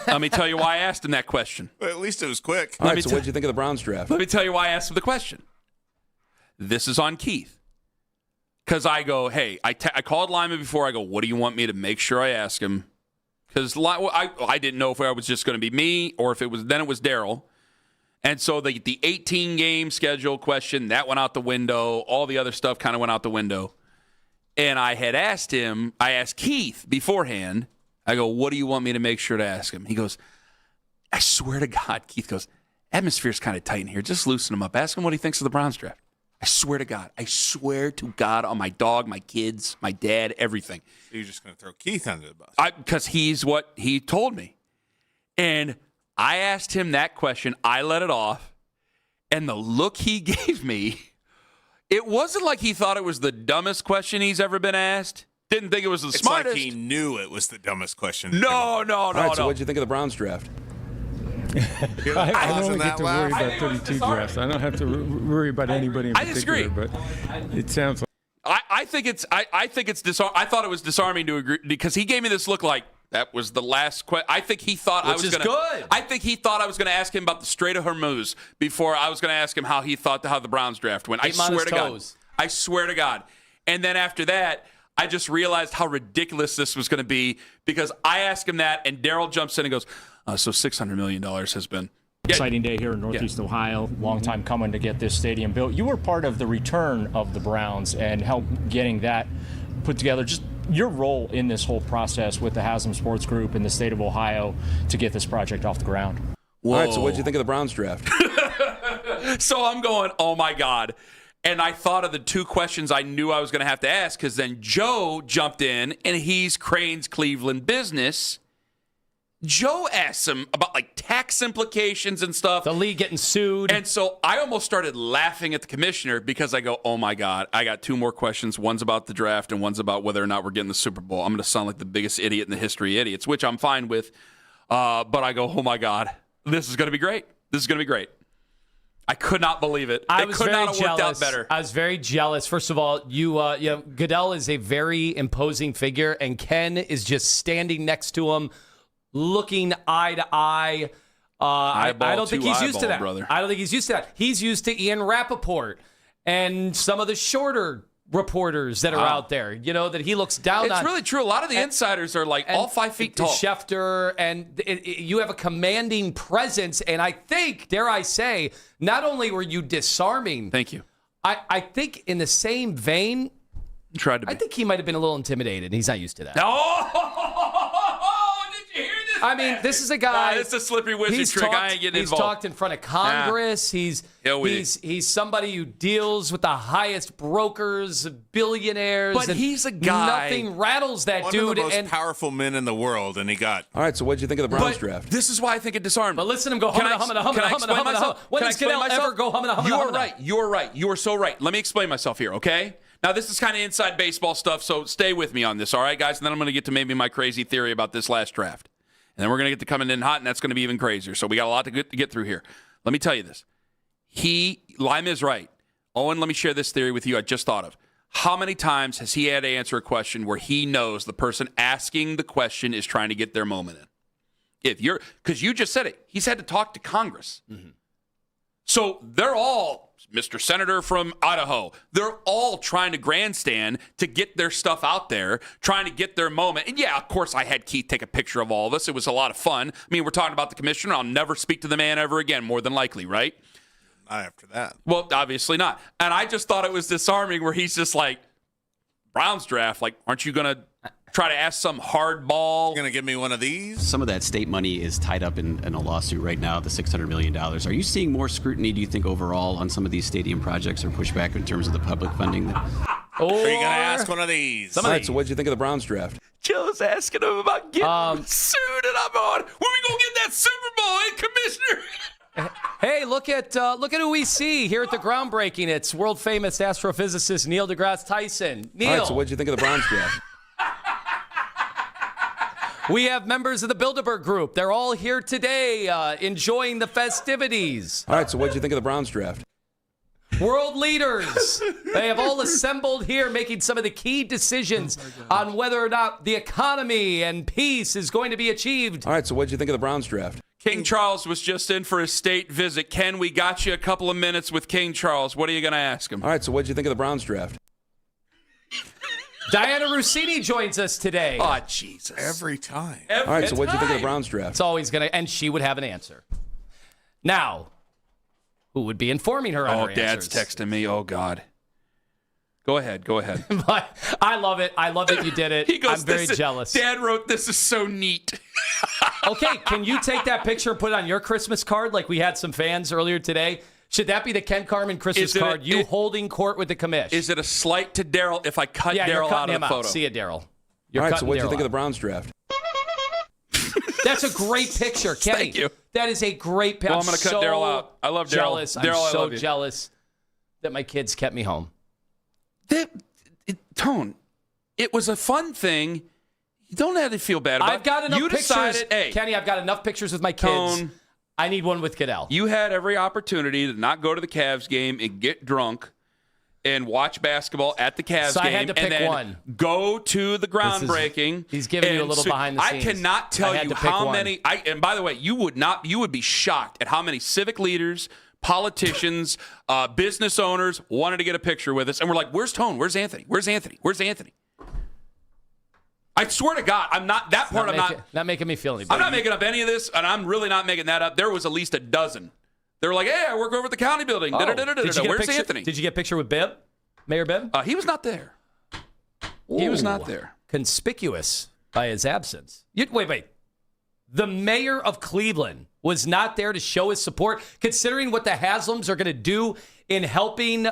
Let me tell you why I asked him that question. Well, at least it was quick. All right, so what did you think of the Browns draft? Let me tell you why I asked him the question. This is on Keith. Because I go, hey, I called Lima before. I go, what do you want me to make sure I ask him? Because I didn't know if it was just going to be me or if it was Daryl. And so the 18-game schedule question, that went out the window. All the other stuff kind of went out the window. And I asked Keith beforehand, I go, what do you want me to make sure to ask him? He goes, I swear to God, Keith goes, atmosphere's kind of tight in here. Just loosen him up. Ask him what he thinks of the Browns draft. I swear to God on my dog, my kids, my dad, everything. So you're just going to throw Keith under the bus. Because he's what he told me. And I asked him that question. I let it off. And the look he gave me, it wasn't like he thought it was the dumbest question he's ever been asked. Didn't think it was the smartest. It's like he knew it was the dumbest question. No. All right, so what did you think of the Browns draft? I only get to worry about 32 drafts. I don't have to worry about anybody in particular. I disagree. But it sounds like I think it's I thought it was disarming to agree because he gave me this look like that was the last question. I think he thought I was going to. I think he thought I was going to ask him about the Strait of Hormuz before I was going to ask him how he thought how the Browns draft went. I swear to God. And then after that, I just realized how ridiculous this was going to be because I asked him that, and Daryl jumps in and goes, so $600 million has been. Exciting day here in Northeast Ohio. Long time coming to get this stadium built. You were part of the return of the Browns and helped getting that put together. Just your role in this whole process with the Haslam Sports Group and the state of Ohio to get this project off the ground. Whoa. All right, so what did you think of the Browns draft? So I'm going, oh my God. And I thought of the 2 questions I knew I was going to have to ask because then Joe jumped in and he's Cranes Cleveland business. Joe asked him about like tax implications and stuff. The league getting sued. And so I almost started laughing at the commissioner because I go, oh my God, I got 2 more questions. One's about the draft and one's about whether or not we're getting the Super Bowl. I'm going to sound like the biggest idiot in the history of idiots, which I'm fine with. But I go, oh my God, this is going to be great. This is going to be great. I could not believe it. I was could very not have jealous. worked out better. I was very jealous. First of all, Goodell is a very imposing figure, and Ken is just standing next to him, looking eye to eye. I don't think he's used to that. Brother. I don't think he's used to that. He's used to Ian Rappaport and some of the shorter reporters that are out there, that he looks down on. It's really true. A lot of the insiders are like all 5 feet tall. Schefter, and you have a commanding presence. And I think, dare I say, not only were you disarming. Thank you. I think in the same vein, I think he might have been a little intimidated. He's not used to that. Did you hear this? I mean, this is a guy. It's a slippery wizard trick. I ain't getting involved. He's talked in front of Congress. He's somebody who deals with the highest brokers, billionaires. But he's a guy. Nothing rattles that One dude. of the most powerful men in the world, and he got. All right, so what did you think of the Browns draft? This is why I think it disarmed. But listen to him go humming. When does Goodell ever go humming? You're right. You're right. You are so right. Let me explain myself here, okay? Now, this is kind of inside baseball stuff, so stay with me on this, all right, guys? And then I'm going to get to maybe my crazy theory about this last draft. And then we're going to get to coming in hot, and that's going to be even crazier. So we got a lot to get through here. Let me tell you this. Lima is right. Owen, let me share this theory with you I just thought of. How many times has he had to answer a question where he knows the person asking the question is trying to get their moment in? Because you just said it. He's had to talk to Congress. Mm-hmm. So they're all, Mr. Senator from Idaho, they're all trying to grandstand to get their stuff out there, trying to get their moment. And yeah, of course, I had Keith take a picture of all of us. It was a lot of fun. I mean, we're talking about the commissioner. I'll never speak to the man ever again, more than likely, right? Not after that. Well, obviously not. And I just thought it was disarming where he's just like, Browns draft, like, aren't you going to try to ask some hard ball? You're going to give me one of these? Some of that state money is tied up in a lawsuit right now, the $600 million. Are you seeing more scrutiny, do you think, overall on some of these stadium projects or pushback in terms of the public funding? Are you going to ask one of these? All right, so what did you think of the Browns draft? Joe's asking him about getting sued, and I'm on, when we going to get that Super Bowl, Commissioner? Hey, look at who we see here at the groundbreaking. It's world famous astrophysicist Neil deGrasse Tyson. Neil. All right, so what did you think of the Browns draft? We have members of the Bilderberg Group. They're all here today enjoying the festivities. All right, so what did you think of the Browns draft? World leaders. They have all assembled here making some of the key decisions on whether or not the economy and peace is going to be achieved. All right, so what did you think of the Browns draft? King Charles was just in for a state visit. Ken, we got you a couple of minutes with King Charles. What are you going to ask him? All right, so what did you think of the Browns draft? Diana Rossini joins us today. Oh, Jesus. Every time. All right, so what did you think of the Browns draft? It's always going to, and she would have an answer. Now, who would be informing her on her Dad's answers? texting me. Oh, God. Go ahead. I love it. I love that you did it. He goes, I'm very jealous. Dad wrote, "This is so neat." Okay, can you take that picture and put it on your Christmas card like we had some fans earlier today? Should that be the Ken Carman Christmas card? Holding court with the commish. Is it a slight to Daryl if I cut Daryl out of the photo? See you, Daryl. All right, so what did you think of the Browns draft? That's a great picture, Kenny. Thank you. That is a great picture. Well, I'm going to cut Daryl out. I love Daryl. Jealous. Daryl, I'm so jealous that my kids kept me home. Tone, it was a fun thing. You don't have to feel bad about it. I've got enough pictures. Hey, Kenny, I've got enough pictures with my kids. Tone, I need one with Goodell. You had every opportunity to not go to the Cavs game and get drunk and watch basketball at the Cavs so game. I had to pick and then one. Go to the groundbreaking. He's giving you a little behind the scenes. I cannot tell you how many. And by the way, you would be shocked at how many civic leaders, politicians, business owners wanted to get a picture with us. And we're like, where's Tone? Where's Anthony? Where's Anthony? Where's Anthony? I swear to God, I'm not that part. Not making me feel any better. I'm not making up any of this, and I'm really not making that up. There was at least a dozen. They were like, "Hey, I work over at the county building." Where's Anthony? Did you get a picture with Bibb, Mayor Bibb? He was not there. He was not there. Conspicuous by his absence. Wait. The mayor of Cleveland was not there to show his support, considering what the Haslams are going to do in helping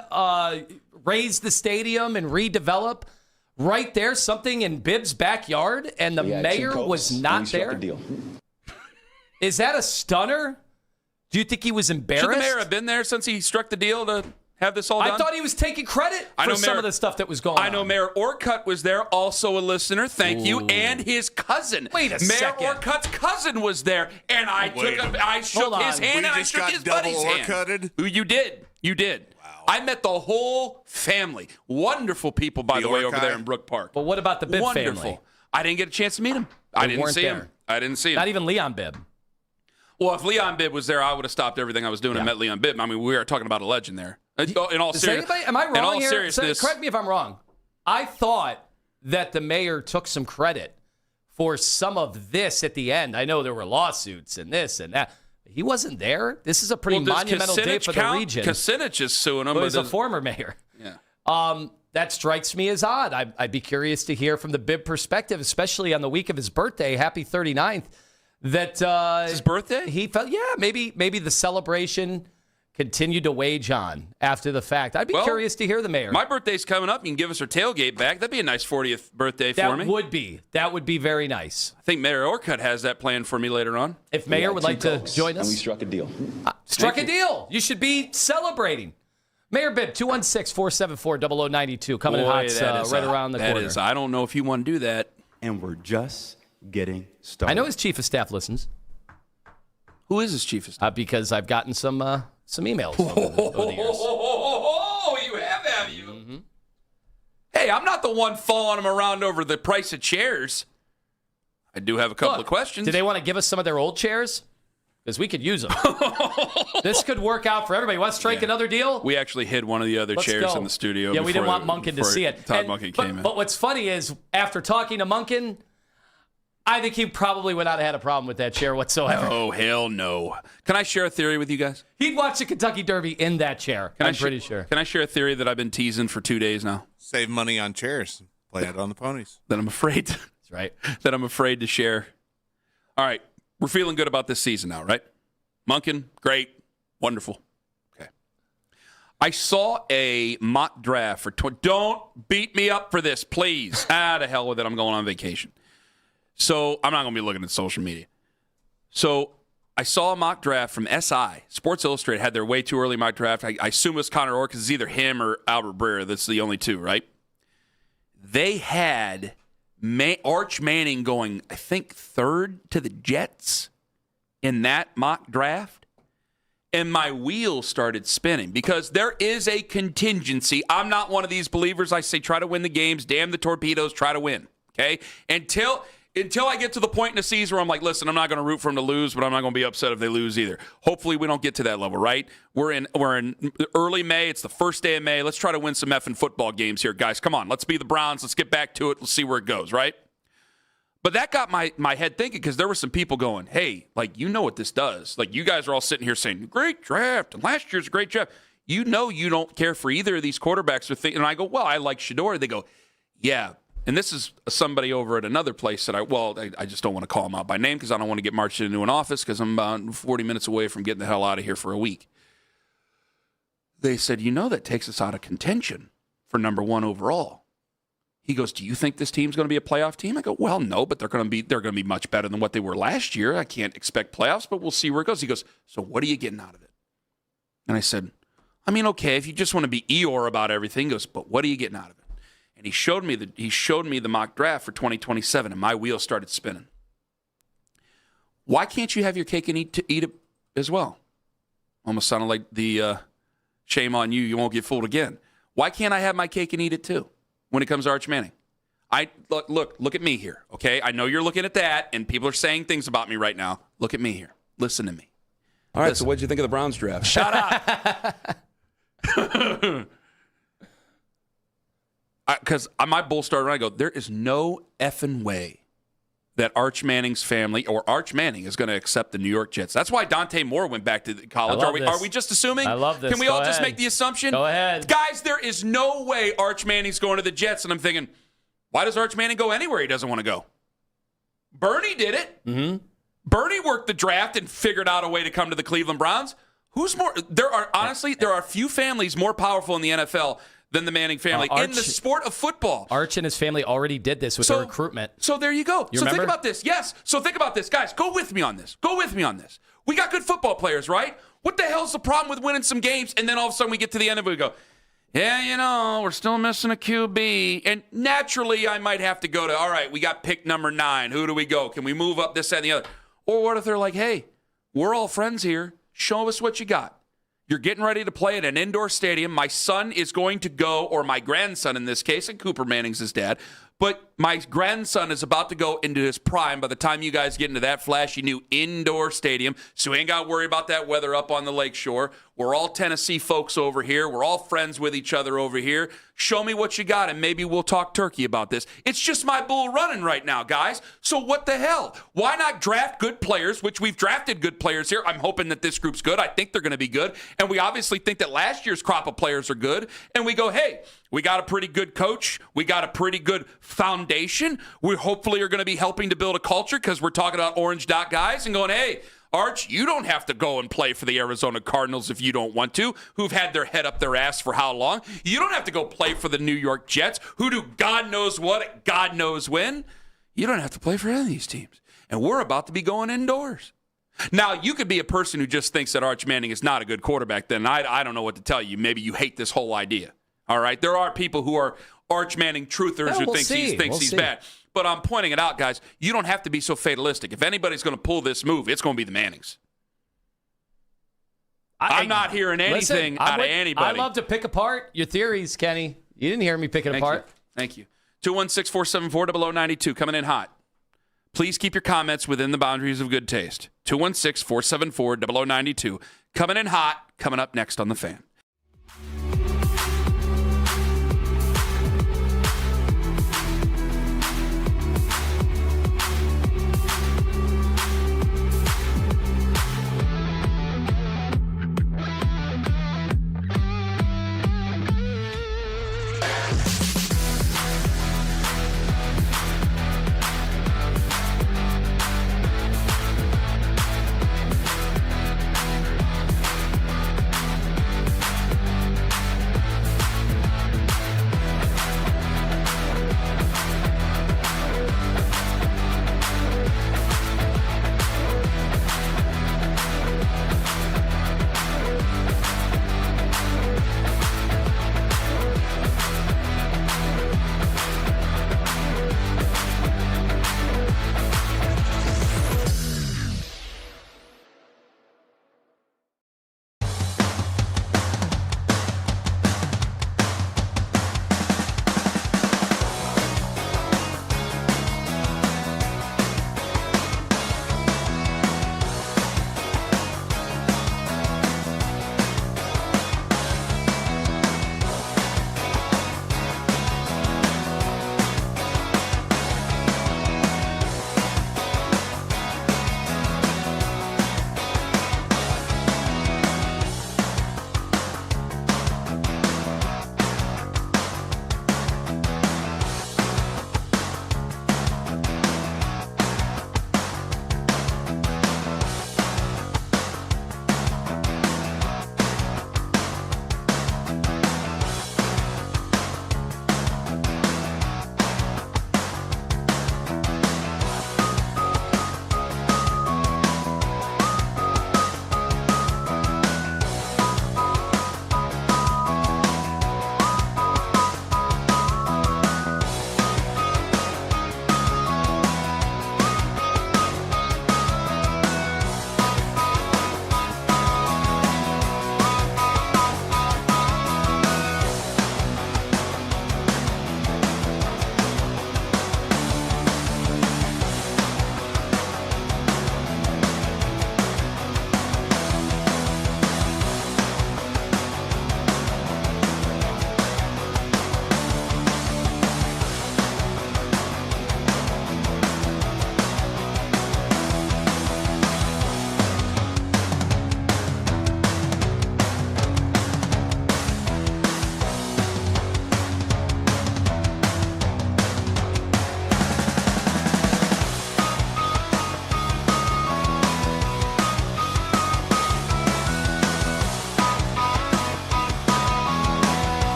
raise the stadium and redevelop. Right there, something in Bibb's backyard, and the mayor was not there. Is that a stunner? Do you think he was embarrassed? Should the mayor have been there since he struck the deal to have this all done? I thought he was taking credit for some of the stuff that was going on. I know Mayor Orcutt was there, also a listener. Thank you. And his cousin. Wait a second. Mayor Orcutt's cousin was there, and I shook his hand, and I shook his buddy's hand. You did. Wow. I met the whole family. Wonderful people, by the way, over there in Brook Park. But what about the Bibb family? I didn't get a chance to meet him. I didn't see him. I didn't see him. Not even Leon Bibb. Well, if Leon Bibb was there, I would have stopped everything I was doing and met Leon Bibb. I mean, we are talking about a legend there. In all seriousness, am I wrong in all here? seriousness, Correct me if I'm wrong. I thought that the mayor took some credit for some of this at the end. I know there were lawsuits and this and that. He wasn't there. This is a pretty monumental day for the region. Kucinich is suing him. Well, he's a former mayor. Yeah. That strikes me as odd. I'd be curious to hear from the Bibb perspective, especially on the week of his birthday. Happy 39th. That it's his birthday? He felt, maybe the celebration continued to wage on after the fact. I'd be curious to hear the mayor. My birthday's coming up. You can give us her tailgate back. That'd be a nice 40th birthday for me. That would be very nice. I think Mayor Orcutt has that planned for me later on. If Mayor would like to join us. And we struck a deal. Struck a deal. You should be celebrating. Mayor Bibb, 216-474-0092. Coming in hot right around the corner. I don't know if you want to do that. And we're just getting started. I know his chief of staff listens. Who is his chief of staff? Because I've gotten some emails over the years. Oh, you have you? Mm-hmm. Hey, I'm not the one following them around over the price of chairs. I do have a couple of questions. Do they want to give us some of their old chairs? Because we could use them. This could work out for everybody. Want to strike another deal? We actually hid one of the other chairs in the studio. Yeah, we didn't want Monkin to see it. Todd Monkin came in. But what's funny is, after talking to Monkin, I think he probably would not have had a problem with that chair whatsoever. Oh, hell no. Can I share a theory with you guys? He'd watch the Kentucky Derby in that chair. I'm pretty sure. Can I share a theory that I've been teasing for 2 days now? Save money on chairs. Play it on the ponies. That I'm afraid. That's right. That I'm afraid to share. All right. We're feeling good about this season now, right? Monkin, great. Wonderful. Okay. I saw a mock draft for... Don't beat me up for this, please. To hell with it. I'm going on vacation. So I'm not going to be looking at social media. So I saw a mock draft from SI. Sports Illustrated had their way too early mock draft. I assume it's Connor Orr because it's either him or Albert Breer. That's the only two, right? They had Arch Manning going, I think, third to the Jets in that mock draft. And my wheels started spinning because there is a contingency. I'm not one of these believers. I say try to win the games. Damn the torpedoes. Try to win. Okay? Until I get to the point in the season where I'm like, listen, I'm not going to root for them to lose, but I'm not going to be upset if they lose either. Hopefully we don't get to that level, right? We're in early May. It's the first day of May. Let's try to win some effing football games here, guys. Come on. Let's be the Browns. Let's get back to it. Let's see where it goes, right? But that got my head thinking because there were some people going, hey, like, you know what this does. Like, you guys are all sitting here saying, great draft, and last year's a great draft. You know you don't care for either of these quarterbacks. And I go, well, I like Shador. They go, yeah. And this is somebody over at another place that I just don't want to call him out by name because I don't want to get marched into an office because I'm about 40 minutes away from getting the hell out of here for a week. They said, that takes us out of contention for number one overall. He goes, do you think this team's going to be a playoff team? I go, well, no, but they're going to be much better than what they were last year. I can't expect playoffs, but we'll see where it goes. He goes, so what are you getting out of it? And I said, I mean, okay, if you just want to be Eeyore about everything, he goes, but what are you getting out of it? And he showed me the mock draft for 2027, and my wheels started spinning. Why can't you have your cake and eat it as well? Almost sounded like the shame on you. You won't get fooled again. Why can't I have my cake and eat it too? When it comes to Arch Manning, look at me here, okay? I know you're looking at that, and people are saying things about me right now. Look at me here. Listen to me. All right, so what did you think of the Browns draft? Shut up. Because my bull started around, I go, there is no effing way that Arch Manning's family or Arch Manning is going to accept the New York Jets. That's why Dante Moore went back to college. Are we just assuming? I love this. Can we all just make the assumption? Go ahead. Guys, there is no way Arch Manning's going to the Jets. And I'm thinking, why does Arch Manning go anywhere he doesn't want to go? Bernie did it. Mm-hmm. Bernie worked the draft and figured out a way to come to the Cleveland Browns. Who's more? There are few families more powerful in the NFL than the Manning family in the sport of football. Arch and his family already did this with the recruitment. So there you go. Remember? Think about this. Yes. So think about this. Guys, go with me on this. We got good football players, right? What the hell's the problem with winning some games and then all of a sudden we get to the end of it and we go, yeah, we're still missing a QB. And naturally I might have to go to, all right, we got pick number 9. Who do we go? Can we move up this, that, and the other? Or what if they're like, hey, we're all friends here. Show us what you got. You're getting ready to play at an indoor stadium. My son is going to go, or my grandson in this case, and Cooper Manning's his dad, But my grandson is about to go into his prime by the time you guys get into that flashy new indoor stadium. So we ain't got to worry about that weather up on the lakeshore. We're all Tennessee folks over here. We're all friends with each other over here. Show me what you got, and maybe we'll talk turkey about this. It's just my bull running right now, guys. So what the hell? Why not draft good players, which we've drafted good players here. I'm hoping that this group's good. I think they're going to be good. And we obviously think that last year's crop of players are good. And we go, hey, we got a pretty good coach. We got a pretty good foundation. We hopefully are going to be helping to build a culture because we're talking about orange dot guys and going, hey, Arch, you don't have to go and play for the Arizona Cardinals if you don't want to, who've had their head up their ass for how long. You don't have to go play for the New York Jets, who do God knows what, God knows when. You don't have to play for any of these teams. And we're about to be going indoors. Now, you could be a person who just thinks that Arch Manning is not a good quarterback. Then I don't know what to tell you. Maybe you hate this whole idea. All right? There are people who are Arch Manning truthers who thinks he's bad. But I'm pointing it out, guys. You don't have to be so fatalistic. If anybody's going to pull this move, it's going to be the Mannings. I'm not hearing anything out of anybody. I love to pick apart your theories, Kenny. You didn't hear me picking apart. Thank you. 216-474-0092 coming in hot. Please keep your comments within the boundaries of good taste. 216-474-0092 coming in hot. Coming up next on The Fan.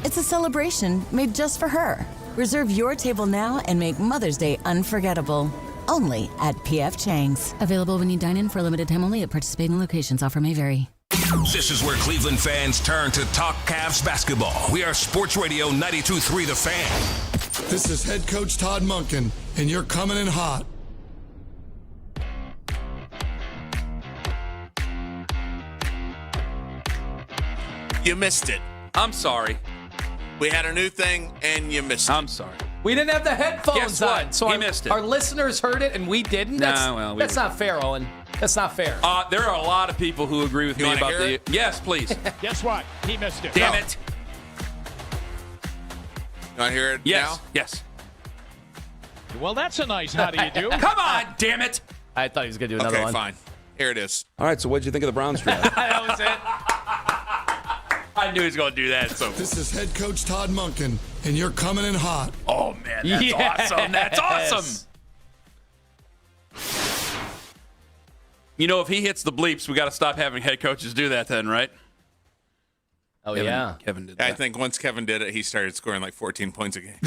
It's a celebration made just for her. Reserve your table now and make Mother's Day unforgettable. Only at P.F. Chang's. Available when you dine in for a limited time only at participating locations. Offer may vary. This is where Cleveland fans turn to talk Cavs basketball. We are Sports Radio 92.3 The Fan. This is head coach Todd Monkin, and you're coming in hot. You missed it. I'm sorry. We had a new thing, and you missed it. I'm sorry. We didn't have the headphones Guess what? on, so He missed it. Our listeners heard it and we didn't. That's, that's not fair, Owen. That's not fair. There are a lot of people who agree with me about the. it? Yes, please. Guess what? He missed it. Damn it. You want to hear it Yes. now? Yes. Well, that's a nice how do you do. Come on, damn it. I thought he was going to do another Okay, one. fine. Here it is. All right, so what'd you think of the Browns draft? That was it. I knew he was going to do that. So. This is head coach Todd Monkin, and you're coming in hot. Oh, man, that's awesome. That's awesome. You know, if he hits the bleeps, we got to stop having head coaches do that then, right? Oh, yeah. Kevin did that. I think once Kevin did it, he started scoring like 14 points a game.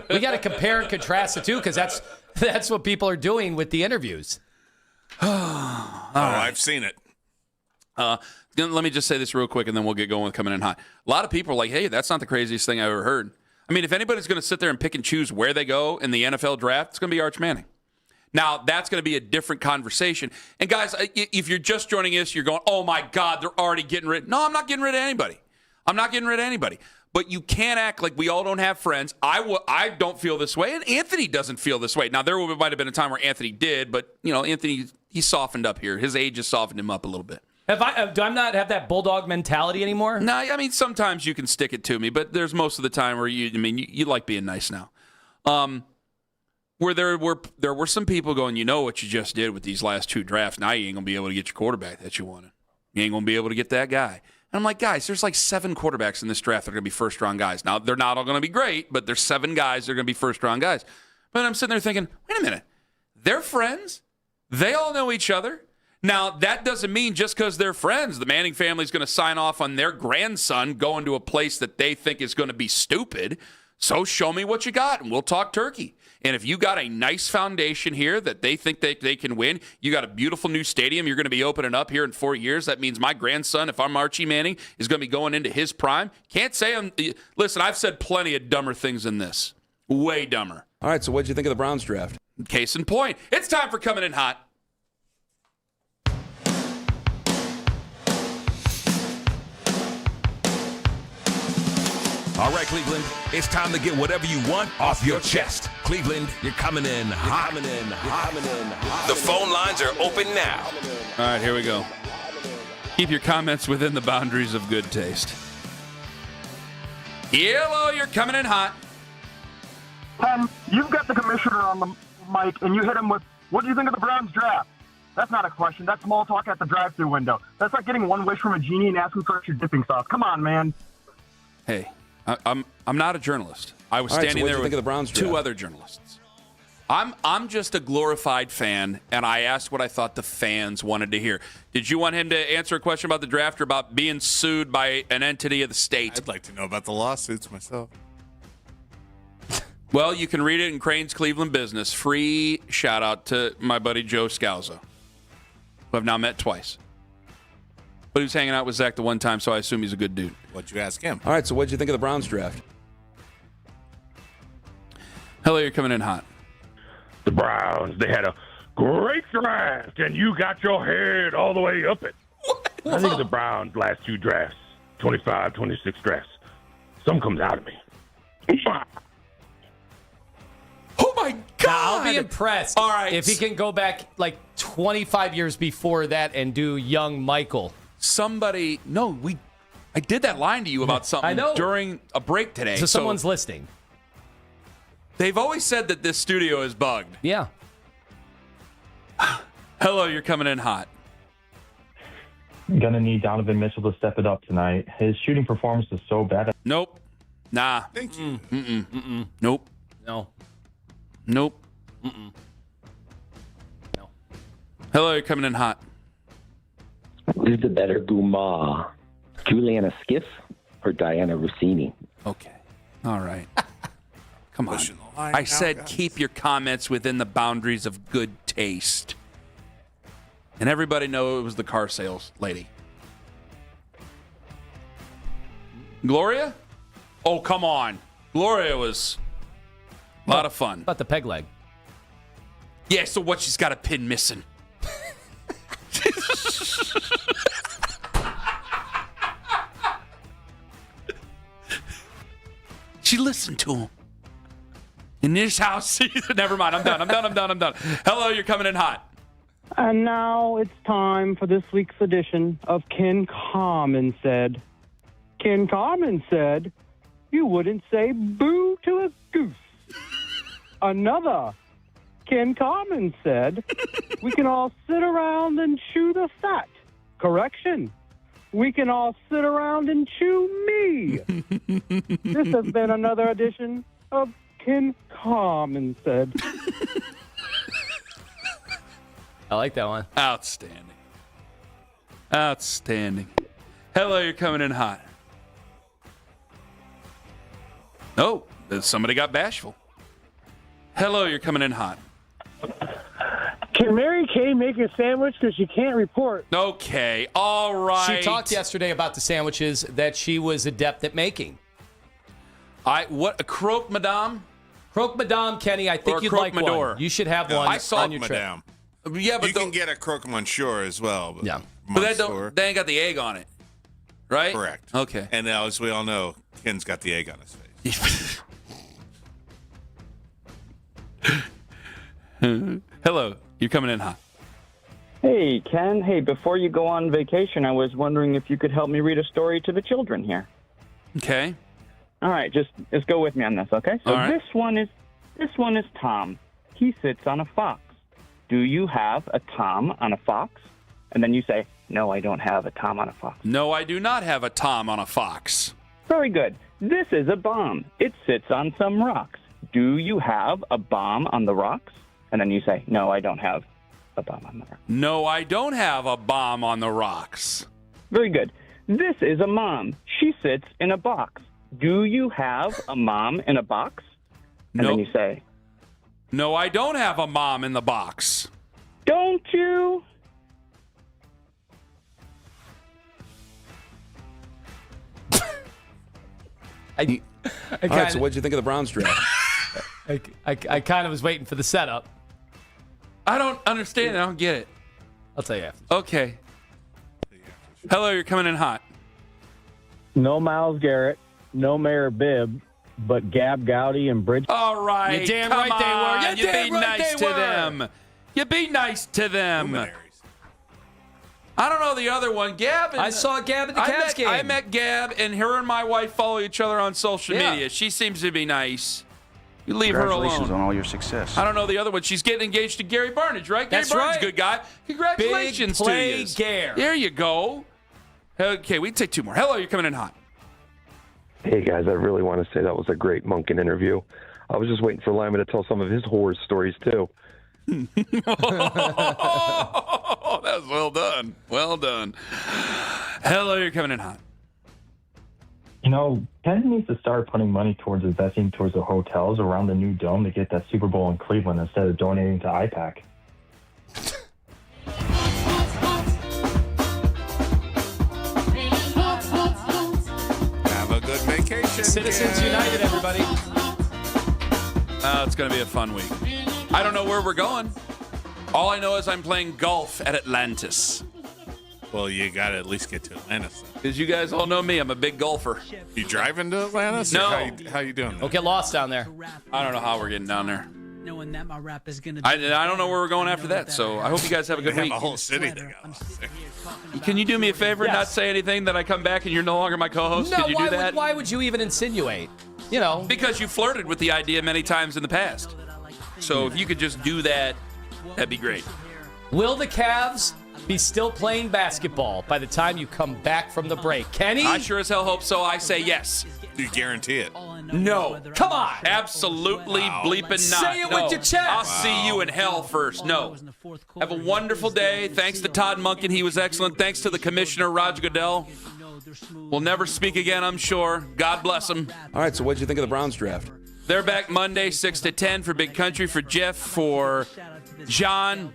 We got to compare and contrast the two because that's what people are doing with the interviews. I've seen it. Let me just say this real quick, and then we'll get going with coming in hot. A lot of people are like, hey, that's not the craziest thing I ever heard. I mean, if anybody's going to sit there and pick and choose where they go in the NFL draft, it's going to be Arch Manning. Now, that's going to be a different conversation. And, guys, if you're just joining us, you're going, oh, my God, they're already getting rid. No, I'm not getting rid of anybody. I'm not getting rid of anybody. But you can't act like we all don't have friends. I don't feel this way, and Anthony doesn't feel this way. Now, there might have been a time where Anthony did, but, you know, Anthony, he softened up here. His age has softened him up a little bit. Do I not have that bulldog mentality anymore? No, I mean, sometimes you can stick it to me, but there's most of the time where you like being nice now. Where there were some people going, you know what you just did with these last two drafts. Now you ain't going to be able to get your quarterback that you wanted. You ain't going to be able to get that guy. And I'm like, guys, there's like 7 quarterbacks in this draft that are going to be first-round guys. Now, they're not all going to be great, but there's 7 guys that are going to be first-round guys. But I'm sitting there thinking, wait a minute. They're friends. They all know each other. Now, that doesn't mean just because they're friends, the Manning family is going to sign off on their grandson going to a place that they think is going to be stupid. So show me what you got, and we'll talk turkey. And if you got a nice foundation here that they think they can win, you got a beautiful new stadium you're going to be opening up here in 4 years, that means my grandson, if I'm Archie Manning, is going to be going into his prime. Can't say listen, I've said plenty of dumber things than this. Way dumber. All right, so what'd you think of the Browns draft? Case in point. It's time for Coming in Hot. All right, Cleveland, it's time to get whatever you want off your chest. Cleveland, you're coming in hot. The phone lines are open now. All right, here we go. Keep your comments within the boundaries of good taste. Hello, you're coming in hot. You've got the commissioner on the mic, and you hit him with, what do you think of the Browns draft? That's not a question. That's small talk at the drive-thru window. That's like getting one wish from a genie and asking for extra dipping sauce. Come on, man. Hey. I'm not a journalist. I was standing there with two other journalists. I'm just a glorified fan, and I asked what I thought the fans wanted to hear. Did you want him to answer a question about the draft or about being sued by an entity of the state? I'd like to know about the lawsuits myself. Well, you can read it in Crane's Cleveland Business. Free shout-out to my buddy Joe Scalzo, who I've now met twice. But he was hanging out with Zach the one time, so I assume he's a good dude. What'd you ask him? All right, so what'd you think of the Browns draft? Hello, you're coming in hot. The Browns, they had a great draft, and you got your head all the way up it. I think the Browns' last 2 drafts, 25, 26 drafts, something comes out of me. Oh, my God. I'll be impressed all right. if he can go back like 25 years before that and do young Michael. I did that line to you about something during a break today. So someone's listening. They've always said that this studio is bugged. Yeah. Hello, you're coming in hot. Gonna need Donovan Mitchell to step it up tonight. His shooting performance is so bad. Nope. Nah. Thank you. Nope. No. Nope. No. Hello, you're coming in hot. Who's the better Guma, Juliana Skiff or Diana Rossini? Okay. All right. Come on. Pushing the line I now, said guys. keep your comments within the boundaries of good taste. And everybody know it was the car sales lady. Gloria? Oh, come on. Gloria was a lot of fun. About the peg leg. Yeah, so what? She's got a pin missing. She listened to him. In this house. Never mind. I'm done. Hello, you're coming in hot. And now it's time for this week's edition of Ken Carman Said. Ken Carman said, you wouldn't say boo to a goose. Another Ken Carman said, we can all sit around and chew the fat. Correction. We can all sit around and chew me. This has been another edition of Ken Carman Said. I like that one. Outstanding. Hello, you're coming in hot. Oh, somebody got bashful. Hello, you're coming in hot. Can Mary Kay make a sandwich because she can't report? Okay, all right. She talked yesterday about the sandwiches that she was adept at making. What, a croque madame? Croque madame, Kenny, I think you'd like one. You should have one I saw on your trip. Madame. Yeah, but you can get a croque monsieur as well. But yeah. But they ain't got the egg on it, right? Correct. Okay. And now, as we all know, Ken's got the egg on his face. Hello, you're coming in hot. Hey, Ken. Hey, before you go on vacation, I was wondering if you could help me read a story to the children here. Okay. All right, just go with me on this, okay? So All right. this one is Tom. He sits on a fox. Do you have a Tom on a fox? And then you say, no, I don't have a Tom on a fox. No, I do not have a Tom on a fox. Very good. This is a bomb. It sits on some rocks. Do you have a bomb on the rocks? And then you say, no, I don't have a bomb on the rocks. No, I don't have a bomb on the rocks. Very good. This is a mom. She sits in a box. Do you have a mom in a box? And then you say, no, I don't have a mom in the box. Don't you? All right, so what'd you think of the Browns draft? I kind of was waiting for the setup. I don't understand. I don't get it. I'll tell you after. Okay. Hello, you're coming in hot. No Myles Garrett, no Mayor Bibb, but Gab Gowdy and Bridge. All right. You're damn come right they on. were. You be nice to them. You be nice to them. I don't know the other one. Gab. I saw Gab at the Cavs game. I met Gab, and her and my wife follow each other on social Yeah. media. She seems to be nice. You leave her alone. Congratulations on all your success. I don't know the other one. She's getting engaged to Gary Barnage, right? That's Gary Barnage, right. good guy. Congratulations Big play, to you. Gare. There you go. Okay, we can take two more. Hello, you're coming in hot. Hey, guys, I really want to say that was a great Monkin interview. I was just waiting for Lima to tell some of his horror stories, too. Oh, that was well done. Well done. Hello, you're coming in hot. You know, Ken needs to start putting money towards investing towards the hotels around the new dome to get that Super Bowl in Cleveland instead of donating to IPAC. Have a good vacation. Citizens Ken. United, everybody. It's going to be a fun week. I don't know where we're going. All I know is I'm playing golf at Atlantis. Well, you got to at least get to Atlantis. Because you guys all know me, I'm a big golfer. You driving to Atlantis? No. How you doing? Don't get lost down there. I don't know how we're getting down there. Knowing that my rap is gonna I don't know where we're going after that, so I hope you guys have a good They week. have a whole city they got. Can you do me a favor and Yes. not say anything that I come back and you're no longer my co-host? No, Could you do that? why would you even insinuate? You know. Because you flirted with the idea many times in the past. So if you could just do that, that'd be great. Will the Cavs be still playing basketball by the time you come back from the break? Kenny? I sure as hell hope so. I say yes. You guarantee it? No. Come on. Absolutely bleeping not. Say it No. with your chest. I'll see you in hell first. No. Have a wonderful day. Thanks to Todd Monkin. He was excellent. Thanks to the commissioner, Roger Goodell. We'll never speak again, I'm sure. God bless them. All right, so what did you think of the Browns draft? They're back Monday, 6 to 10 for Big Country, for Jeff, for John,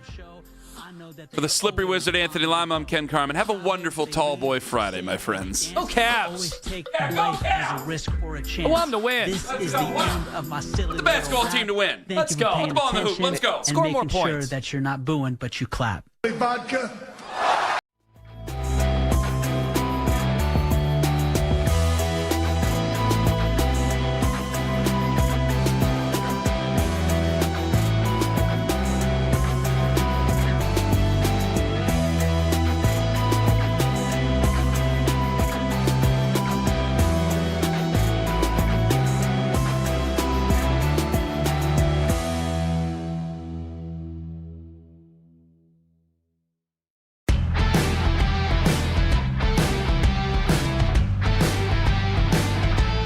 for the Slippery Wizard, Anthony Lima. I'm Ken Carman. Have a wonderful Tall Boy Friday, my friends. Go Cavs! I want them to win. This is the end of my silly The basketball team to win. Thank Let's you for go. paying Put the ball in the hoop. attention Let's go. and Score more making sure points. that you're not booing, but you clap. Vodka.